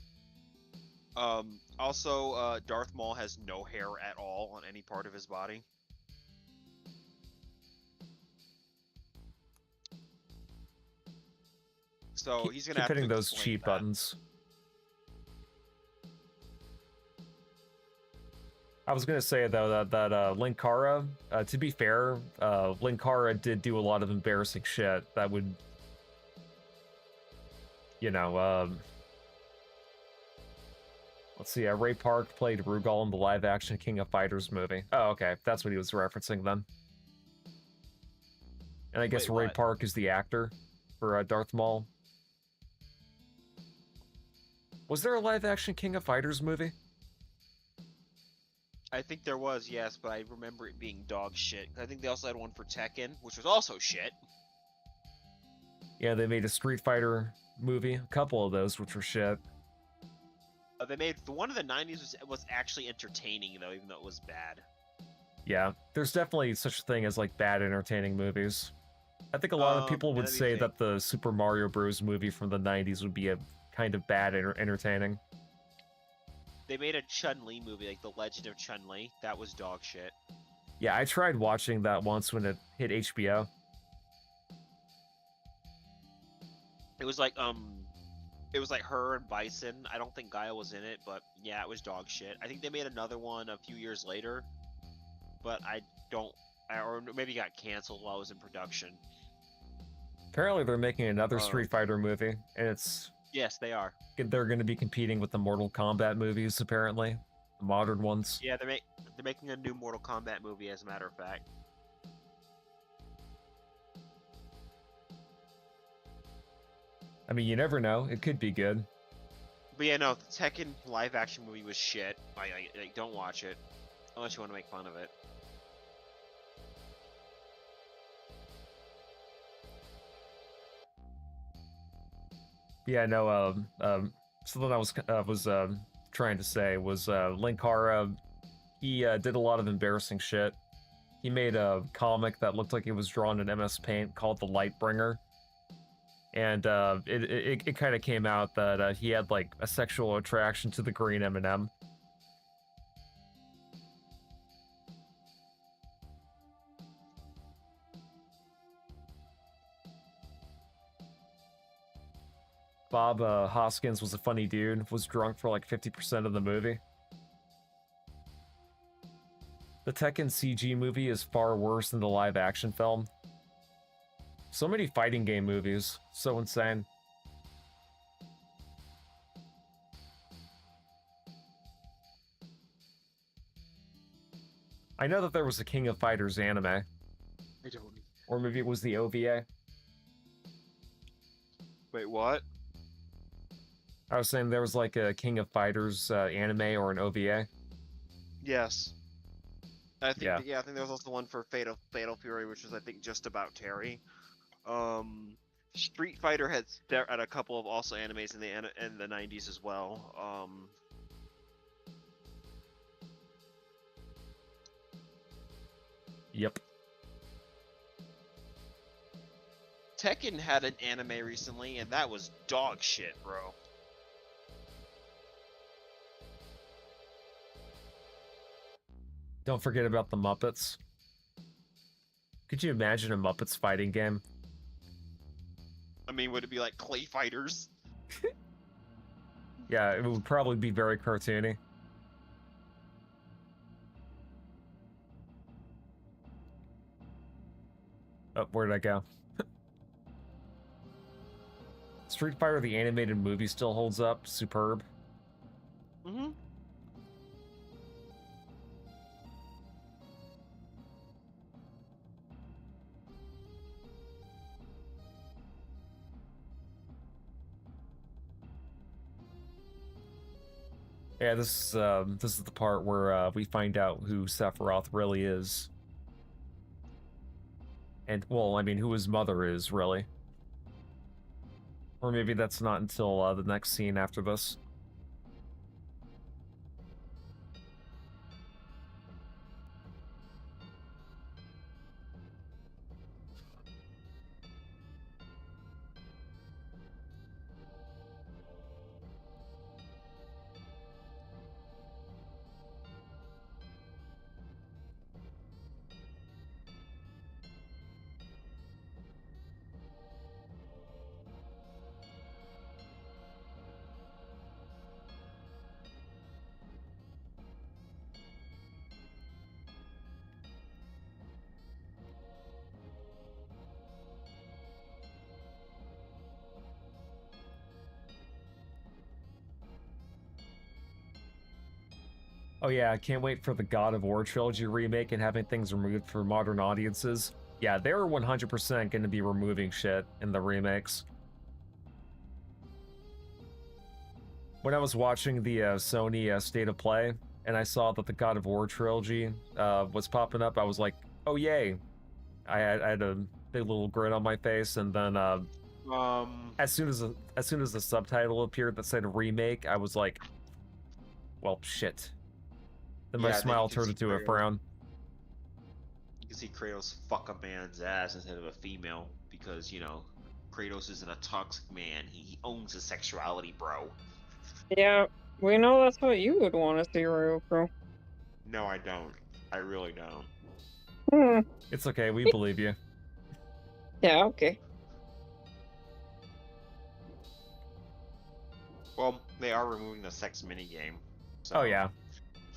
Also, Darth Maul has no hair at all on any part of his body. So he's gonna keep have to hitting those explain cheat that. buttons. I was gonna say though that Linkara, to be fair, Linkara did do a lot of embarrassing shit that would, you know, let's see. Ray Park played Rugal in the live-action King of Fighters movie. Oh, okay, that's what he was referencing then. And I guess Wait, Ray what? Park is the actor for Darth Maul. Was there a live-action King of Fighters movie? I think there was, yes, but I remember it being dog shit. I think they also had one for Tekken, which was also shit. Yeah, they made a Street Fighter movie, a couple of those, which were shit. They made the one in the 90s was actually entertaining though, even though it was bad. Yeah, there's definitely such a thing as like bad entertaining movies. I think a lot of people would say that the Super Mario Bros. Movie from the 90s would be a kind of bad entertaining. They made a Chun-Li movie, like The Legend of Chun-Li. That was dog shit. Yeah, I tried watching that once when it hit HBO. It was like her and Bison. I don't think Gaia was in it, but yeah, it was dog shit. I think they made another one a few years later, but or maybe it got canceled while it was in production. Apparently they're making another Street Fighter movie, and it's... Yes, they are. They're going to be competing with the Mortal Kombat movies, apparently. The modern ones. Yeah, they're making a new Mortal Kombat movie, as a matter of fact. I mean, you never know. It could be good. But yeah, no, the Tekken live-action movie was shit. Like, don't watch it. Unless you want to make fun of it. Yeah, no, something I was trying to say was Linkara, he did a lot of embarrassing shit. He made a comic that looked like it was drawn in MS Paint called The Lightbringer. And it kind of came out that he had like a sexual attraction to the green M&M. Bob Hoskins was a funny dude, was drunk for like 50% of the movie. The Tekken CG movie is far worse than the live action film. So many fighting game movies. So insane. I know that there was a King of Fighters anime. I don't. Or maybe it was the OVA. Wait, what? I was saying there was like a King of Fighters anime or an OVA. Yes. I think Yeah. I think there was also one for Fatal Fury, which was I think just about Terry. Street Fighter had a couple of also animes in the 90s as well. Yep. Tekken had an anime recently, and that was dog shit, bro. Don't forget about the Muppets. Could you imagine a Muppets fighting game? I mean, would it be like Clay Fighters? Yeah, it would probably be very cartoony. Oh, where did I go? Street Fighter the animated movie still holds up. Superb. Mm-hmm. Yeah, this is the part where we find out who Sephiroth really is. And, well, I mean, who his mother is, really. Or maybe that's not until the next scene after this. Oh yeah, I can't wait for the God of War trilogy remake and having things removed for modern audiences. Yeah, they're 100% going to be removing shit in the remakes. When I was watching the Sony State of Play, and I saw that the God of War trilogy was popping up, I was like, oh yay. I had a big little grin on my face, and then as soon as the subtitle appeared that said remake, I was like, well, shit. Then my Yeah, then smile you can turned see into a Kratos. frown. You can see Kratos fuck a man's ass instead of a female because, you know, Kratos isn't a toxic man. He owns his sexuality, bro. Yeah, we know that's what you would want to see, Ryoko. No, I don't. I really don't. Hmm. It's okay, we believe you. Yeah, okay. Well, they are removing the sex minigame. So. Oh yeah.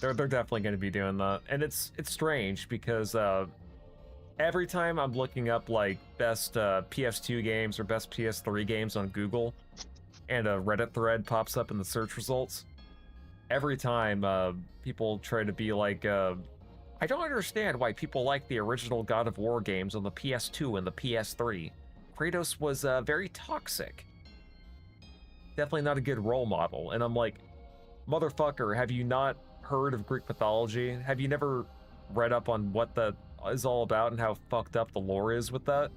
They're definitely going to be doing that. And it's strange because every time I'm looking up like best PS2 games or best PS3 games on Google and a Reddit thread pops up in the search results, every time people try to be like, I don't understand why people like the original God of War games on the PS2 and the PS3. Kratos was very toxic. Definitely not a good role model. And I'm like, motherfucker, have you not heard of Greek mythology? Have you never read up on what that is all about and how fucked up the lore is with that?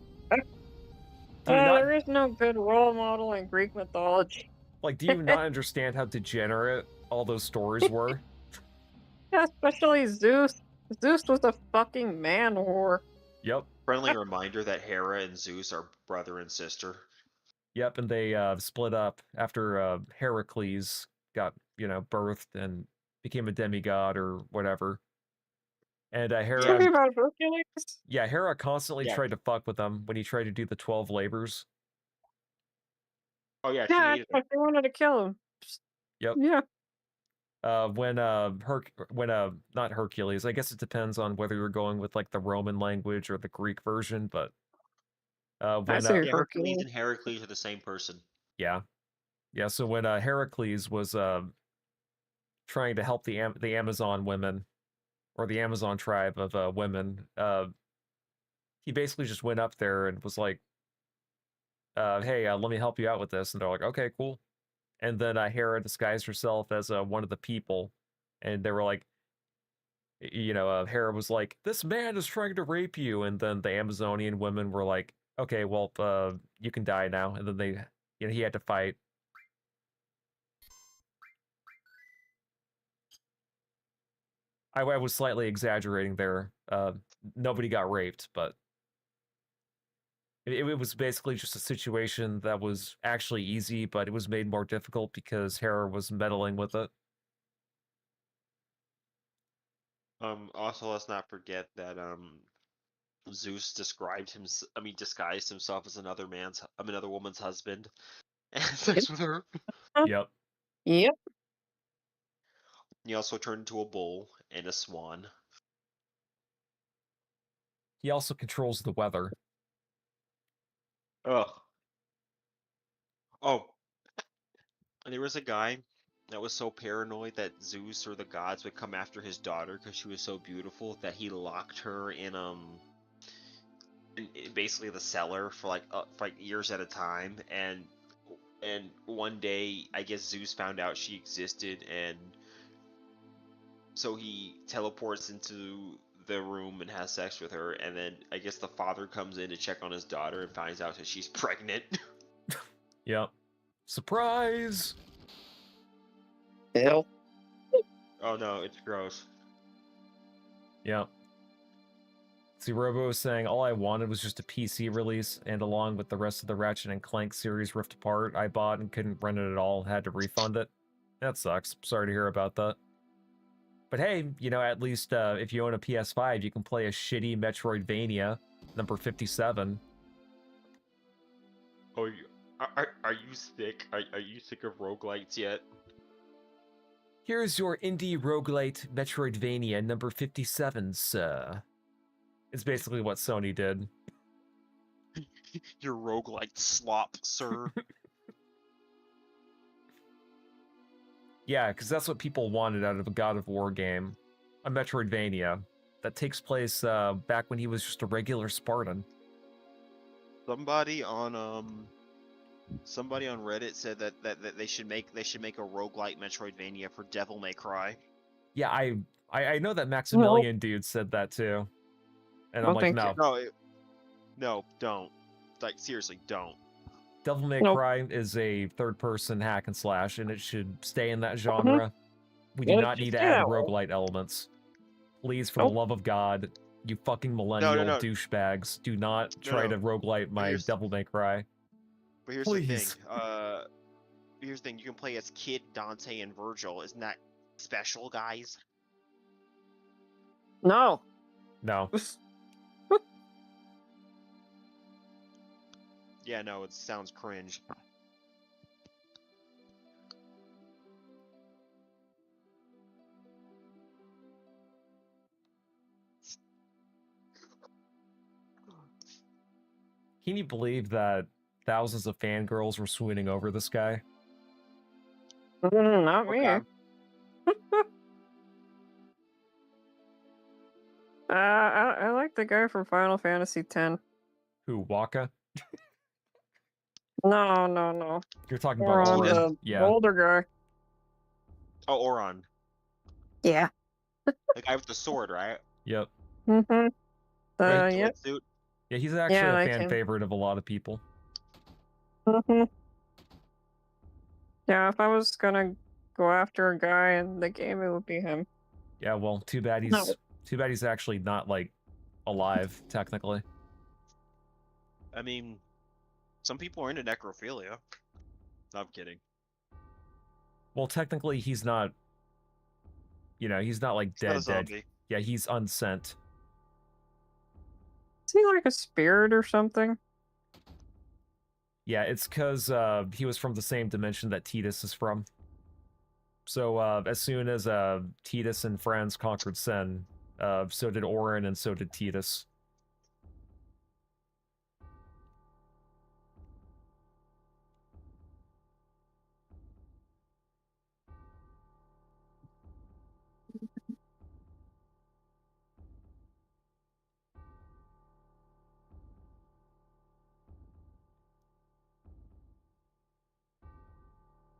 There is no good role model in Greek mythology. Like, do you not understand how degenerate all those stories were? Yeah, especially Zeus. Zeus was a fucking man whore. Yep. Friendly reminder that Hera and Zeus are brother and sister. Yep, and they split up after Heracles got, birthed and became a demigod or whatever. And Hera... Talking about Hercules? Yeah, Hera constantly tried to fuck with him when he tried to do the 12 labors. Oh yeah, she Yeah, hated him. but they wanted to kill him. Yep. Yeah. Not Hercules, I guess it depends on whether you're going with like the Roman language or the Greek version, but I when say Yeah, Hercules Hercules. and Heracles are the same person. yeah. Yeah, so when Heracles was trying to help the Amazon women or the Amazon tribe of women, he basically just went up there and was like, hey, let me help you out with this. And they're like, okay, cool. And then Hera disguised herself as one of the people. And they were like, Hera was like, this man is trying to rape you. And then the Amazonian women were like, okay, well, you can die now. And then he had to fight. I was slightly exaggerating there. Nobody got raped, but it was basically just a situation that was actually easy, but it was made more difficult because Hera was meddling with it. Also, let's not forget that Zeus disguised himself as another woman's husband, and had sex with her. Yep. Yep. He also turned into a bull and a swan. He also controls the weather. Ugh. Oh, and there was a guy that was so paranoid that Zeus or the gods would come after his daughter because she was so beautiful that he locked her in basically the cellar for like years at a time, and one day I guess Zeus found out she existed, and so he teleports into the room and has sex with her, and then I guess the father comes in to check on his daughter and finds out that she's pregnant. Yep. Surprise! Ew. Oh no, it's gross. Yep. See, Robo was saying, all I wanted was just a PC release, and along with the rest of the Ratchet and Clank series Rift Apart, I bought and couldn't rent it at all, had to refund it. That sucks. Sorry to hear about that. But hey, at least if you own a PS5, you can play a shitty Metroidvania, number 57. Oh, are you sick? Are you sick of roguelites yet? Here's your indie roguelite Metroidvania number 57, sir. It's basically what Sony did. Your roguelite slop, sir. Yeah, because that's what people wanted out of a God of War game. A Metroidvania that takes place back when he was just a regular Spartan. Somebody on Reddit said that they should make a roguelite Metroidvania for Devil May Cry. Yeah, I know that Maximilian dude said that too. And I'm No, like, thank no. you. No, don't. Like, seriously, don't. Devil May Nope. Cry is a third-person hack and slash, and it should stay in that genre. We do Yeah, not just need to stay add that way. roguelite elements. Please, for Nope. the love of God, you fucking millennial no. douchebags, do not try to roguelite my here's- Devil May Cry. But here's Please. the thing. Here's the thing. You can play as Kid, Dante, and Virgil. Isn't that special, guys? No. No. Yeah, no. It sounds cringe. Can you believe that thousands of fangirls were swooning over this guy? Not me. Okay. I like the guy from Final Fantasy X. Who, Waka? No. You're talking Or about on Orin. the Yeah. older guy. Oh, Oron. Yeah. The guy with the sword, right? Yep. Mm-hmm. Right, Yep. suit. Yeah, he's actually Yeah, a like fan him. favorite of a lot of people. Mm-hmm. Yeah, if I was gonna go after a guy in the game, it would be him. Yeah, well, too bad he's actually not, like, alive, technically. I mean, some people are into necrophilia. No, I'm kidding. Well, technically, he's not, he's not, like, He's not a dead. zombie. Yeah, he's unsent. Is he like a spirit or something? Yeah, it's because he was from the same dimension that Titus is from. So as soon as Titus and friends conquered Sen, so did Orin and so did Titus.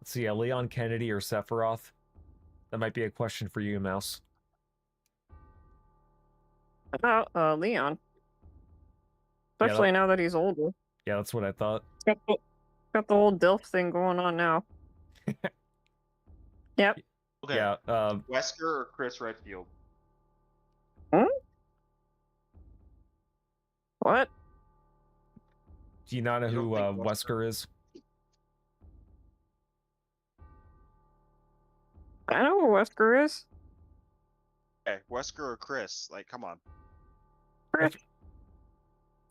Let's see, Leon Kennedy or Sephiroth? That might be a question for you, Mouse. About Leon, Yeah, especially now that he's older. Yeah, that's what I thought. Got the whole DILF thing going on now. Yep. Okay. Yeah, Wesker or Chris Redfield? Hmm? What? do you not know You don't who think Wesker is? I know who Wesker is. Okay, Wesker or Chris? Like, come on. Chris.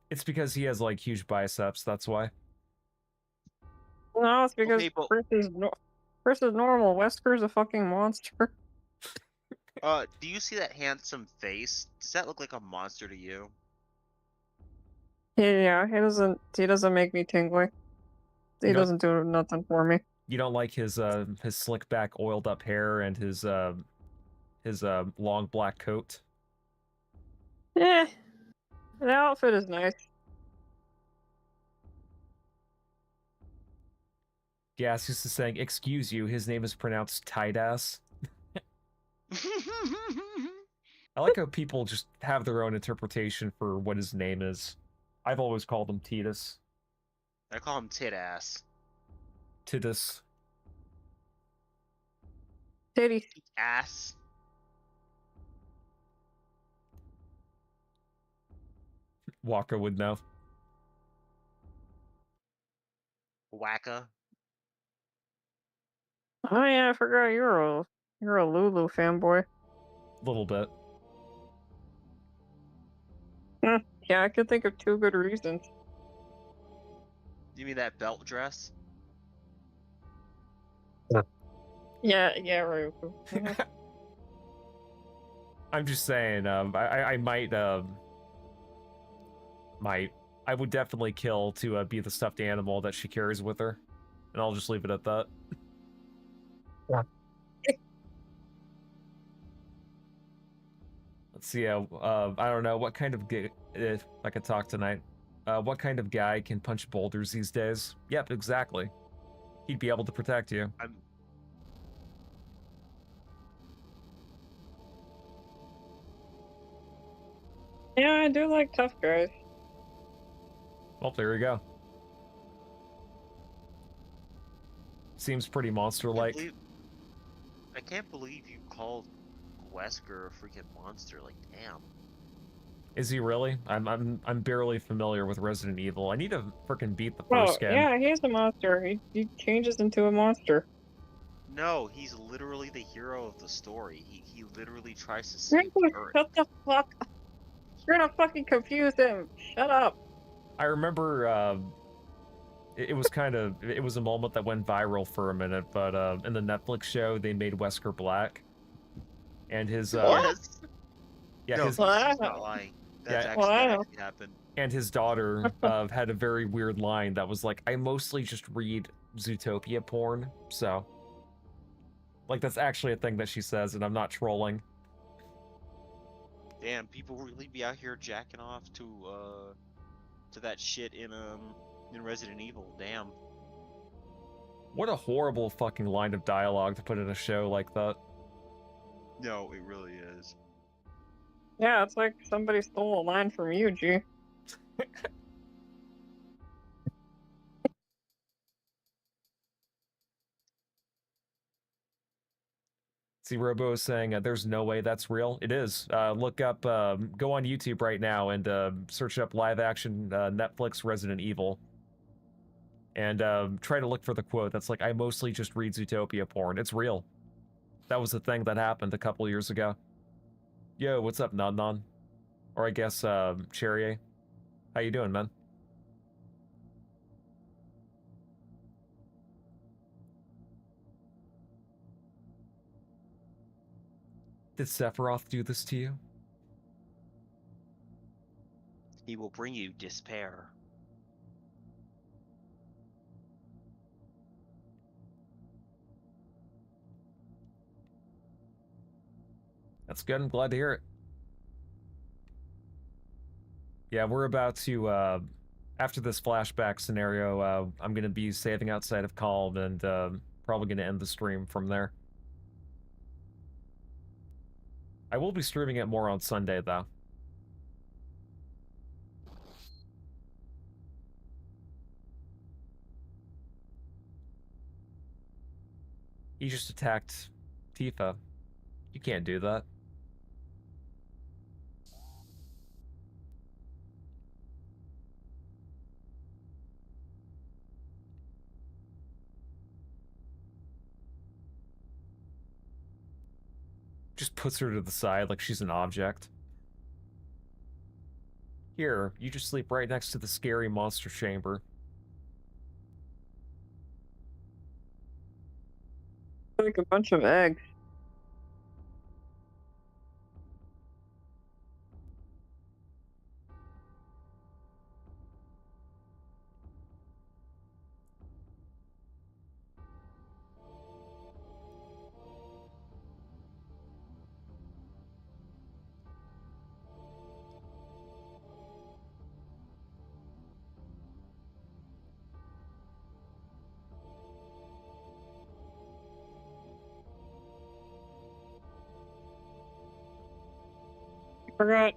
It's because he has, like, huge biceps, that's why. No, it's because Okay, but Chris is normal. Wesker's a fucking monster. do you see that handsome face? Does that look like a monster to you? Yeah, he doesn't make me tingly. He You know, doesn't do nothing for me. you don't like his slick back, oiled up hair and his long black coat? Eh, the outfit is nice. Gas used to saying, "Excuse you, his name is pronounced Tidas." I like how people just have their own interpretation for what his name is. I've always called him Titus. I call him tit ass. Titus. Titty. Ass. Walker would know. Wacka. Oh yeah, I forgot you're a Lulu fanboy. A little bit. Yeah, I could think of two good reasons. You mean that belt dress? Yeah, Ryuku. Mhm. I'm just saying, I might, I would definitely kill to be the stuffed animal that she carries with her. And I'll just leave it at that. Yeah. Let's see, I don't know, what kind of if I could talk tonight. What kind of guy can punch boulders these days? Yep, exactly. He'd be able to protect you. Yeah, I do like tough guys. Well, there you go. Seems pretty monster-like. I can't believe you called Wesker a freaking monster. Like, damn. Is he really? I'm barely familiar with Resident Evil. I need to frickin' beat the Oh, first game. yeah, he's a monster. He changes into a monster. No, he's literally the hero of the story. He literally tries to save Ryuku, Earth. shut the fuck up. You're gonna fucking confuse him. Shut up. I remember it was it was a moment that went viral for a minute, but in the Netflix show they made Wesker black, and his Yes. yeah, No, his he's not lying. That actually happened. and his daughter had a very weird line that was like, "I mostly just read Zootopia porn," so like that's actually a thing that she says, and I'm not trolling. Damn, people really be out here jacking off to that shit in Resident Evil. Damn. What a horrible fucking line of dialogue to put in a show like that. No, it really is. Yeah, it's like somebody stole a line from you, G. See, Robo is saying, there's no way that's real. It is. Look up, go on YouTube right now and search up live action Netflix Resident Evil. And try to look for the quote that's like, I mostly just read Zootopia porn. It's real. That was the thing that happened a couple years ago. Yo, what's up, Non? Or I guess, Cherrier. How you doing, man? Did Sephiroth do this to you? He will bring you despair. That's good. I'm glad to hear it. Yeah, we're about to, after this flashback scenario, I'm going to be saving outside of Calm and probably going to end the stream from there. I will be streaming it more on Sunday, though. He just attacked Tifa. You can't do that. Just puts her to the side like she's an object. Here, you just sleep right next to the scary monster chamber. Like a bunch of eggs. Forgot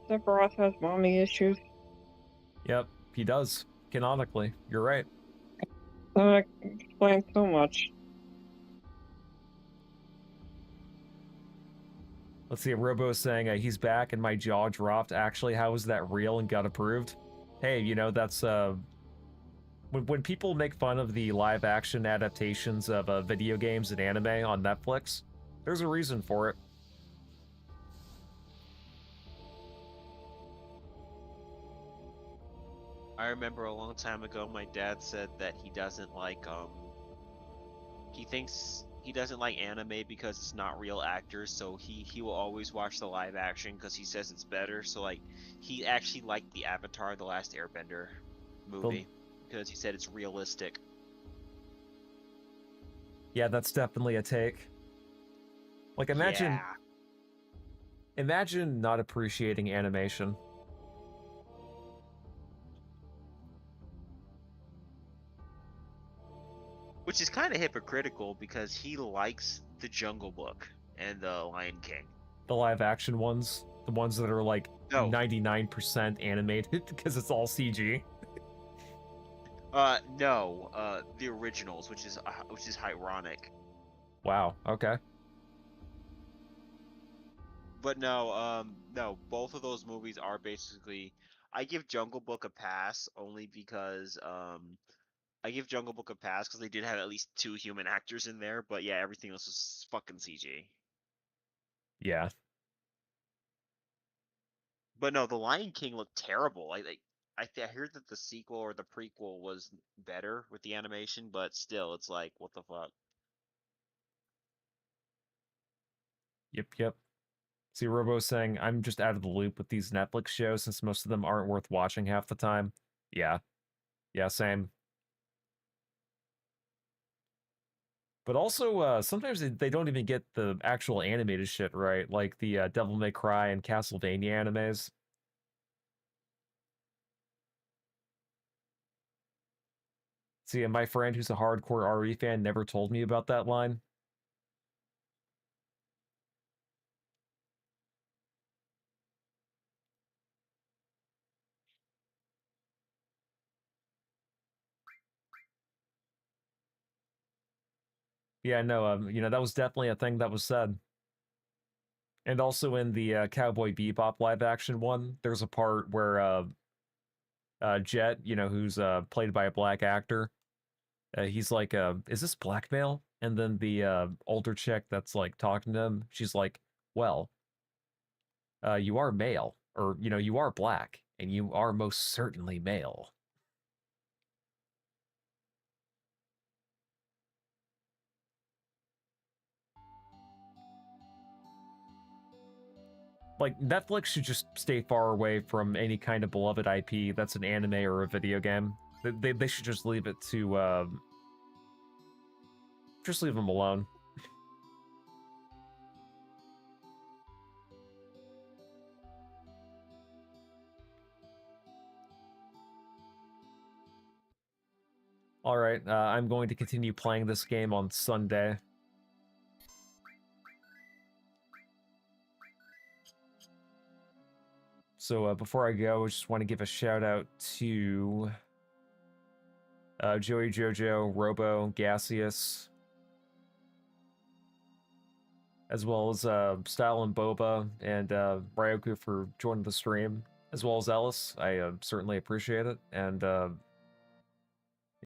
Sephiroth has mommy issues. Yep, he does. Canonically, you're right. That explains so much. Let's see, Robo saying he's back and my jaw dropped. Actually, how is that real and got approved? Hey, you know, that's when people make fun of the live action adaptations of video games and anime on Netflix, there's a reason for it. I remember a long time ago, my dad said that he doesn't like, he thinks he doesn't like anime because it's not real actors, so he will always watch the live action because he says it's better. So, like, he actually liked the Avatar: The Last Airbender movie because he said it's realistic. Yeah, that's definitely a take. Like, imagine not appreciating animation. Which is kind of hypocritical because he likes The Jungle Book and The Lion King. The live action ones, the ones that are like No. 99% animated because it's all CG. No, the originals, which is ironic. Wow. Okay. But no, both of those movies are basically. I give Jungle Book a pass only because I give Jungle Book a pass because they did have at least 2 human actors in there. But yeah, everything else was fucking CG. Yeah. But no, The Lion King looked terrible. I heard that the sequel or the prequel was better with the animation, but still, it's like, what the fuck? Yep. See, Robo saying, I'm just out of the loop with these Netflix shows since most of them aren't worth watching half the time. Yeah. Yeah, same. But also, sometimes they don't even get the actual animated shit right, like the Devil May Cry and Castlevania animes. See, and my friend who's a hardcore RE fan never told me about that line. Yeah, no, you know, that was definitely a thing that was said. And also in the Cowboy Bebop live action one, there's a part where Jet, you know, who's played by a black actor, he's like, is this blackmail? And then the older chick that's like talking to him, she's like, well, you are male, or, you know, you are black, and you are most certainly male. like, Netflix should just stay far away from any kind of beloved IP that's an anime or a video game. They should just leave it to, just leave them alone. Alright, I'm going to continue playing this game on Sunday. So before I go, I just want to give a shout out to Joey Jojo, Robo, Gaseous, as well as Style and Boba, and Ryoku for joining the stream, as well as Ellis. I certainly appreciate it, and